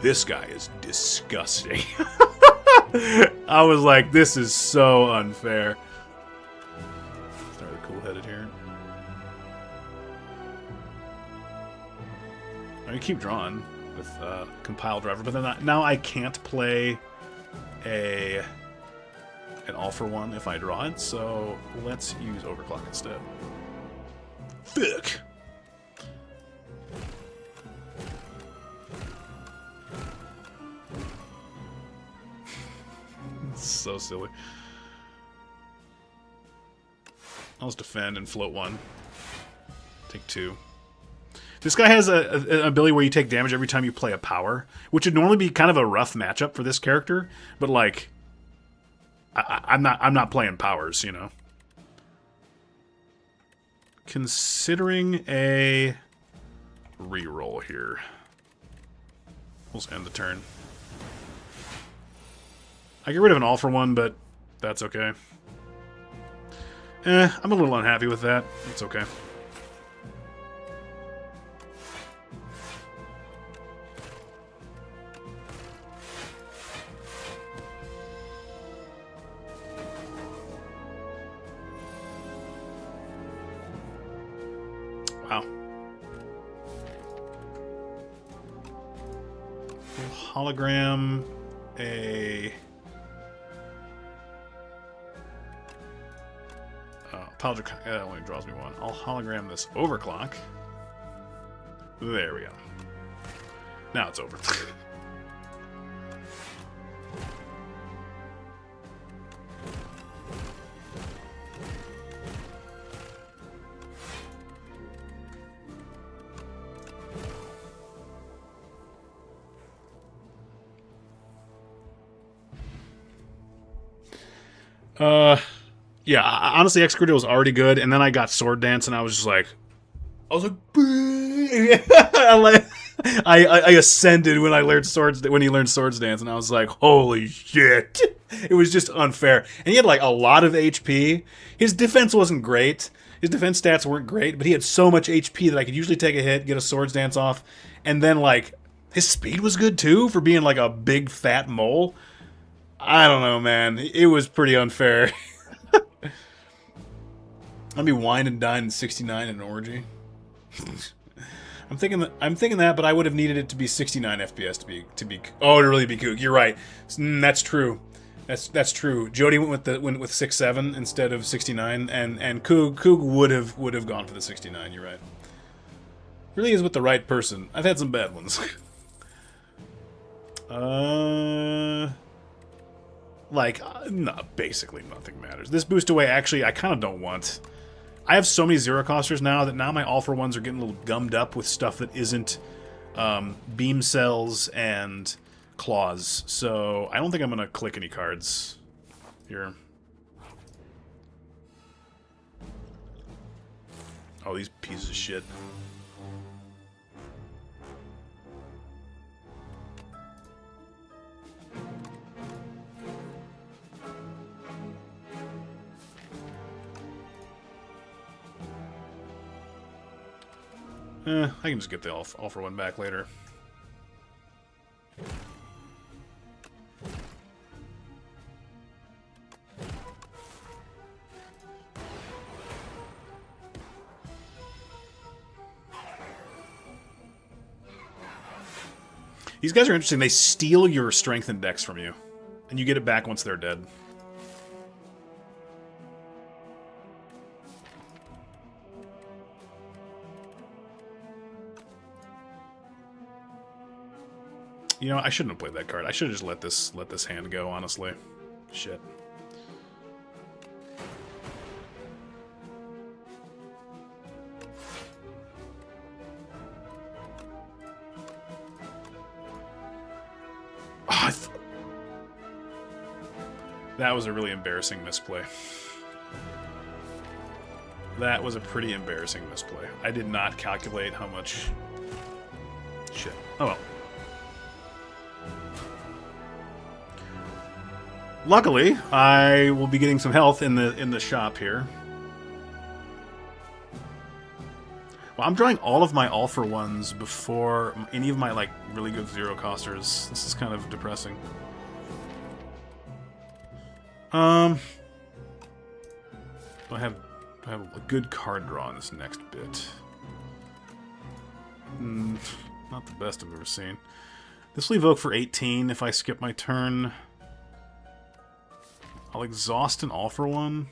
this guy is disgusting. I was like, this is so unfair. Start with cool-headed here. I can keep drawing with Compile Driver, but then now I can't play an All for One if I draw it, so let's use Overclock instead. Fuck! So silly. I'll just defend and float 1. Take 2. This guy has an ability where you take damage every time you play a power, which would normally be kind of a rough matchup for this character, but like, I'm not playing powers, you know. Considering a reroll here. We'll just end the turn. I get rid of an all for one, but that's okay. I'm a little unhappy with that. It's okay. Wow. Hologram, a... that only draws me one. I'll hologram this overclock. There we go. Now it's over. Yeah, honestly, Excadrill was already good, and then I got Sword Dance, and I was like, I ascended when I learned when he learned Swords Dance, and I was like, holy shit. It was just unfair. And he had like a lot of HP. His defense wasn't great. His defense stats weren't great, but he had so much HP that I could usually take a hit, get a Swords Dance off, and then like his speed was good too for being like a big fat mole. I don't know, man. It was pretty unfair. I'd be wine and dine in 69 in an orgy. I'm thinking that, but I would have needed it to be 69 FPS to really be Coog. You're right. That's true. That's true. Jody went with 6.7 instead of 69, and Coog would have gone for the 69. You're right. Really is with the right person. I've had some bad ones. Basically nothing matters. This boost away, actually, I kind of don't want. I have so many Zero Costers now that now my All for Ones are getting a little gummed up with stuff that isn't Beam Cells and Claws. So I don't think I'm going to click any cards here. Oh, these pieces of shit. I can just get the all for one back later. These guys are interesting. They steal your strength and dex from you, and you get it back once they're dead. You know, I shouldn't have played that card. I should have just let this hand go, honestly. Shit. Oh, that was a really embarrassing misplay. That was a pretty embarrassing misplay. I did not calculate how much... Shit. Oh well. Luckily, I will be getting some health in the shop here. Well, I'm drawing all of my all for ones before any of my like really good Zero Costers. This is kind of depressing. Do I have a good card draw in this next bit? Not the best I've ever seen. This will evoke for 18 if I skip my turn. I'll exhaust an all for one.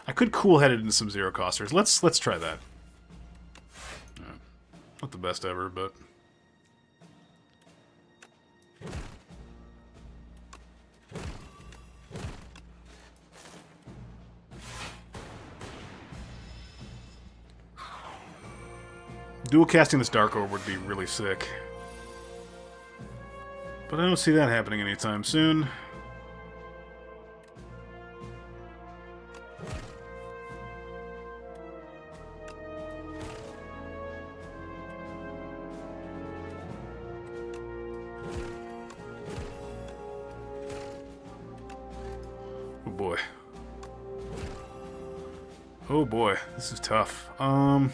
I could cool-headed into some Zero Costers. Let's try that. Not the best ever, but dual casting this Dark Orb would be really sick. But I don't see that happening anytime soon. Oh boy, this is tough. I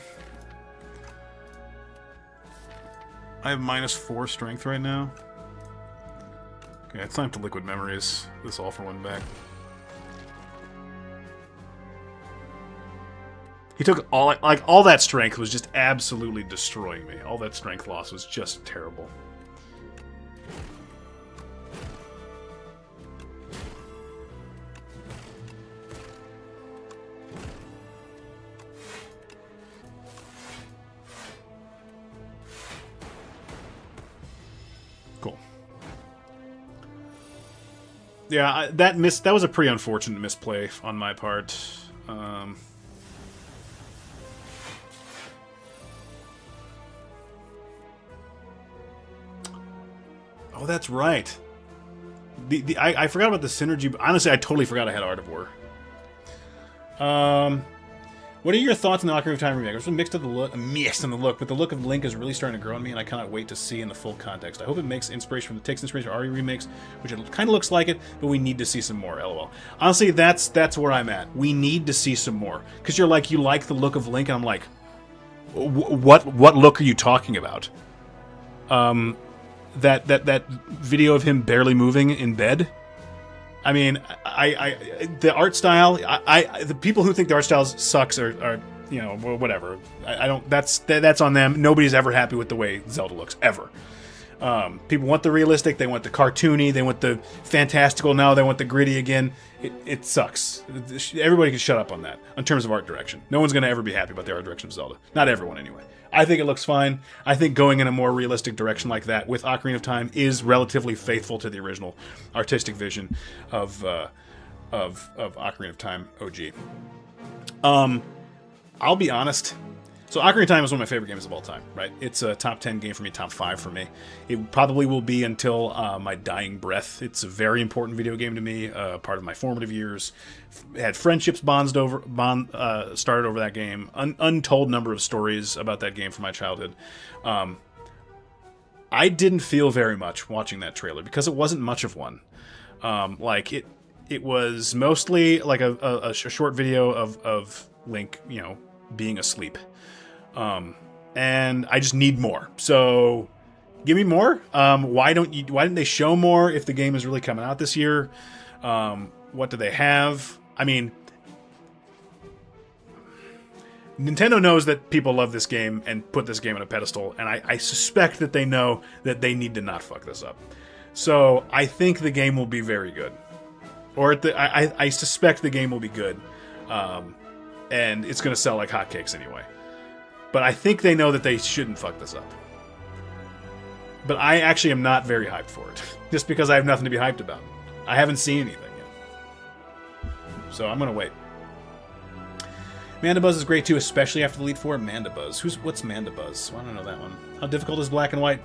have -4 strength right now. Okay, it's time to liquid memories this All for One back. He took all that strength was just absolutely destroying me. All that strength loss was just terrible. Cool. Yeah, that was a pretty unfortunate misplay on my part. Oh, that's right. I forgot about the synergy. Honestly, I totally forgot I had Art of War. What are your thoughts on the Ocarina of Time remake? It's mixed in the look, but the look of Link is really starting to grow on me, and I cannot wait to see in the full context. I hope it takes inspiration from Ari remakes, which it kind of looks like it, but we need to see some more. LOL. Honestly, that's where I'm at. We need to see some more, because you're like, you like the look of Link, and I'm like, what look are you talking about? That video of him barely moving in bed. I mean, the art style. The people who think the art style sucks are you know, whatever. I don't. That's on them. Nobody's ever happy with the way Zelda looks ever. People want the realistic. They want the cartoony. They want the fantastical. Now they want the gritty again. It sucks. Everybody can shut up on that in terms of art direction. No one's gonna ever be happy about the art direction of Zelda. Not everyone, anyway. I think it looks fine. I think going in a more realistic direction like that with Ocarina of Time is relatively faithful to the original artistic vision of Ocarina of Time OG. I'll be honest. So Ocarina of Time is one of my favorite games of all time, right? It's a top 10 game for me, top 5 for me. It probably will be until my dying breath. It's a very important video game to me, part of my formative years. Had friendships started over that game. Untold number of stories about that game from my childhood. I didn't feel very much watching that trailer because it wasn't much of one. It was mostly like a short video of Link, you know, being asleep. And I just need more. So give me more. Why didn't they show more if the game is really coming out this year? What do they have? I mean, Nintendo knows that people love this game and put this game on a pedestal, and I suspect that they know that they need to not fuck this up. So I think the game will be very good. Or I suspect the game will be good. And it's going to sell like hotcakes anyway. But I think they know that they shouldn't fuck this up. But I actually am not very hyped for it. Just because I have nothing to be hyped about. I haven't seen anything yet. So I'm going to wait. Mandibuzz is great too, especially after the Elite Four. Mandibuzz. What's Mandibuzz? I don't know that one. How difficult is Black and White?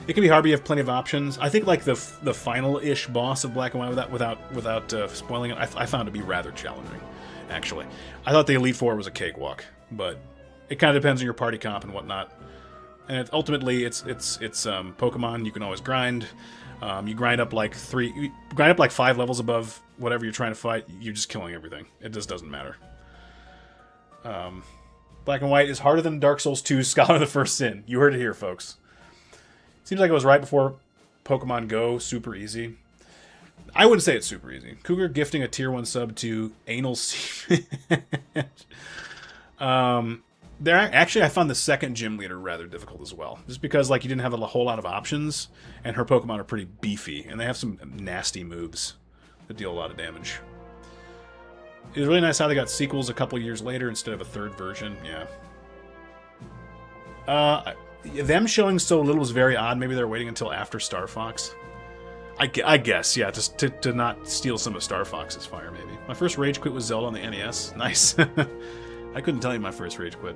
It can be hard, but you have plenty of options. I think like the final-ish boss of Black and White without spoiling it, I found to be rather challenging, actually. I thought the Elite Four was a cakewalk, but it kind of depends on your party comp and whatnot. And ultimately, it's Pokemon. You can always grind. You grind up like 5 levels above whatever you're trying to fight. You're just killing everything. It just doesn't matter. Black and White is harder than Dark Souls 2's Scholar of the First Sin. You heard it here, folks. Seems like it was right before Pokemon Go. Super easy. I wouldn't say it's super easy. Cougar gifting a tier 1 sub to Anal Siege. Actually, I found the second gym leader rather difficult as well. Just because like you didn't have a whole lot of options, and her Pokemon are pretty beefy, and they have some nasty moves that deal a lot of damage. It was really nice how they got sequels a couple years later instead of a third version. Yeah. Them showing so little was very odd. Maybe they're waiting until after Star Fox. I guess, yeah, just to not steal some of Star Fox's fire, maybe. My first rage quit was Zelda on the NES. Nice. I couldn't tell you my first rage quit.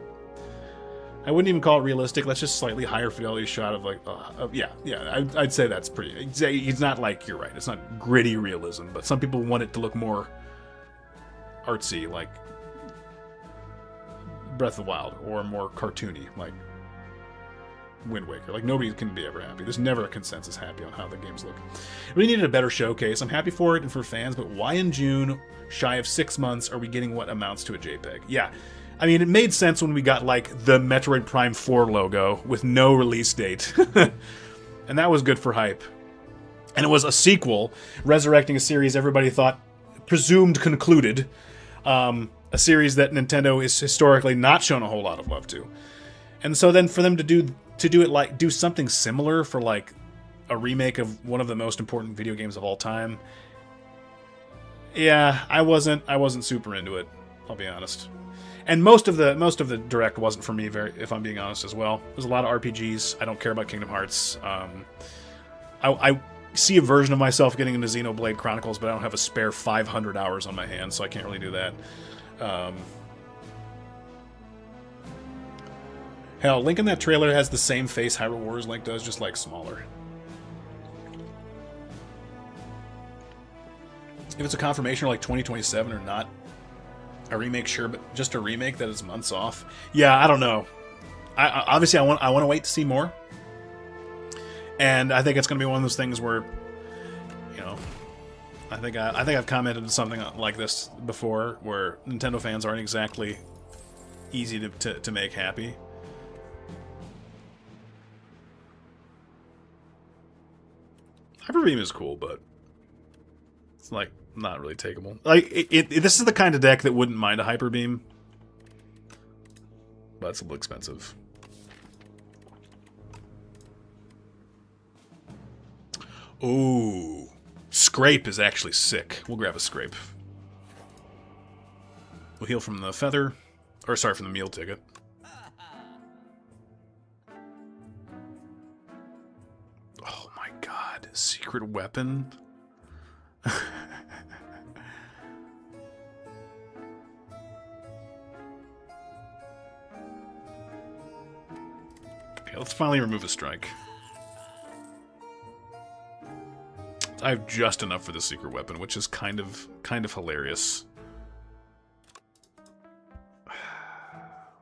I wouldn't even call it realistic. That's just slightly higher fidelity shot of like, yeah. I'd say that's pretty. It's not like, you're right. It's not gritty realism, but some people want it to look more artsy, like Breath of the Wild, or more cartoony, like Wind Waker. Like, nobody can be ever happy. There's never a consensus happy on how the games look. We needed a better showcase. I'm happy for it and for fans, but why in June, shy of 6 months, are we getting what amounts to a JPEG? Yeah. I mean, it made sense when we got, like, the Metroid Prime 4 logo with no release date. And that was good for hype. And it was a sequel, resurrecting a series everybody thought presumed concluded. A series that Nintendo is historically not shown a whole lot of love to. And so then for them to do it like do something similar for like a remake of one of the most important video games of all time. Yeah, I wasn't super into it, I'll be honest. And most of the direct wasn't for me, if I'm being honest as well. There's a lot of RPGs. I don't care about Kingdom Hearts. I see a version of myself getting into Xenoblade Chronicles, but I don't have a spare 500 hours on my hands, so I can't really do that. Hell, Link in that trailer has the same face Hyrule Warriors Link does, just like smaller. If it's a confirmation or like 2027 or not, a remake, sure, but just a remake that is months off. Yeah, I don't know. Obviously I want to wait to see more, and I think it's going to be one of those things where, you know, I think I've commented on something like this before, where Nintendo fans aren't exactly easy to make happy. Hyper Beam is cool, but it's like not really takeable. Like this is the kind of deck that wouldn't mind a Hyper Beam, but it's a little expensive. Ooh. Scrape is actually sick. We'll grab a Scrape. We'll heal from the feather. Or, sorry, from the meal ticket. Oh my god. Secret weapon? Okay, let's finally remove a strike. I have just enough for the secret weapon, which is kind of hilarious.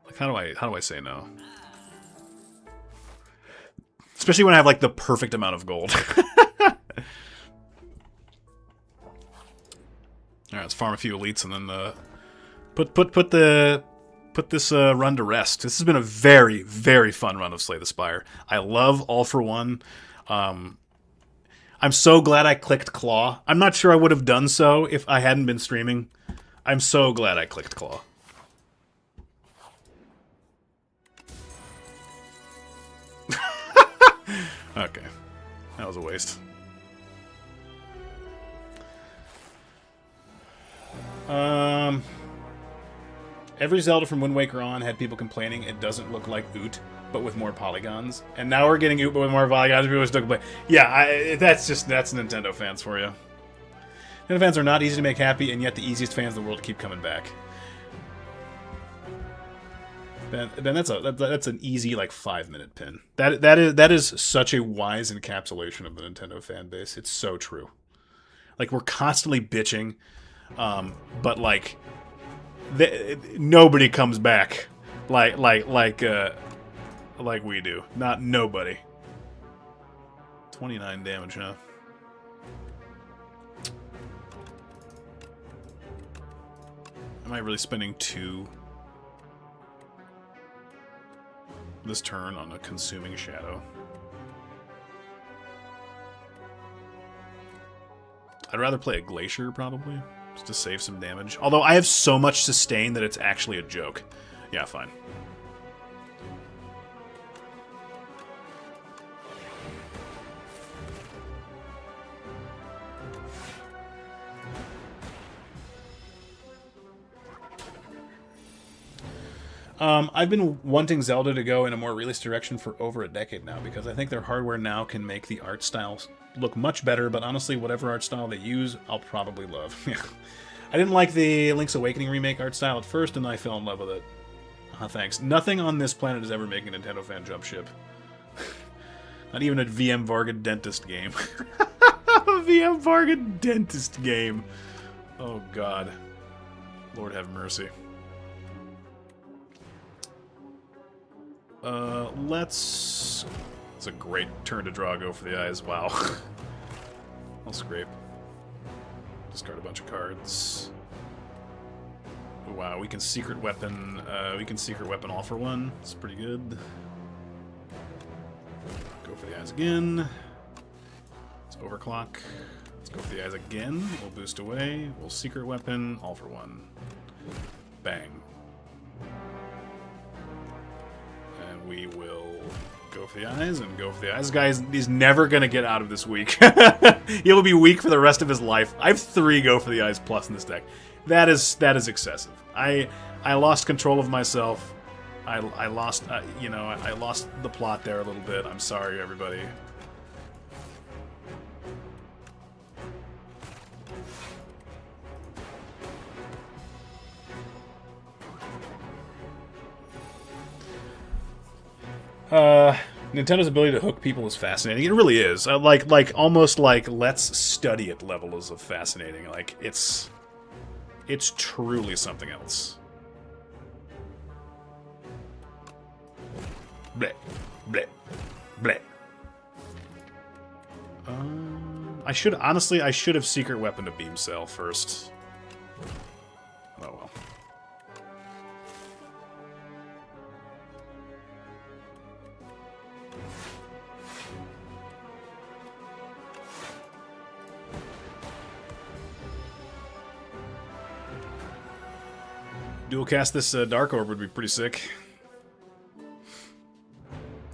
Like, how do I say no? Especially when I have like the perfect amount of gold. All right, let's farm a few elites and then put this run to rest. This has been a very, very fun run of Slay the Spire. I love All for One. I'm so glad I clicked Claw. I'm not sure I would have done so if I hadn't been streaming. I'm so glad I clicked Claw. Okay. That was a waste. Every Zelda from Wind Waker on had people complaining it doesn't look like Oot, but with more polygons. And now we're getting Oot, but with more polygons. People are still complaining. Yeah, that's Nintendo fans for you. Nintendo fans are not easy to make happy, and yet the easiest fans in the world keep coming back. Ben, that's an easy like 5-minute pin. That is such a wise encapsulation of the Nintendo fan base. It's so true. Like, we're constantly bitching, but like nobody comes back like we do. Not nobody. 29 damage, huh? Am I really spending 2 this turn on a Consuming Shadow? I'd rather play a Glacier, probably, just to save some damage. Although I have so much sustain that it's actually a joke. Yeah, fine. I've been wanting Zelda to go in a more realistic direction for over a decade now, because I think their hardware now can make the art styles look much better, but honestly, whatever art style they use, I'll probably love. I didn't like the Link's Awakening remake art style at first, and I fell in love with it. Thanks. Nothing on this planet is ever making a Nintendo fan jump ship. Not even a VM Varga Dentist game. A VM Varga Dentist game. Oh, God. Lord have mercy. Let's It's a great turn to draw, go for the eyes. Wow. I'll scrape. Discard a bunch of cards. Wow, we can secret weapon. We can secret weapon all for one. It's pretty good. Go for the eyes again. Let's overclock. Let's go for the eyes again. We'll boost away. We'll secret weapon all for one. Bang. And we will go for the eyes and go for the eyes. This guy is never going to get out of this weak. He will be weak for the rest of his life. I have 3 go for the eyes plus in this deck. That is excessive. I lost control of myself. I lost, you know, I lost the plot there a little bit. I'm sorry, everybody. Nintendo's ability to hook people is fascinating. It really is. Almost like let's study it levels of fascinating. Like it's truly something else. Bleh, bleh, bleh. I should have secret weapon to beam cell first. Oh well. Dual cast this Dark Orb would be pretty sick.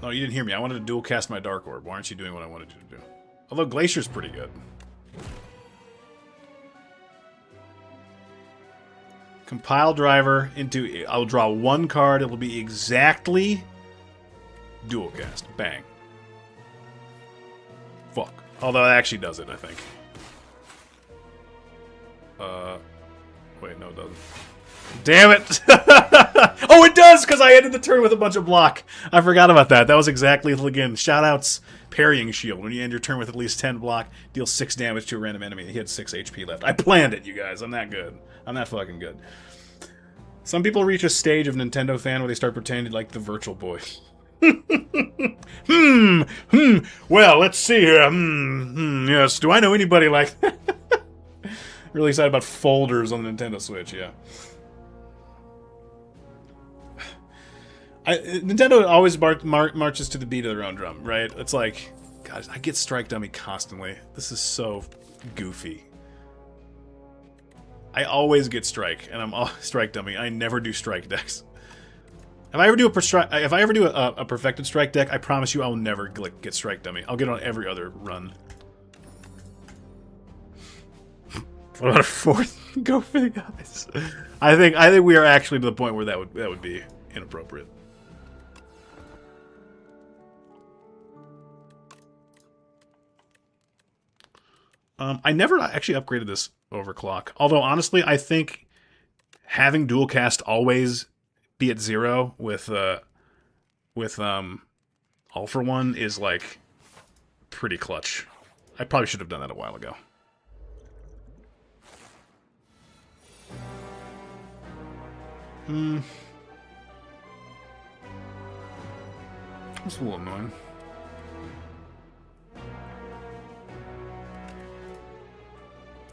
Oh, you didn't hear me. I wanted to dual cast my Dark Orb. Why aren't you doing what I wanted you to do? Although Glacier's pretty good. Compile driver into... I'll draw 1 card. It will be exactly dual cast. Bang. Fuck. Although it actually does it, I think. Wait, no, it doesn't. Damn it! Oh, it does, because I ended the turn with a bunch of block. I forgot about that. That was exactly, again, shoutouts, parrying shield. When you end your turn with at least 10 block, deal 6 damage to a random enemy. He had 6 HP left. I planned it, you guys. I'm that good. I'm that fucking good. Some people reach a stage of Nintendo fan where they start pretending like the Virtual Boy. Well, let's see here. Yes, do I know anybody like that? Really excited about folders on the Nintendo Switch, yeah. Nintendo always marches to the beat of their own drum, right? It's like, guys, I get Strike Dummy constantly. This is so goofy. I always get Strike, and I'm all Strike Dummy. I never do Strike decks. If I ever do a perfected Strike deck, I promise you I will never get Strike Dummy. I'll get it on every other run. What about a 4th? Go for the guys. I think we are actually to the point where that would be inappropriate. I never actually upgraded this overclock. Although, honestly, I think having dual cast always be at 0 with all for one is, like, pretty clutch. I probably should have done that a while ago. That's a little annoying.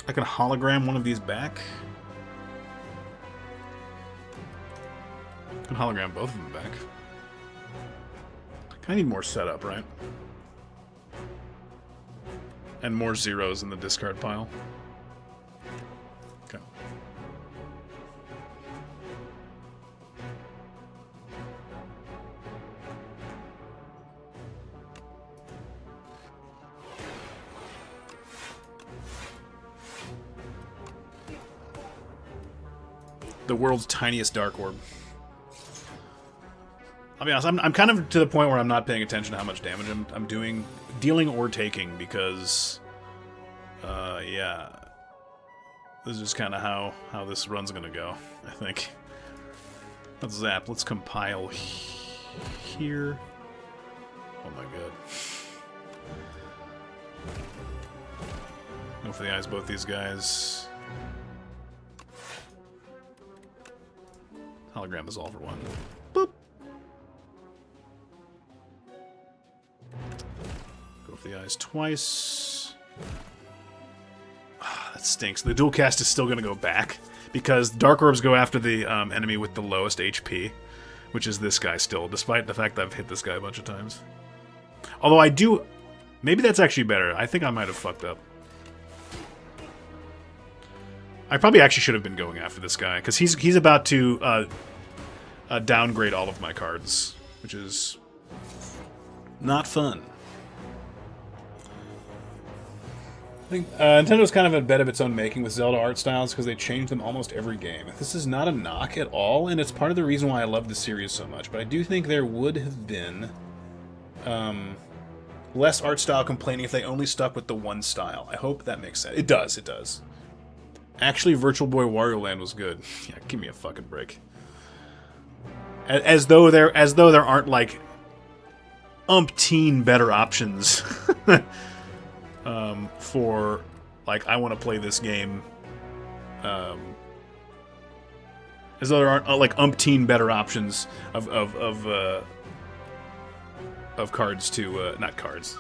I can hologram one of these back. I can hologram both of them back. I need more setup, right? And more zeros in the discard pile. Okay. The world's tiniest Dark Orb. I'll be honest, I'm kind of to the point where I'm not paying attention to how much damage I'm doing, dealing or taking, because, yeah, this is just kind of how this run's gonna go, I think. Let's zap. Let's compile here. Oh my god. Go for the eyes, both these guys. Hologram is all for one. Boop. with the eyes twice. That stinks. The dual cast is still going to go back because Dark Orbs go after the enemy with the lowest HP, which is this guy still, despite the fact that I've hit this guy a bunch of times. Although I do... Maybe that's actually better. I think I might have fucked up. I probably actually should have been going after this guy, because he's about to downgrade all of my cards, which is not fun. I think Nintendo's kind of a bed of its own making with Zelda art styles because they change them almost every game. This is not a knock at all, and it's part of the reason why I love the series so much. But I do think there would have been less art style complaining if they only stuck with the one style. I hope that makes sense. It does, it does. Actually, Virtual Boy Wario Land was good. Yeah, give me a fucking break. As though there aren't like umpteen better options. For, like, I want to play this game, as though there aren't, like, umpteen better options of cards to, not cards,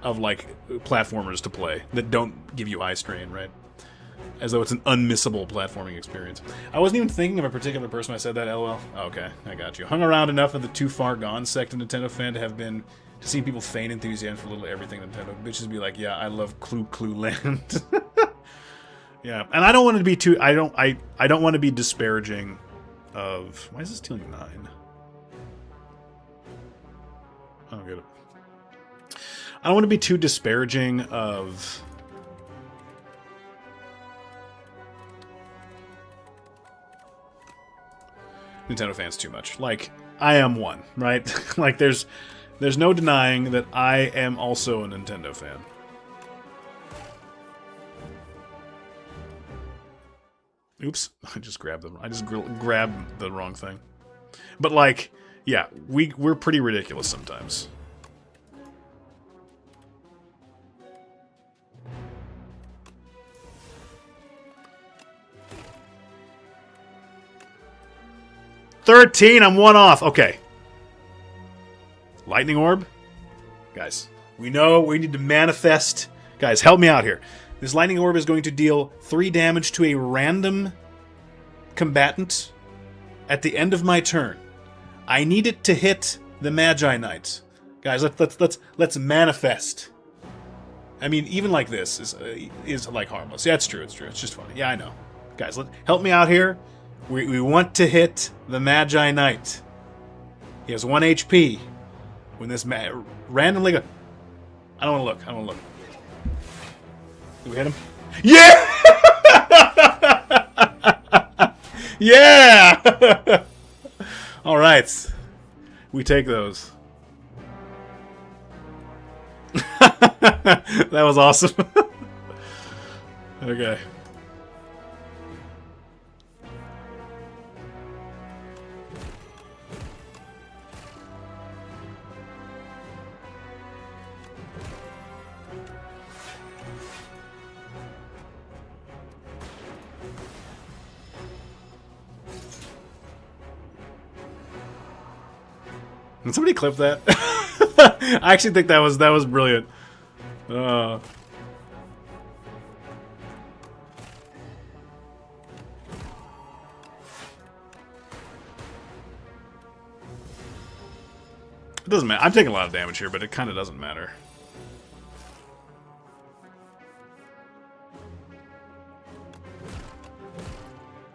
of, like, platformers to play that don't give you eye strain, right? As though it's an unmissable platforming experience. I wasn't even thinking of a particular person when I said that, lol. Okay, I got you. Hung around enough of the Too Far Gone sect of Nintendo fan to see people feign enthusiasm for little everything Nintendo. Bitches be like, yeah, I love Clue Land. Yeah, and I don't want to be too... I don't want to be disparaging of... Why is this dealing 9? I don't get it. I don't want to be too disparaging of... Nintendo fans too much. Like, I am one, right? Like, there's no denying that I am also a Nintendo fan. Oops, I just grabbed them. I just grabbed the wrong thing. But like, yeah, we're pretty ridiculous sometimes. $13, I'm one off. Okay. Lightning Orb? Guys, we know we need to manifest. Guys, help me out here. This Lightning Orb is going to deal 3 damage to a random combatant at the end of my turn. I need it to hit the Magi Knight. Guys, let's manifest. I mean, even like this is like harmless. Yeah, it's true. It's just funny. Yeah, I know. Guys, help me out here. We want to hit the Magi Knight. He has 1 HP. When this randomly go... I don't want to look. Did we hit him? Yeah! Yeah! All right. We take those. That was awesome. Okay. Did somebody clip that? I actually think that was brilliant. It doesn't matter. I'm taking a lot of damage here, but it kind of doesn't matter.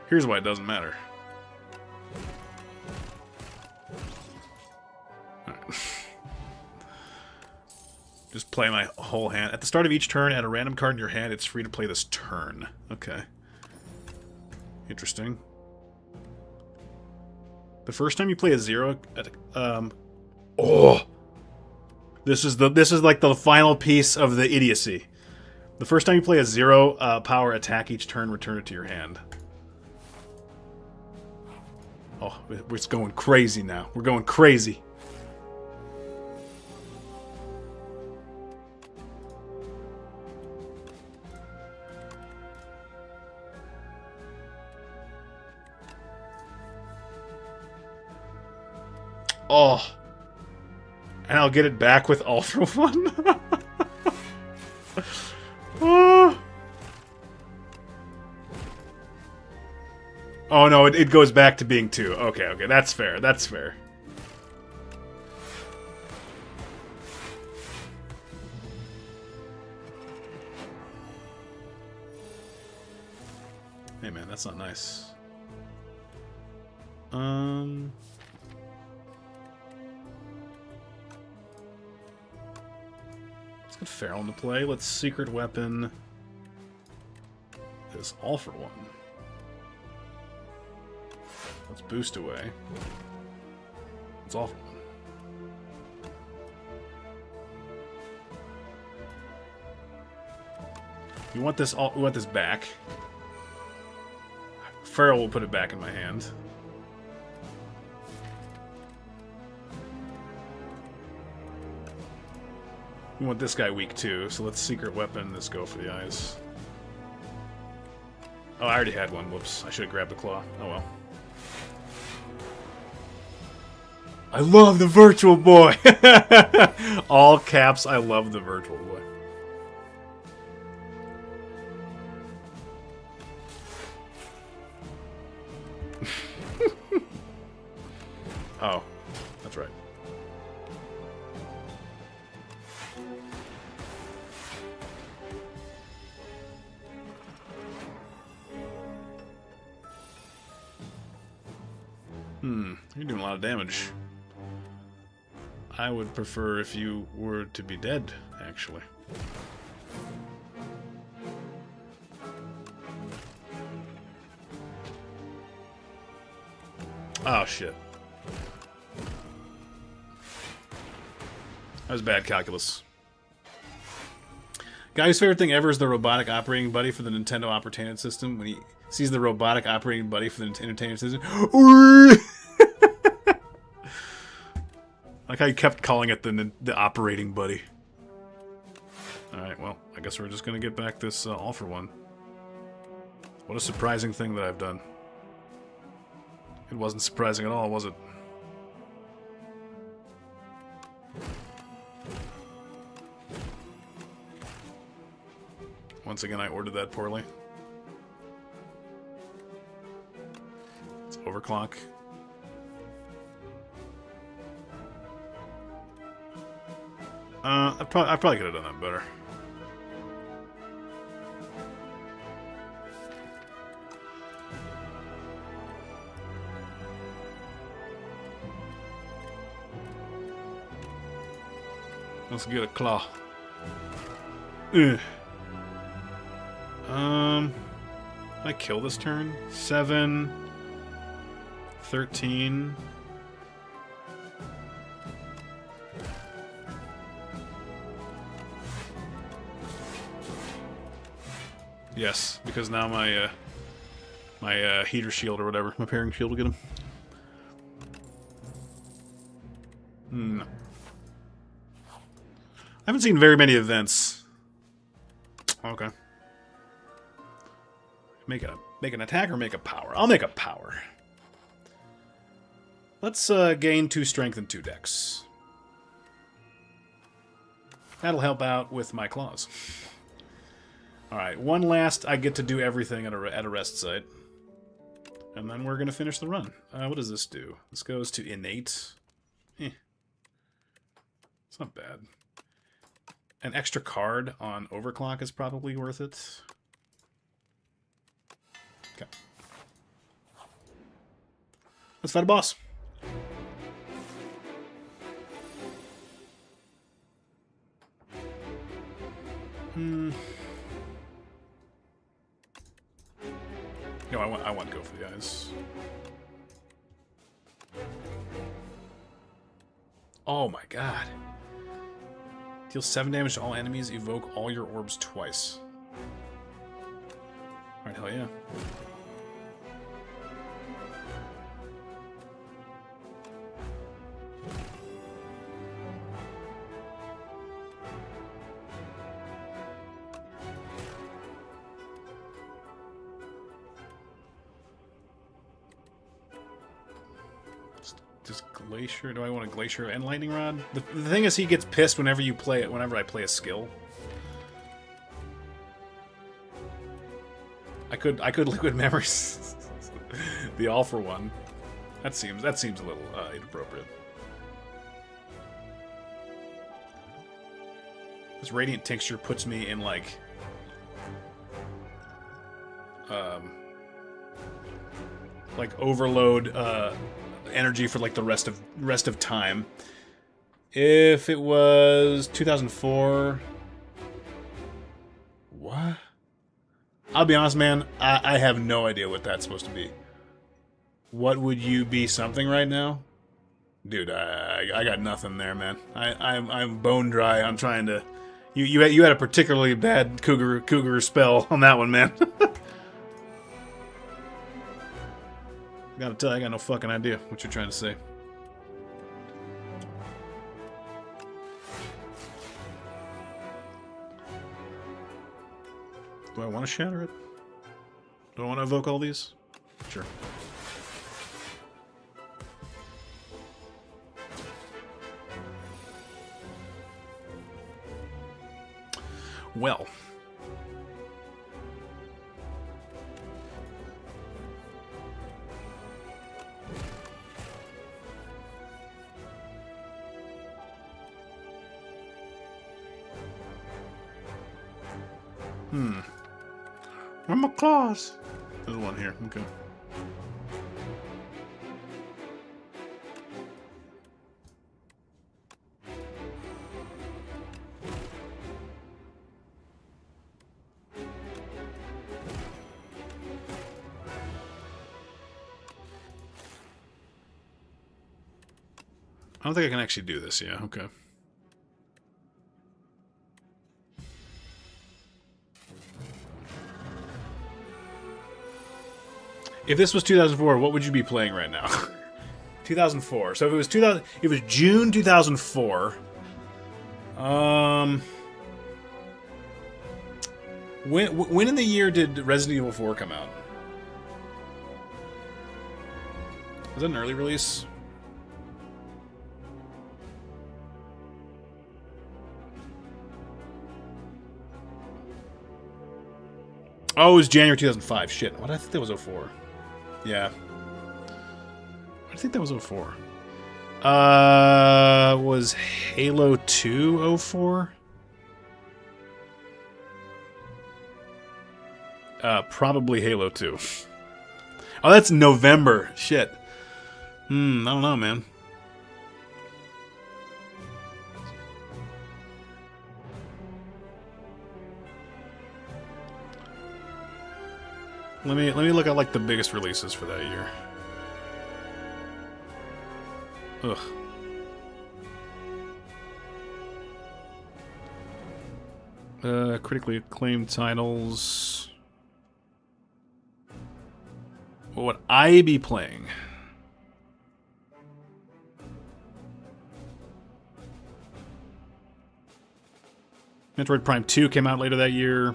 Here's why it doesn't matter. Just play my whole hand. At the start of each turn, add a random card in your hand. It's free to play this turn. Okay. Interesting. The first time you play a 0... Oh! This is like the final piece of the idiocy. The first time you play a 0 power attack each turn, return it to your hand. Oh, we're going crazy now. We're going crazy. Oh. And I'll get it back with All for One. Oh no, it goes back to being 2. Okay, okay, that's fair. That's fair. Hey man, that's not nice. Let's get Feral into play. Let's secret weapon this All for One. Let's boost away. It's All for One. We want this back. Feral will put it back in my hand. We want this guy weak too, so let's secret weapon this go for the eyes. Oh, I already had one. Whoops. I should have grabbed the claw. Oh well. I love the Virtual Boy! All caps, I love the Virtual Boy. Oh, that's right. You're doing a lot of damage. I would prefer if you were to be dead, actually. Oh, shit. That was bad calculus. Guy's favorite thing ever is the robotic operating buddy for the Nintendo Entertainment System. When he sees the robotic operating buddy for the Entertainment System. Like how you kept calling it the operating buddy. Alright, well, I guess we're just gonna get back this All for One. What a surprising thing that I've done. It wasn't surprising at all, was it? Once again, I ordered that poorly. It's overclock. I probably could have done that better. Let's get a claw. Ugh. Can I kill this turn? 7, 13. Yes, because now my my heater shield or whatever, my pairing shield will get him. No. I haven't seen very many events. Okay. Make an attack or make a power? I'll make a power. Let's gain 2 strength and 2 dex. That'll help out with my claws. Alright, one last I get to do everything at a rest site. And then we're going to finish the run. What does this do? This goes to innate. It's not bad. An extra card on overclock is probably worth it. Okay. Let's fight a boss. No, I want to go for the eyes. Oh my god. Deal 7 damage to all enemies, evoke all your orbs twice. Alright, hell yeah. Just Glacier? Do I want a Glacier and Lightning Rod? The thing is, he gets pissed whenever you play it. Whenever I play a skill. I could Liquid Memories. The all for one. That seems a little inappropriate. This radiant tincture puts me in like overload energy for like the rest of time. If it was 2004, what? I'll be honest, man. I have no idea what that's supposed to be. What would you be something right now? Dude, I got nothing there, man. I'm bone dry. I'm trying to... You had a particularly bad cougar spell on that one, man. Gotta tell you, I got no fucking idea what you're trying to say. Do I want to shatter it? Do I want to evoke all these? Sure. Well. Where are my claws? There's one here. Okay. I don't think I can actually do this. Yeah, okay. If this was 2004, what would you be playing right now? 2004. So if it was it was June 2004. When in the year did Resident Evil 4 come out? Was that an early release? Oh, it was January 2005. Shit. What? I think that was 04. Yeah. I think that was 04. Was Halo 2 04? Probably Halo 2. Oh, that's November. Shit. I don't know, man. Let me look at like the biggest releases for that year. Ugh. Critically acclaimed titles. What would I be playing? Metroid Prime 2 came out later that year.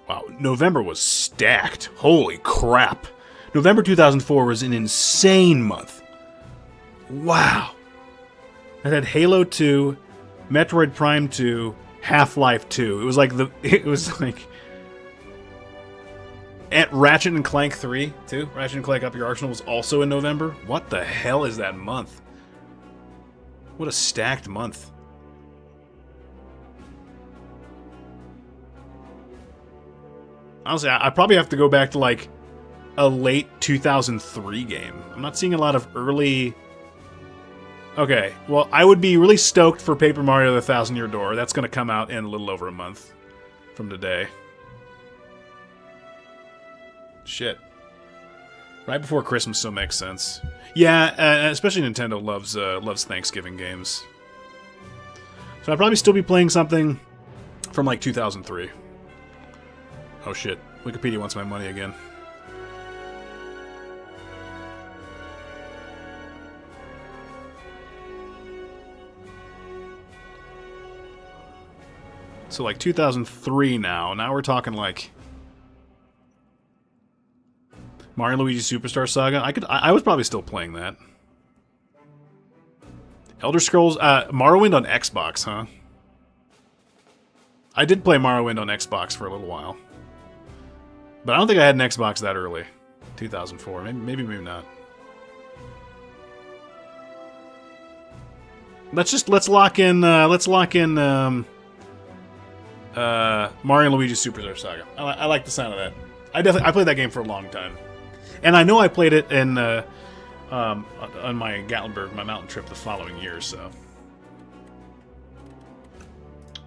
Wow, November was stacked. Holy crap. November 2004 was an insane month. Wow. It had Halo 2, Metroid Prime 2, Half-Life 2. It was like at Ratchet and Clank 3 too. Ratchet and Clank Up Your Arsenal was also in November. What the hell is that month? What a stacked month. Honestly, I probably have to go back to like a late 2003 game. I'm not seeing a lot of early... Okay, well, I would be really stoked for Paper Mario The Thousand Year Door. That's going to come out in a little over a month from today. Shit. Right before Christmas still makes sense. Yeah, especially Nintendo loves Thanksgiving games. So I'd probably still be playing something from like 2003. Oh shit, Wikipedia wants my money again. So like 2003 now. Now we're talking like Mario and Luigi Superstar Saga. I was probably still playing that. Elder Scrolls Morrowind on Xbox, huh? I did play Morrowind on Xbox for a little while. But I don't think I had an Xbox that early. 2004. Maybe not. Let's lock in Mario and Luigi Superstar Saga. I like the sound of that. I played that game for a long time, and I know I played it in on my Gatlinburg, my mountain trip the following year. So,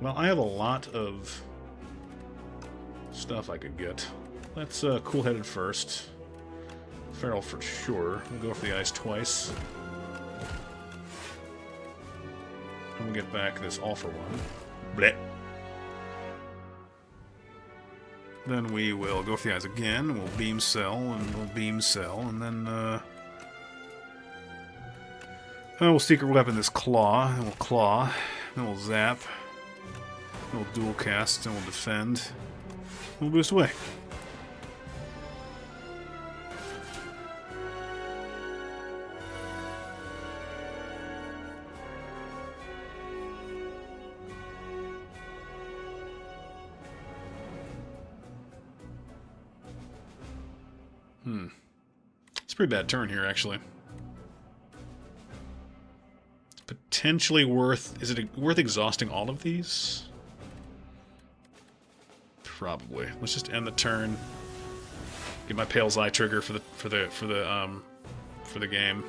well, I have a lot of stuff I could get. Let's cool-headed first. Feral for sure. We'll go for the ice twice. And we'll get back this all for one. Blech. Then we will go for the eyes again. We'll beam cell, and we'll beam cell, and then we'll secret weapon this claw, and we'll claw, then we'll zap, then we'll dual cast, and we'll defend. We'll boost away. It's a pretty bad turn here, actually. It's potentially worth... Is it worth exhausting all of these? Probably. Let's just end the turn. Get my Pale's Eye trigger for the game.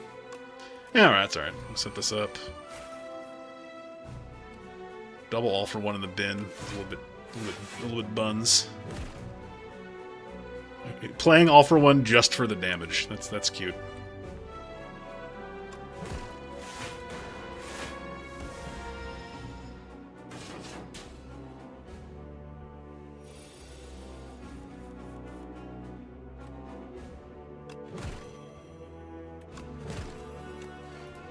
Yeah, alright, that's alright. I'll set this up. Double all for one in the bin. A little bit buns. Playing all for one just for the damage. That's cute.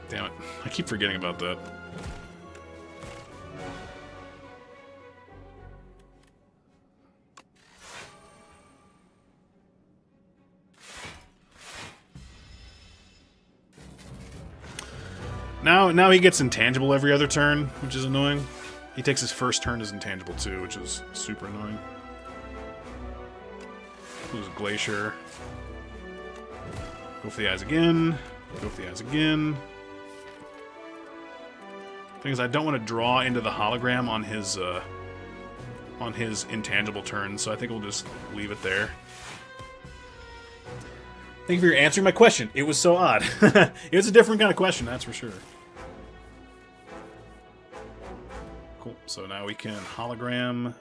Damn it. I keep forgetting about that. Now he gets intangible every other turn, which is annoying. He takes his first turn as intangible too, which is super annoying. Lose Glacier. Go for the eyes again. Go for the eyes again. Thing is, I don't want to draw into the hologram on his intangible turn, so I think we'll just leave it there. Thank you for answering my question. It was so odd. It was a different kind of question, that's for sure. Cool. So now we can hologram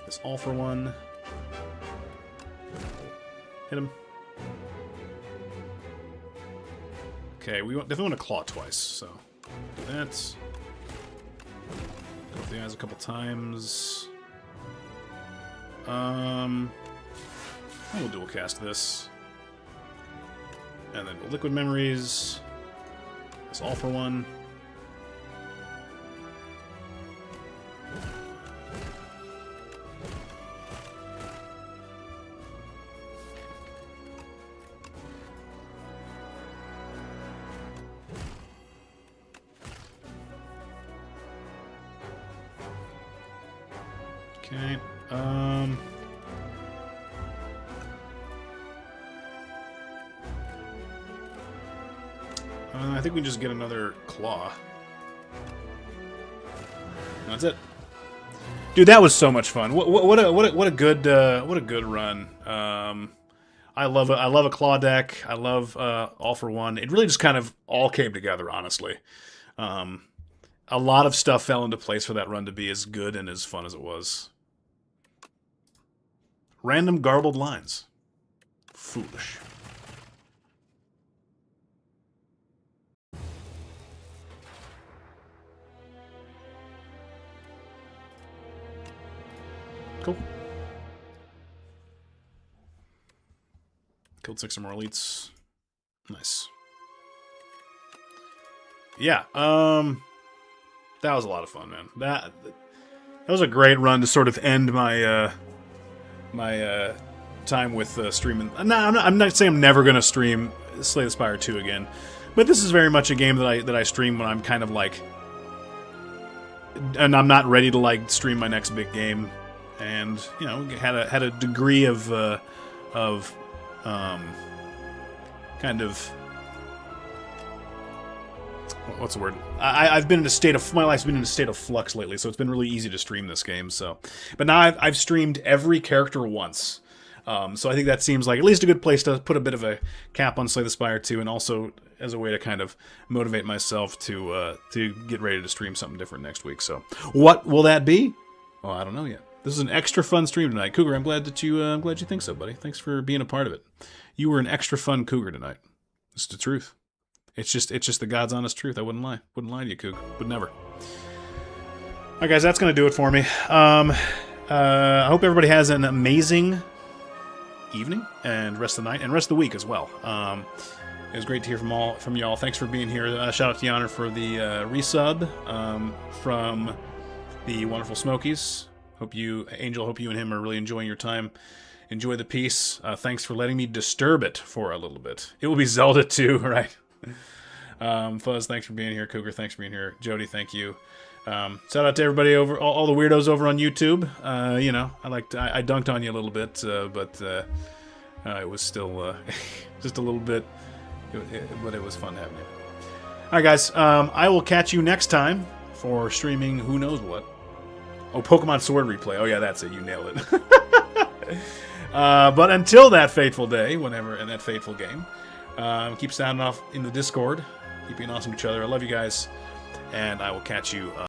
this all for one. Hit him. Okay, we definitely want to claw twice, so do that. Go with the eyes a couple times. We'll dual cast this. And then Liquid Memories. It's all for one. Okay. I think we just get another claw. That's it, dude. That was so much fun. What a good run. I love a claw deck. I love all for one. It really just kind of all came together, honestly. A lot of stuff fell into place for that run to be as good and as fun as it was. Random garbled lines. Foolish. Cool. Killed 6 more elites. Nice. Yeah, that was a lot of fun, man. That was a great run to sort of end my my time with streaming. I'm not saying I'm never gonna stream Slay the Spire 2 again, but this is very much a game that I stream when I'm kind of like, and I'm not ready to like stream my next big game. And you know, had a degree of kind of, what's the word? I've been in a state of, my life's been in a state of flux lately, so it's been really easy to stream this game. So, but now I've streamed every character once. So I think that seems like at least a good place to put a bit of a cap on Slay the Spire 2, and also as a way to kind of motivate myself to get ready to stream something different next week. So what will that be? Well, I don't know yet. This is an extra fun stream tonight, Cougar. I'm glad you think so, buddy. Thanks for being a part of it. You were an extra fun Cougar tonight. It's the truth. It's just the God's honest truth. I wouldn't lie. Wouldn't lie to you, Coug. Would never. All right, guys, that's gonna do it for me. I hope everybody has an amazing evening and rest of the night and rest of the week as well. It was great to hear from y'all. Thanks for being here. Shout out to Yonner for the resub from the wonderful Smokies. Angel, hope you and him are really enjoying your time. Enjoy the peace. Thanks for letting me disturb it for a little bit. It will be Zelda 2, right? Fuzz, thanks for being here. Cougar, thanks for being here. Jody, thank you. Shout out to everybody over, all the weirdos over on YouTube. You know, I dunked on you a little bit, but it was still just a little bit, but it was fun having you. All right, guys. I will catch you next time for streaming who knows what. Oh, Pokemon Sword replay. Oh yeah, that's it. You nailed it. But until that fateful day, whenever in that fateful game, keep sounding off in the Discord. Keep being awesome to each other. I love you guys, and I will catch you